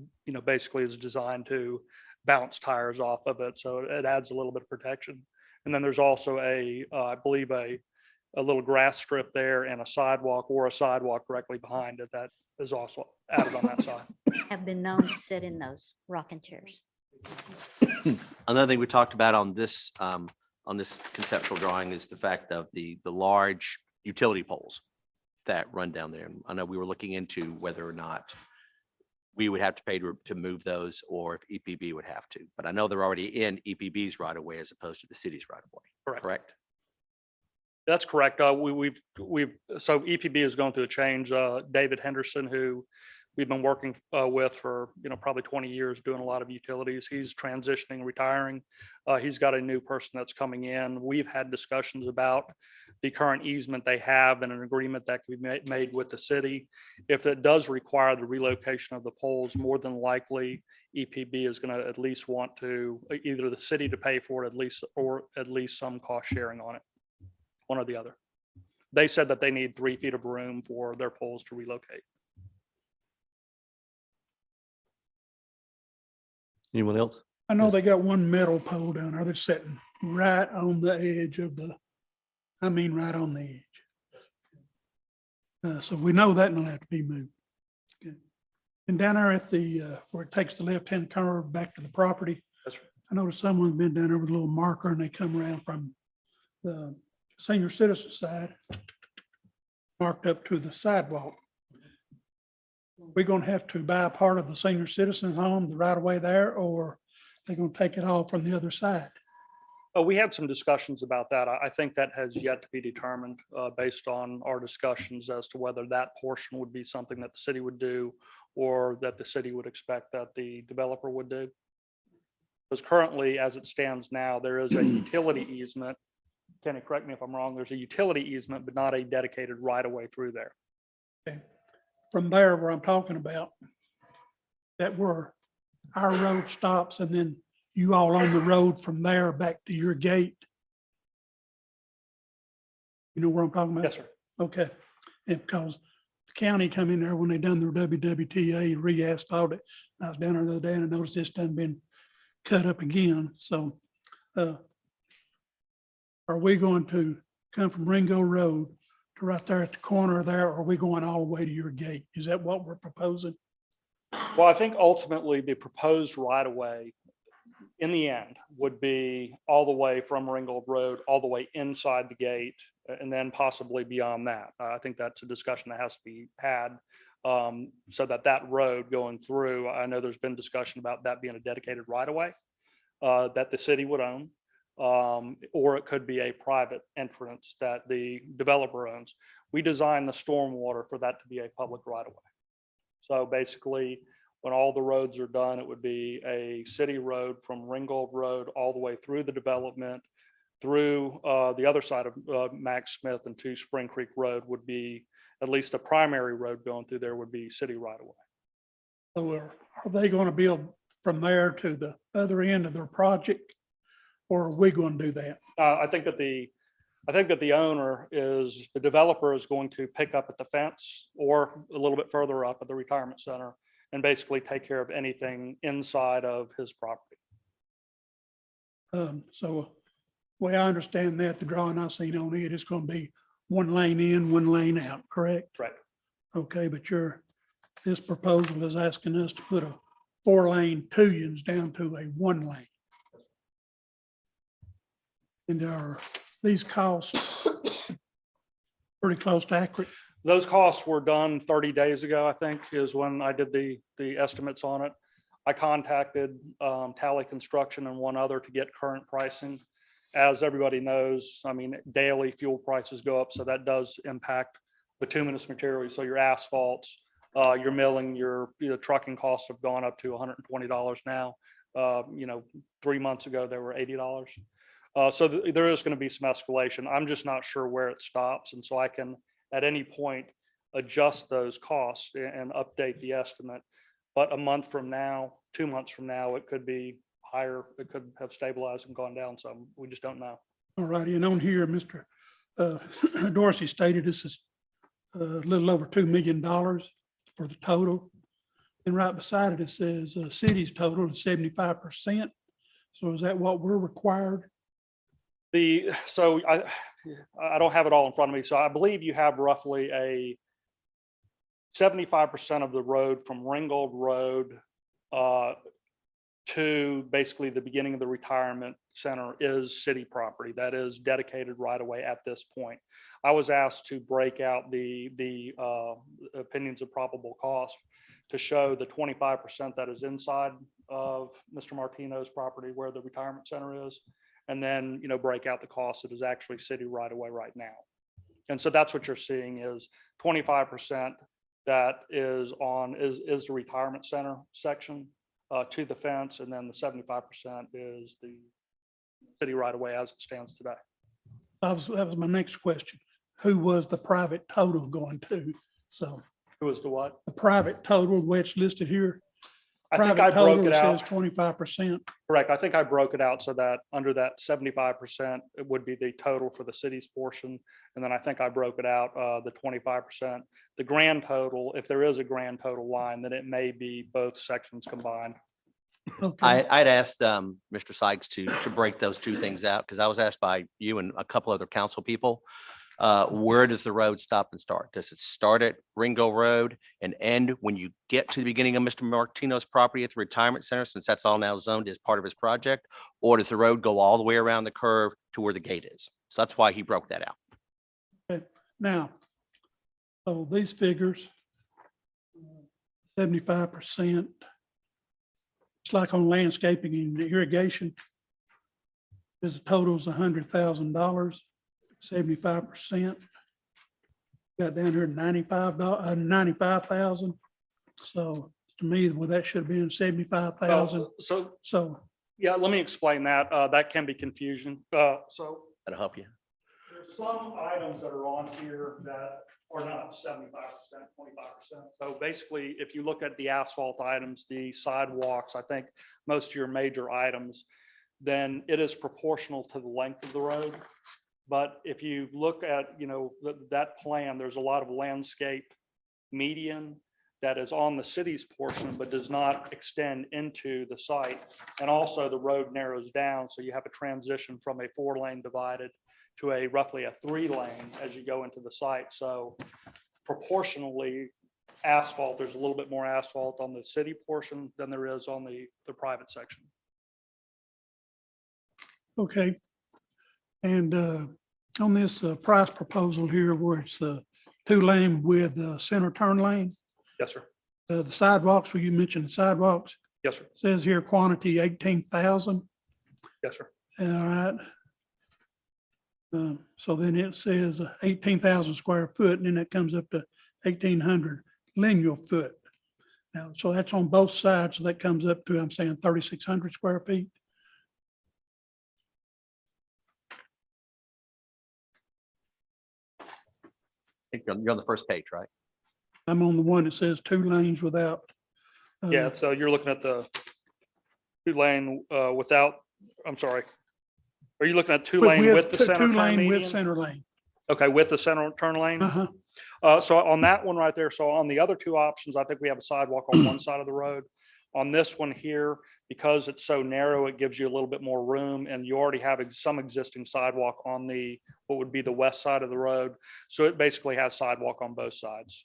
basically is designed to bounce tires off of it. So it adds a little bit of protection. And then there's also I believe a little grass strip there and a sidewalk directly behind it that is also added on that side. Have been known to sit in those rocking chairs. Another thing we talked about on this conceptual drawing is the fact of the large utility poles that run down there. And I know we were looking into whether or not we would have to pay to move those or if EPB would have to. But I know they're already in EPB's right of way as opposed to the city's right of way. Correct? That's correct. So EPB is going through a change. David Henderson, who we've been working with for probably 20 years, doing a lot of utilities. He's transitioning, retiring. He's got a new person that's coming in. We've had discussions about the current easement they have and an agreement that could be made with the city. If it does require the relocation of the poles, more than likely EPB is going to at least want to either the city to pay for it or at least some cost sharing on it, one or the other. They said that they need 3 feet of room for their poles to relocate. Anyone else? I know they got one metal pole down there that's sitting right on the edge of right on the edge. So we know that will have to be moved. Okay. And down there at where it takes the left-hand curve back to the property, I noticed someone's been down there with a little marker and they come around from the senior citizen side, marked up to the sidewalk. We're going to have to buy a part of the senior citizen home, the right of way there, or they're going to take it all from the other side. We had some discussions about that. I think that has yet to be determined based on our discussions as to whether that portion would be something that the city would do or that the city would expect that the developer would do. Because currently, as it stands now, there is a utility easement. Kenny, correct me if I'm wrong, there's a utility easement, but not a dedicated right of way through there. Okay. From there where I'm talking about, that where our road stops and then you all on the road from there back to your gate. You know where I'm talking about? Yes, sir. Okay. And because the county come in there when they done their WWTA and re-asphalted it. I was down there the other day and I noticed this done been cut up again. So are we going to come from Ringo Road to right there at the corner there, or are we going all the way to your gate? Is that what we're proposing? Well, I think ultimately the proposed right of way in the end would be all the way from Ringgold Road, all the way inside the gate, and then possibly beyond that. I think that's a discussion that has to be had so that road going through, I know there's been discussion about that being a dedicated right of way that the city would own. Or it could be a private entrance that the developer owns. We designed the stormwater for that to be a public right of way. So basically, when all the roads are done, it would be a city road from Ringgold Road all the way through the development, through the other side of Max Smith and to Spring Creek Road would be at least a primary road going through there would be city right of way. So are they going to build from there to the other end of their project? Or are we going to do that? I think that the owner is, the developer is going to pick up at the fence or a little bit further up at the retirement center and basically take care of anything inside of his property. So the way I understand that, the drawing I've seen on it is going to be 1 lane in, 1 lane out, correct? Right. Okay, but this proposal is asking us to put a 4-lane 2-ins down to a 1 lane. And are these costs Pretty close to accurate. Those costs were done 30 days ago, I think, is when I did the estimates on it. I contacted Tally Construction and one other to get current pricing. As everybody knows, I mean, daily fuel prices go up, so that does impact bituminous materials. So your asphalts, your milling, your trucking costs have gone up to $120 now. 3 months ago, they were $80. So there is going to be some escalation. I'm just not sure where it stops. And so I can, at any point, adjust those costs and update the estimate. But a month from now, 2 months from now, it could be higher. It could have stabilized and gone down some. We just don't know. All righty. And on here, Mr. Dorsey stated this is a little over $2 million for the total. And right beside it, it says city's total is 75%. So is that what we're required? So I don't have it all in front of me. So I believe you have roughly a 75% of the road from Ringgold Road to basically the beginning of the retirement center is city property. That is dedicated right away at this point. I was asked to break out the opinions of probable cost to show the 25% that is inside of Mr. Martino's property where the retirement center is, and then, break out the cost that is actually city right away right now. And so that's what you're seeing is 25% that is the retirement center section to the fence, and then the 75% is the city right away as it stands today. That was my next question. Who was the private total going to? So Who was the what? the private total, the way it's listed here. I think Private I broke total it out. says 25%. Correct. I think I broke it out so that under that 75%, it would be the total for the city's portion. And then I think I broke it out, the 25%. The grand total, if there is a grand total line, then it may be both sections combined. Okay. I'd asked Mr. Sykes to break those two things out because I was asked by you and a couple other council people. Where does the road stop and start? Does it start at Ringo Road and end when you get to the beginning of Mr. Martino's property at the retirement center, since that's all now zoned as part of his project? Or does the road go all the way around the curve to where the gate is? So that's why he broke that out. Okay. Now, so these figures, 75%. It's like on landscaping and irrigation. His total is $100,000. 75%. Got down here $95,000. So to me, well, that should have been 75,000. So yeah, let me explain that. That can be confusion. So That'll help you. there's some items that are on here that are not 75%, 25%. So basically, if you look at the asphalt items, the sidewalks, I think most of your major items, then it is proportional to the length of the road. But if you look at, that plan, there's a lot of landscape median that is on the city's portion, but does not extend into the site. And also the road narrows down. So you have a transition from a 4-lane divided to roughly a 3-lane as you go into the site. So proportionally asphalt, there's a little bit more asphalt on the city portion than there is on the private section. Okay. And on this price proposal here, where it's the 2-lane with the center turn lane, Yes, sir. the sidewalks, where you mentioned the sidewalks, Yes, sir. says here quantity 18,000. Yes, sir. All right. So then it says 18,000 square foot, and then it comes up to 1,800 linear foot. Now, so that's on both sides. So that comes up to, I'm saying 3,600 square feet. I think you're on the first page, right? I'm on the one that says 2 lanes without. Yeah, so you're looking at the 2-lane without, I'm sorry. Are you looking at 2-lane with the center turn 2-lane with median? center lane. Okay, with the center turn lane? So on that one right there, so on the other two options, I think we have a sidewalk on one side of the road. On this one here, because it's so narrow, it gives you a little bit more room, and you already have some existing sidewalk on what would be the west side of the road. So it basically has sidewalk on both sides.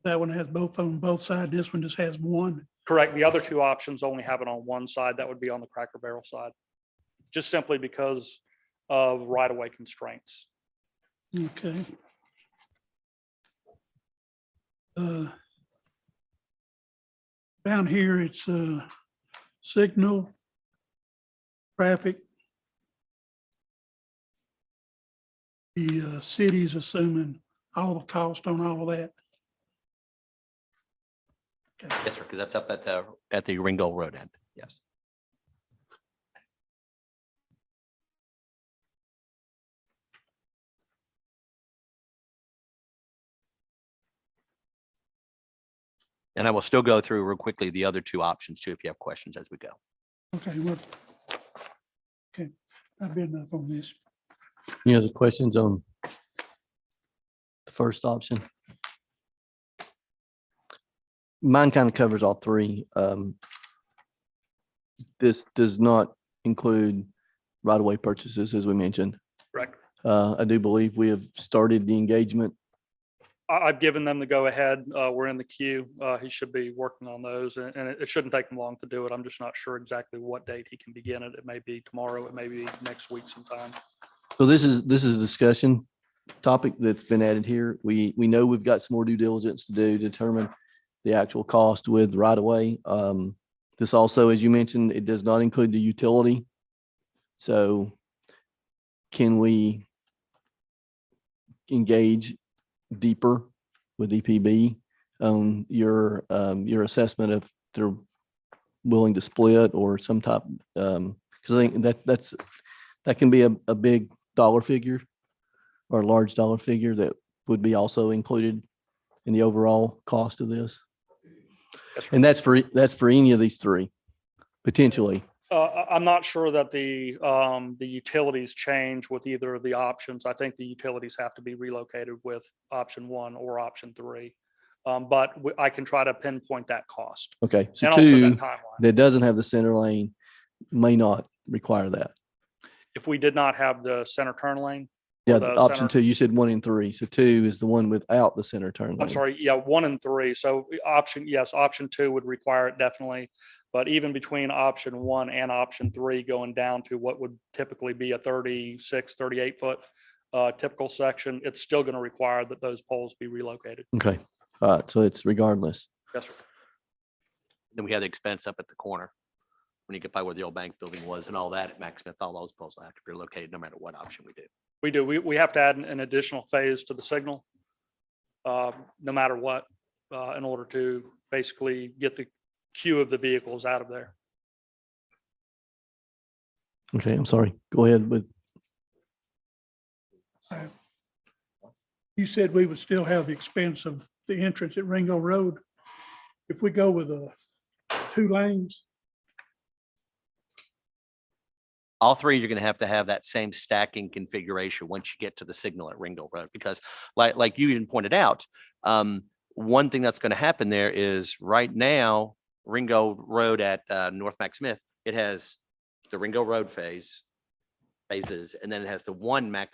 That one has both on both sides. This one just has one. Correct. The other two options only have it on one side. That would be on the Cracker Barrel side, just simply because of right-of-way constraints. Okay. Down here, it's signal, traffic. The city's assuming all the cost on all of that. Yes, sir, because that's up at the Ringo Road end. Yes. And I will still go through real quickly the other two options too, if you have questions as we go. Okay, well, okay, I've been enough on this. Any other questions on the first option? Mine kind of covers all three. This does not include right-of-way purchases, as we mentioned. Correct. I do believe we have started the engagement. I've given them the go ahead. We're in the queue. He should be working on those and it shouldn't take him long to do it. I'm just not sure exactly what date he can begin it. It may be tomorrow. It may be next week sometime. So this is a discussion topic that's been added here. We know we've got some more due diligence to do to determine the actual cost with right-of-way. This also, as you mentioned, it does not include the utility. So can we engage deeper with EPB on your assessment if they're willing to split or some type, because I think that can be a big dollar figure or a large dollar figure that would be also included in the overall cost of this. And that's for any of these three, potentially. I'm not sure that the utilities change with either of the options. I think the utilities have to be relocated with option one or option three. But I can try to pinpoint that cost. Okay, so And also that two timeline. that doesn't have the center lane may not require that. If we did not have the center turn lane. Yeah, the option center- two, you said 1 and 3. So 2 is the one without the center turn lane. I'm sorry, yeah, 1 and 3. So option 2 would require it definitely. But even between option 1 and option 3, going down to what would typically be a 36, 38 foot typical section, it's still going to require that those poles be relocated. Okay, all right, so it's regardless. Yes, sir. Then we have the expense up at the corner. When you get by where the old bank building was and all that at Max Smith, all those poles will have to be relocated no matter what option we do. We do. We have to add an additional phase to the signal, no matter what, in order to basically get the queue of the vehicles out of there. Okay, I'm sorry. Go ahead with. You said we would still have the expense of the entrance at Ringo Road. If we go with 2 lanes, All three, you're going to have that same stacking configuration once you get to the signal at Ringo Road, because like you even pointed out, one thing that's going to happen there is right now, Ringo Road at North Max Smith, it has the Ringo Road phases, and then it has the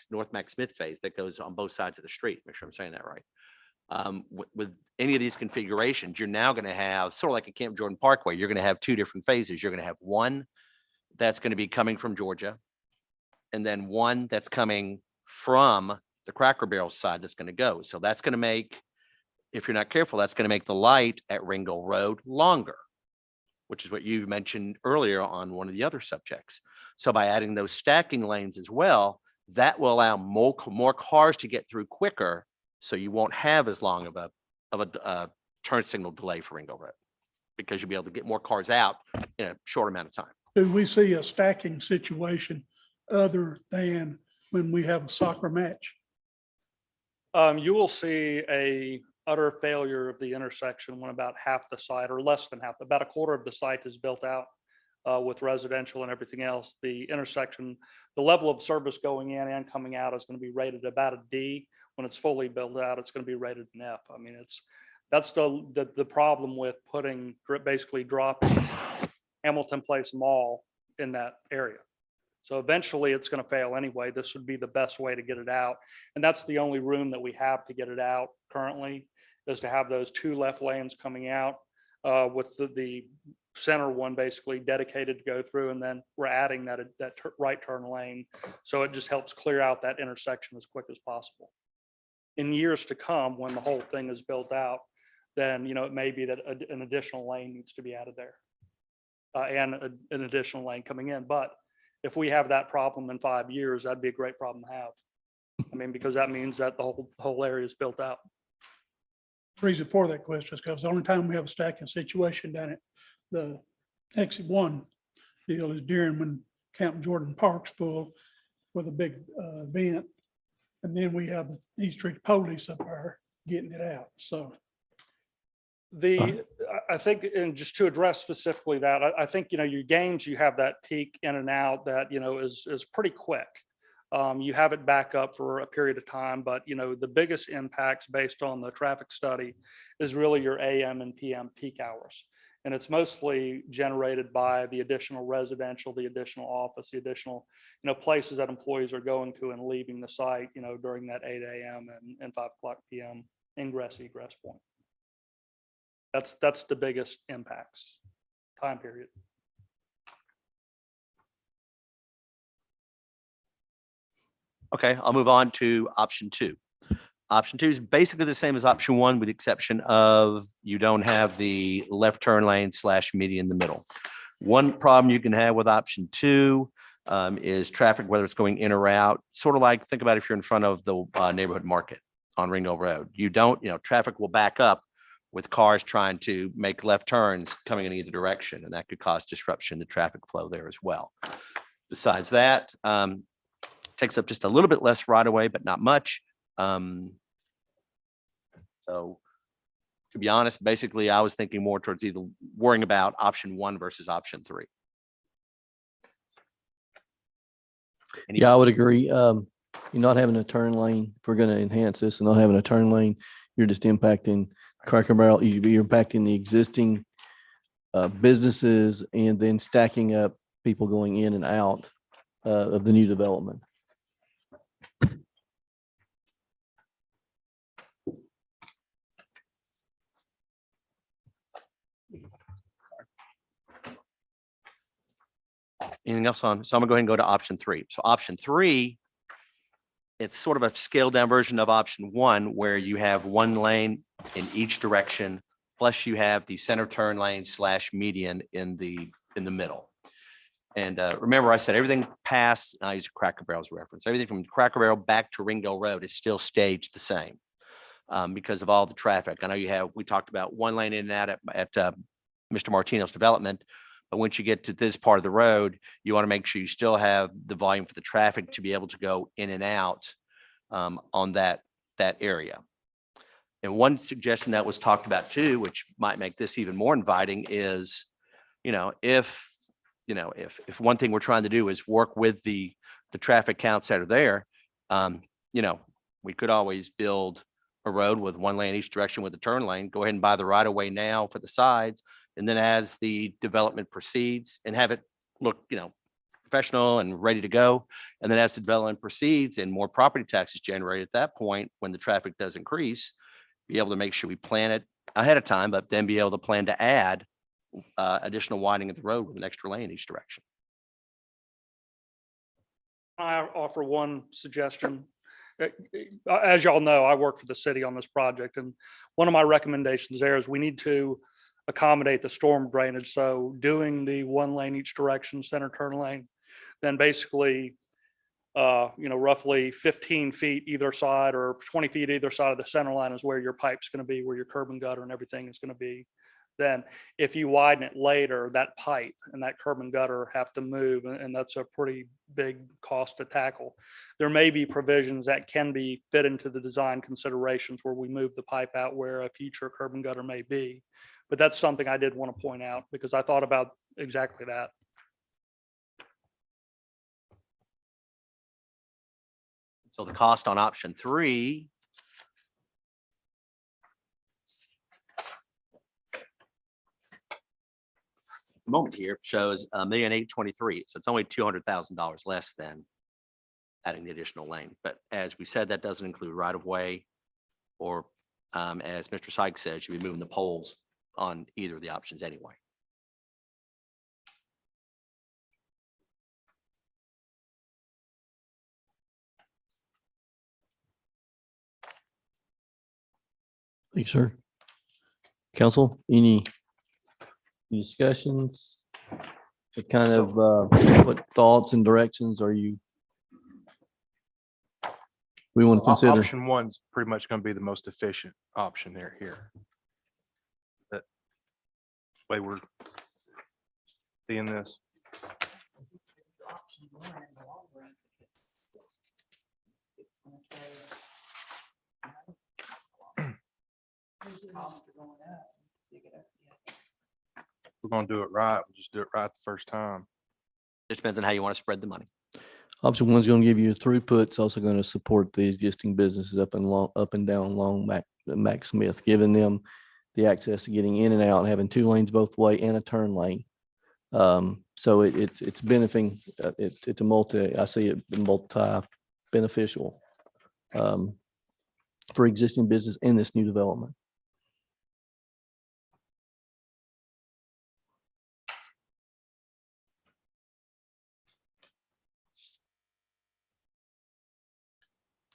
North Max Smith phase that goes on both sides of the street. Make sure I'm saying that right. With any of these configurations, you're now going to have sort of like a Camp Jordan Parkway. You're going to have 2 different phases. You're going to have one that's going to be coming from Georgia, and then one that's coming from the Cracker Barrel side that's going to go. So that's going to make, if you're not careful, that's going to make the light at Ringo Road longer, which is what you mentioned earlier on one of the other subjects. So by adding those stacking lanes as well, that will allow more cars to get through quicker. So you won't have as long of a turn signal delay for Ringo Road, because you'll be able to get more cars out in a short amount of time. do we see a stacking situation other than when we have a soccer match? You will see a utter failure of the intersection when about half the site, or less than half, about a quarter of the site is built out with residential and everything else. The intersection, the level of service going in and coming out is going to be rated about a D. When it's fully built out, it's going to be rated an F. I mean, that's the problem with basically dropping Hamilton Place Mall in that area. So eventually it's going to fail anyway. This would be the best way to get it out. And that's the only room that we have to get it out currently, is to have those 2 left lanes coming out with the center one basically dedicated to go through, and then we're adding that right turn lane. So it just helps clear out that intersection as quick as possible. In years to come, when the whole thing is built out, then, it may be that an additional lane needs to be added there. And an additional lane coming in. But if we have that problem in 5 years, that'd be a great problem to have. I mean, because that means that the whole area is built out. Reason for that question is because the only time we have a stacking situation down at the exit one deal is during when Camp Jordan Park's full with a big event. And then we have the East Street Police up there getting it out. So I think, and just to address specifically that, I think, your games, you have that peak in and out that, is pretty quick. You have it back up for a period of time, but, the biggest impacts based on the traffic study is really your AM and PM peak hours. And it's mostly generated by the additional residential, the additional office, the additional, places that employees are going to and leaving the site, during that 8 a.m. and 5 o'clock PM ingress egress point. That's the biggest impacts time period. Okay, I'll move on to option 2. Option 2 is basically the same as option 1 with the exception of you don't have the left turn lane / median in the middle. One problem you can have with option 2 is traffic, whether it's going in or out, sort of like, think about if you're in front of the neighborhood market on Ringgold Road. Traffic will back up with cars trying to make left turns coming in either direction, and that could cause disruption in the traffic flow there as well. Besides that, takes up just a little bit less right away, but not much. So to be honest, basically, I was thinking more towards either worrying about option 1 versus option 3. Yeah, I would agree. You're not having a turn lane. If we're going to enhance this and not having a turn lane, you're just impacting Cracker Barrel. You're impacting the existing businesses and then stacking up people going in and out of the new development. Anything else on? So I'm gonna go ahead and go to option 3. So option 3, it's sort of a scaled down version of option 1, where you have one lane in each direction, plus you have the center turn lane / median in the middle. And remember, I said everything past, I use Cracker Barrel's reference, everything from Cracker Barrel back to Ringgold Road is still staged the same because of all the traffic. I know we talked about one lane in and out at Mr. Martino's development. But once you get to this part of the road, you want to make sure you still have the volume for the traffic to be able to go in and out on that area. And one suggestion that was talked about too, which might make this even more inviting, is, if one thing we're trying to do is work with the traffic counts that are there, we could always build a road with one lane each direction with a turn lane, go ahead and buy the right of way now for the sides. And then as the development proceeds and have it look, professional and ready to go. And then as the development proceeds and more property taxes generated at that point, when the traffic does increase, be able to make sure we plan it ahead of time, but then be able to plan to add additional widening of the road with an extra lane in each direction. I offer one suggestion. As y'all know, I work for the city on this project, and one of my recommendations there is we need to accommodate the storm drainage. So doing the one lane each direction center turn lane, then basically, roughly 15 feet either side or 20 feet either side of the center line is where your pipe's going to be, where your curb and gutter and everything is going to be. Then if you widen it later, that pipe and that curb and gutter have to move, and that's a pretty big cost to tackle. There may be provisions that can be fit into the design considerations where we move the pipe out where a future curb and gutter may be. But that's something I did want to point out because I thought about exactly that. So the cost on option 3 moment here shows $1,823,000. So it's only $200,000 less than adding the additional lane. But as we said, that doesn't include right of way, or as Mr. Sykes says, you'll be moving the poles on either of the options anyway. Thank you, sir. Council, any discussions? What kind of, what thoughts and directions are you? We want to consider. Option one's pretty much going to be the most efficient option here. That way we're seeing this. We're going to do it right. We'll just do it right the first time. Just depends on how you want to spread the money. Option one's going to give you a throughput. It's also going to support the existing businesses up and down along Mac Smith, giving them the access to getting in and out and having 2 lanes both way and a turn lane. So it's benefiting, it's a I see it multi-beneficial for existing business in this new development.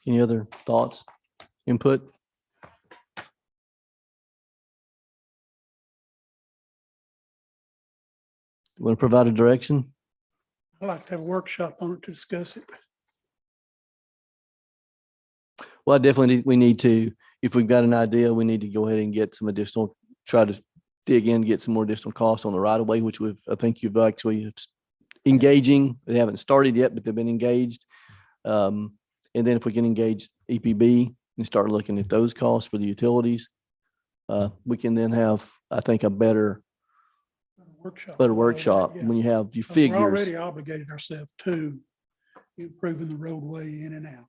Any other thoughts, input? Want to provide a direction? I'd like to have a workshop on it to discuss it. Well, we need to, if we've got an idea, we need to go ahead and get some additional, try to dig in, get some more additional costs on the right of way, which I think you've actually engaging. They haven't started yet, but they've been engaged. And then if we can engage EPB and start looking at those costs for the utilities, we can then have, I think, a better workshop when you have your We're figures. already obligated ourselves to improving the roadway in and out.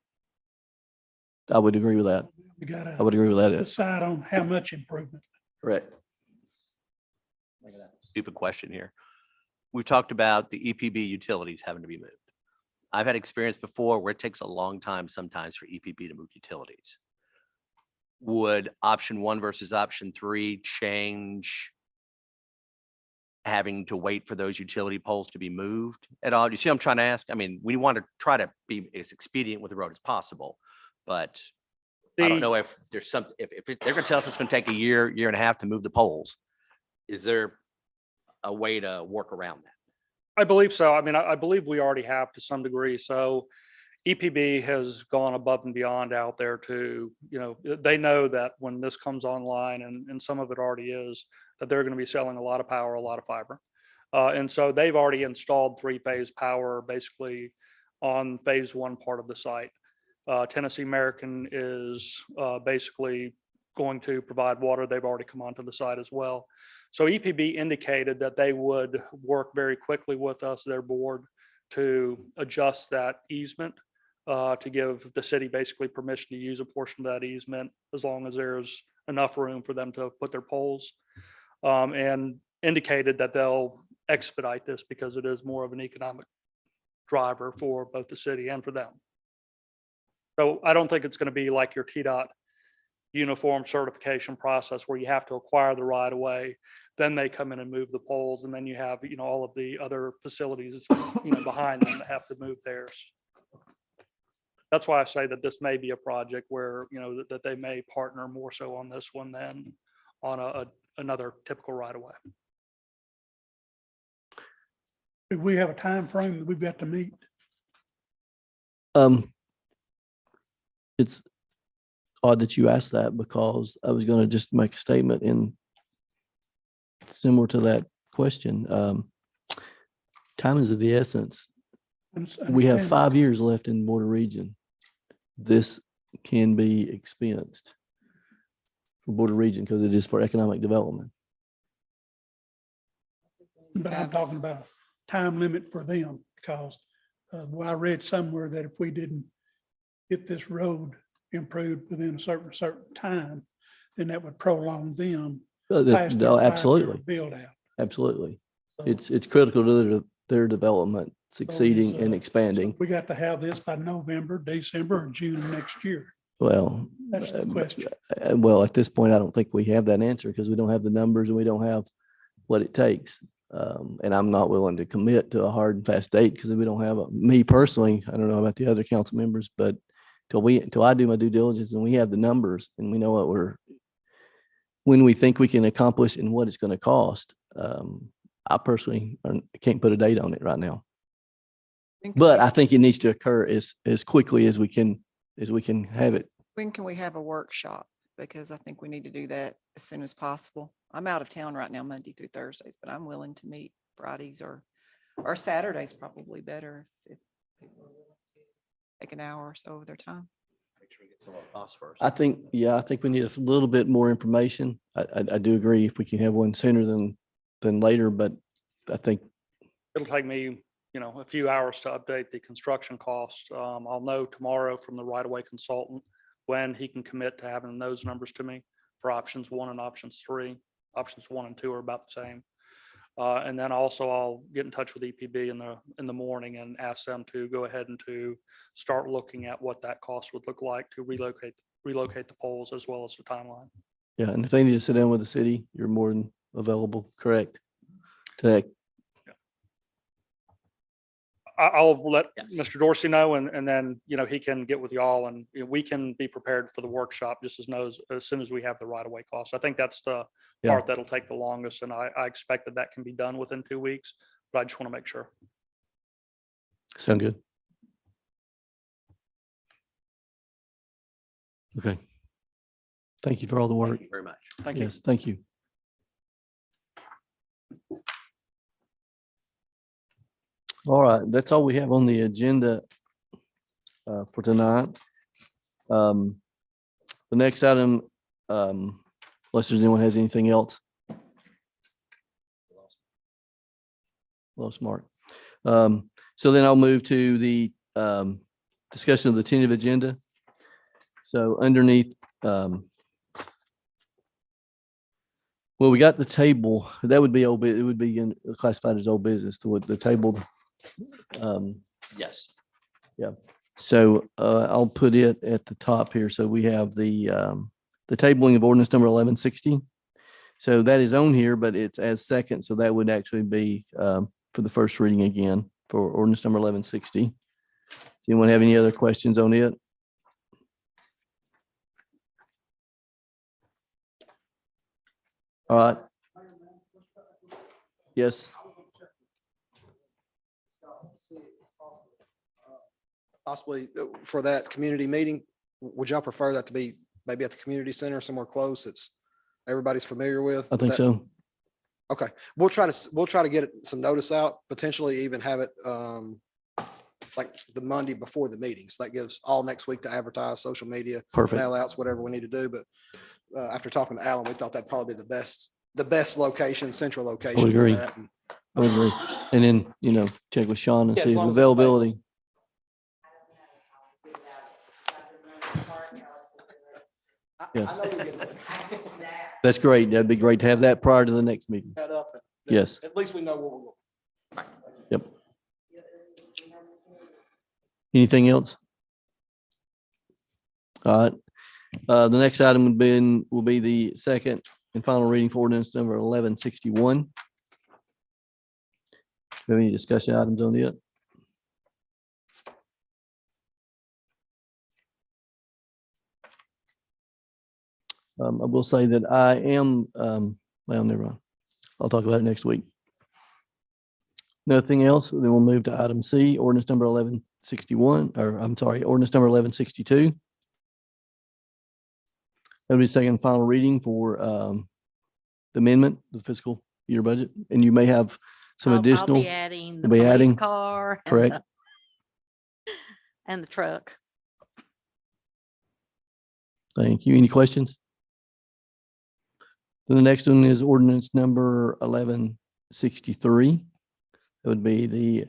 I would agree with that. We gotta I would agree with that. decide on how much improvement. Correct. Stupid question here. We've talked about the EPB utilities having to be moved. I've had experience before where it takes a long time sometimes for EPB to move utilities. Would option 1 versus option 3 change having to wait for those utility poles to be moved at all? You see what I'm trying to ask? I mean, we want to try to be as expedient with the road as possible, but I don't know if there's if they're going to tell us it's going to take a year and a half to move the poles. Is there a way to work around that? I believe so. I mean, I believe we already have to some degree. So EPB has gone above and beyond out there to, they know that when this comes online, and some of it already is, that they're going to be selling a lot of power, a lot of fiber. And so they've already installed 3-phase power basically on phase 1 part of the site. Tennessee American is basically going to provide water. They've already come onto the site as well. So EPB indicated that they would work very quickly with us, their board, to adjust that easement to give the city basically permission to use a portion of that easement as long as there's enough room for them to put their poles, and indicated that they'll expedite this because it is more of an economic driver for both the city and for them. So I don't think it's going to be like your TDOT uniform certification process where you have to acquire the right of way, then they come in and move the poles, and then you have, all of the other facilities, behind them that have to move theirs. That's why I say that this may be a project where, that they may partner more so on this one than on another typical right of way. Do we have a time frame that we've got to meet? It's odd that you asked that because I was going to just make a statement in similar to that question. Time is of the essence. We have 5 years left in border region. This can be expensed for border region because it is for economic development. But I'm talking about a time limit for them because I read somewhere that if we didn't get this road improved within a certain time, then that would prolong them. Past their 5-year Absolutely. build out. Absolutely. So- It's critical to their development succeeding and expanding. We got to have this by November, December, or June of next year. Well, That's the question. well, at this point, I don't think we have that answer because we don't have the numbers and we don't have what it takes. And I'm not willing to commit to a hard and fast date because we don't have me personally, I don't know about the other council members, but till I do my due diligence and we have the numbers and we know what when we think we can accomplish and what it's going to cost. I personally can't put a date on it right now, but I think it needs to occur as quickly as we can have it. When can we have a workshop? Because I think we need to do that as soon as possible. I'm out of town right now, Monday through Thursdays, but I'm willing to meet Fridays or Saturdays probably better if people are willing to take an hour or so of their time. Make sure we get some of the costs first. I think we need a little bit more information. I do agree if we can have one sooner than later, but I think It'll take me, a few hours to update the construction cost. I'll know tomorrow from the right-of-way consultant when he can commit to having those numbers to me for options 1 and options 3. Options 1 and 2 are about the same. And then also I'll get in touch with EPB in the morning and ask them to go ahead and to start looking at what that cost would look like to relocate the poles as well as the timeline. yeah, and if they need to sit down with the city, you're more than available, correct? To I'll let Yes. Mr. Dorsey know and then, he can get with y'all and we can be prepared for the workshop just as soon as we have the right of way costs. I think that's the Yeah. part that'll take the longest. And I expect that can be done within 2 weeks, but I just want to make sure. sound good. Okay. Thank you for all the work. Thank you very much. Thank you. Yes, thank you. All right, that's all we have on the agenda for tonight. The next item, unless there's anyone has anything else. Well, smart. So then I'll move to the discussion of the tentative agenda. So underneath, well, we got the table. That would be old, it would be classified as old business to what the table. Yes. Yeah. So I'll put it at the top here. So we have the tabling of ordinance number 1160. So that is on here, but it's as second. So that would actually be for the first reading again for ordinance number 1160. Does anyone have any other questions on it? All right. Yes. Possibly for that community meeting, would y'all prefer that to be maybe at the community center, somewhere close it's everybody's familiar with? I think That- so. Okay, we'll try to get some notice out, potentially even have it like the Monday before the meeting. So that gives all next week to advertise, social media, Perfect. mail outs, whatever we need to do. But after talking to Alan, we thought that'd probably be the best location, central location. for agree. that. And I would agree. And then, check with Sean and Yeah, see as the long as it's availability. Yes. I know we get That's great. That'd be great to have that prior to the next meeting. that up. and Yes. At least we know where we're going. Yep. Anything else? All right. The next item will be the second and final reading for ordinance number 1161. Have any discussion items on it? I will say that I am, well, never mind. I'll talk about it next week. Nothing else, then we'll move to item C, ordinance number 1161, or I'm sorry, ordinance number 1162. That'll be second and final reading for the amendment, the fiscal year budget, and you may have some I'll additional. be adding the You'll be police adding, car. and correct? the- And the truck. Thank you. Any questions? Then the next one is ordinance number 1163. That would be the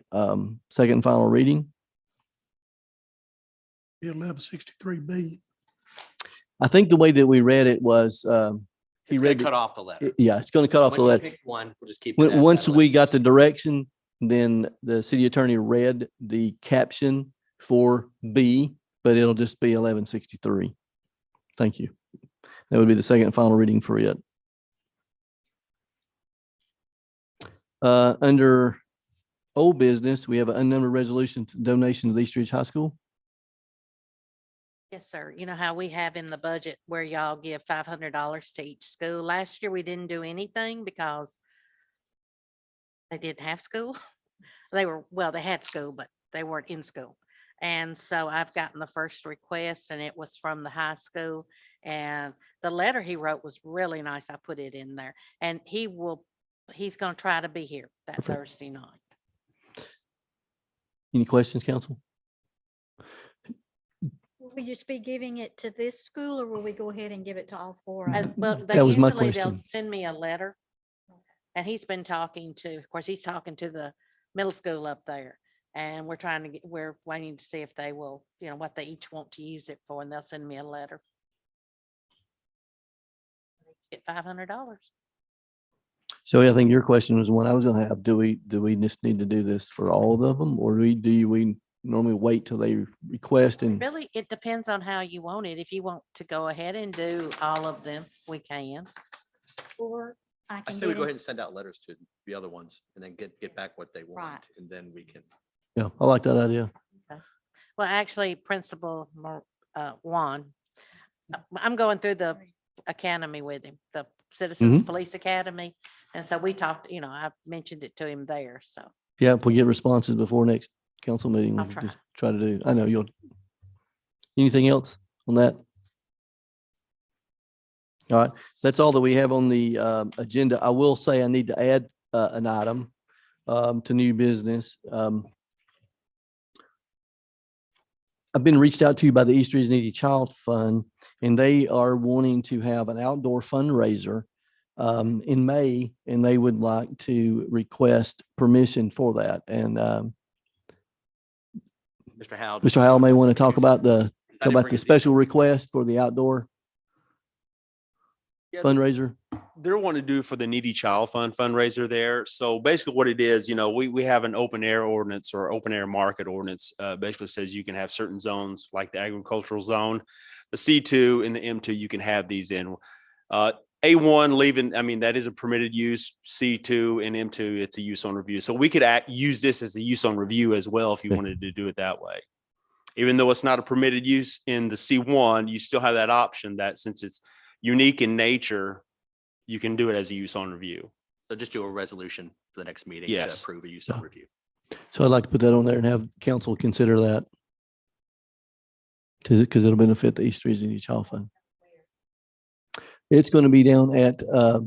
second and final reading. 1163B. I think the way that we read it was, he It's gonna read, cut off the letter. yeah, it's going to cut off the When you letter. pick one, we'll just keep it. as Once that we list. got the direction, then the city attorney read the caption for B, but it'll just be 1163. Thank you. That would be the second and final reading for it. Under old business, we have an unnumbered resolution to donation to the East Ridge High School. Yes, sir. You know how we have in the budget where y'all give $500 to each school? Last year, we didn't do anything because they didn't have school. They had school, but they weren't in school. And so I've gotten the first request and it was from the high school. And the letter he wrote was really nice. I put it in there and he's going to try to be here that Perfect. Thursday night. Any questions, council? Will we just be giving it to this school or will we go ahead and give it to all four? Well, That was my they'll question. send me a letter. And he's been talking to, of course, he's talking to the middle school up there. And we're waiting to see if they will, what they each want to use it for, and they'll send me a letter. Get $500. So I think your question was one I was gonna have. Do we just need to do this for all of them, or do we normally wait till they request and? Really, it depends on how you want it. If you want to go ahead and do all of them, we can. Or I I can say we get go it. ahead and send out letters to the other ones and then get back what they want. Right. And then we can. Yeah, I like that idea. Well, actually, Principal Juan, I'm going through the academy with him, the Citizens Police Academy. And so we talked, I mentioned it to him there. So Yeah, if we get responses before next council meeting, we I'll can try. just try to do. I know you'll. Anything else on that? All right, that's all that we have on the agenda. I will say I need to add an item to new business. I've been reached out to by the East Region Needy Child Fund, and they are wanting to have an outdoor fundraiser in May, and they would like to request permission for that. And Mr. Howell. Mr. Howell may want to talk about didn't the bring his special request for the outdoor Yeah, fundraiser. They're wanting to do for the Needy Child Fund fundraiser there. So basically what it is, we have an open air ordinance or open air market ordinance, basically says you can have certain zones like the agricultural zone, the C2 and the M2, you can have these in. A1 leaving, that is a permitted use. C2 and M2, it's a use on review. So we could use this as a use on review as well if you wanted to do it that way. Even though it's not a permitted use in the C1, you still have that option that since it's unique in nature, you can do it as a use on review. So just do a resolution for the next meeting to Yes. approve a use on review. So I'd like to put that on there and have council consider that. Because it'll benefit the East Region Needy Child Fund. It's going to be down at The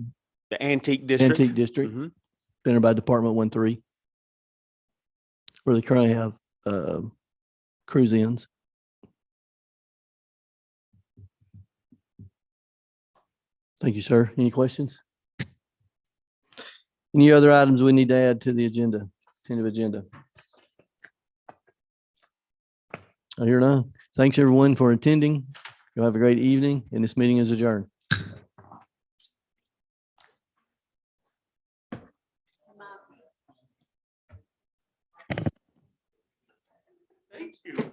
Antique District. Antique District, Mhm. there by Department 1-3, where they currently have cruise inns. Thank you, sir. Any questions? Any other items we need to add to the agenda, tentative agenda? I hear none. Thanks, everyone, for attending. You'll have a great evening, and this meeting is adjourned. Thank you.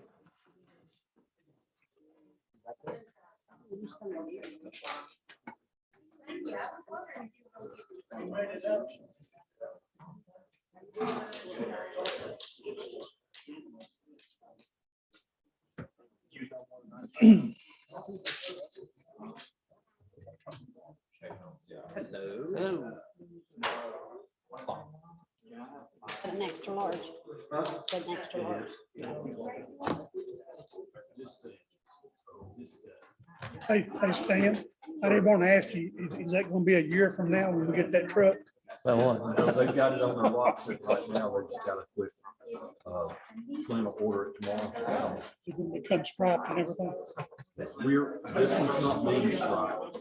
Hello. Put an extra large. Put an extra large. Hey, Stan, I did want to ask you, is that going to be a year from now when we get that truck? Well, what? No, they've got it on their watch list right now. They just got to quit. Plan to order it tomorrow. Is it going to become striped and everything? This one's not being striped.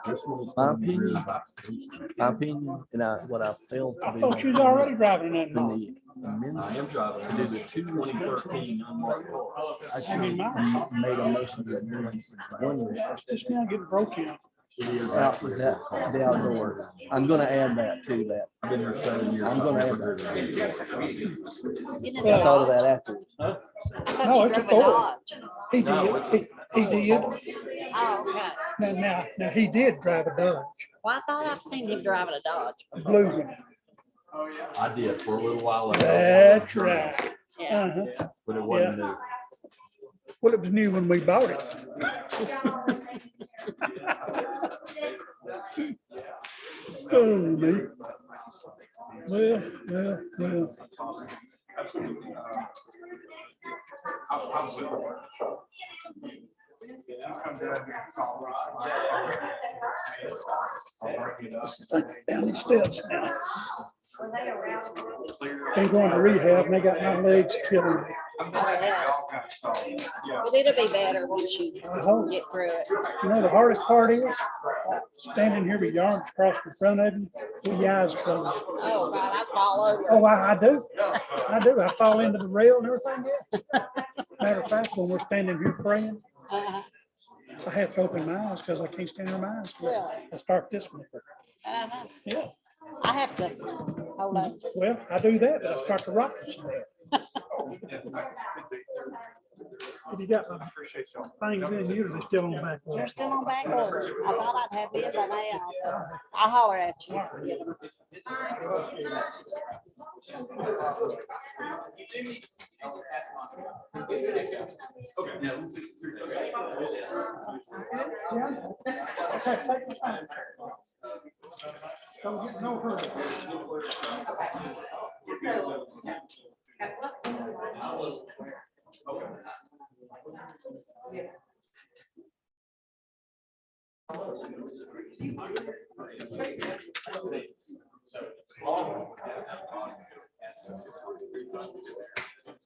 This one is. My gonna be opinion, rear box piece. My opinion, and what I failed to I do. thought you was already driving that. When the amendment I am driving. to do the two 2013 unmarked car. I should have made a motion to amend one restriction This now getting broken. It is out actually with a that, car. the outdoor. I'm gonna add that to that. I've been here 7 years. I'm gonna I've add never that. driven a Isn't car. it I thought of Dodge? that afterwards. I No, thought you it's a drove a Ford. Dodge. He No, did, it's he did. Oh, okay. Now, he did drive a Dodge, Well, I thought I've seen him driving a Dodge. a blue one. I did for a little while. ago. That's right. Yeah. Uh-huh. But it wasn't new. Well, it was new when we bought it. Oh, me. Well. Down these steps now. Been going to rehab and they got my legs killing me. But it'll be better once you I hope. get through it. You know, the hardest part is standing here with your arms crossed in front of you, with your eyes closed. Oh, God, I fall over. Oh, I do. I do. I fall into the rail and everything. Yeah. Matter of fact, when we're standing here praying, Uh-huh. I have to open my eyes because I can't stand on my eyes. Really? I start this one. Uh-huh. Yeah. I have to hold on. Well, I do that, but I start to rock this head. If you got my things in here, they're still on back. You're still on back order. I thought I'd have it by now, but I'll holler at you. Don't get no hurry.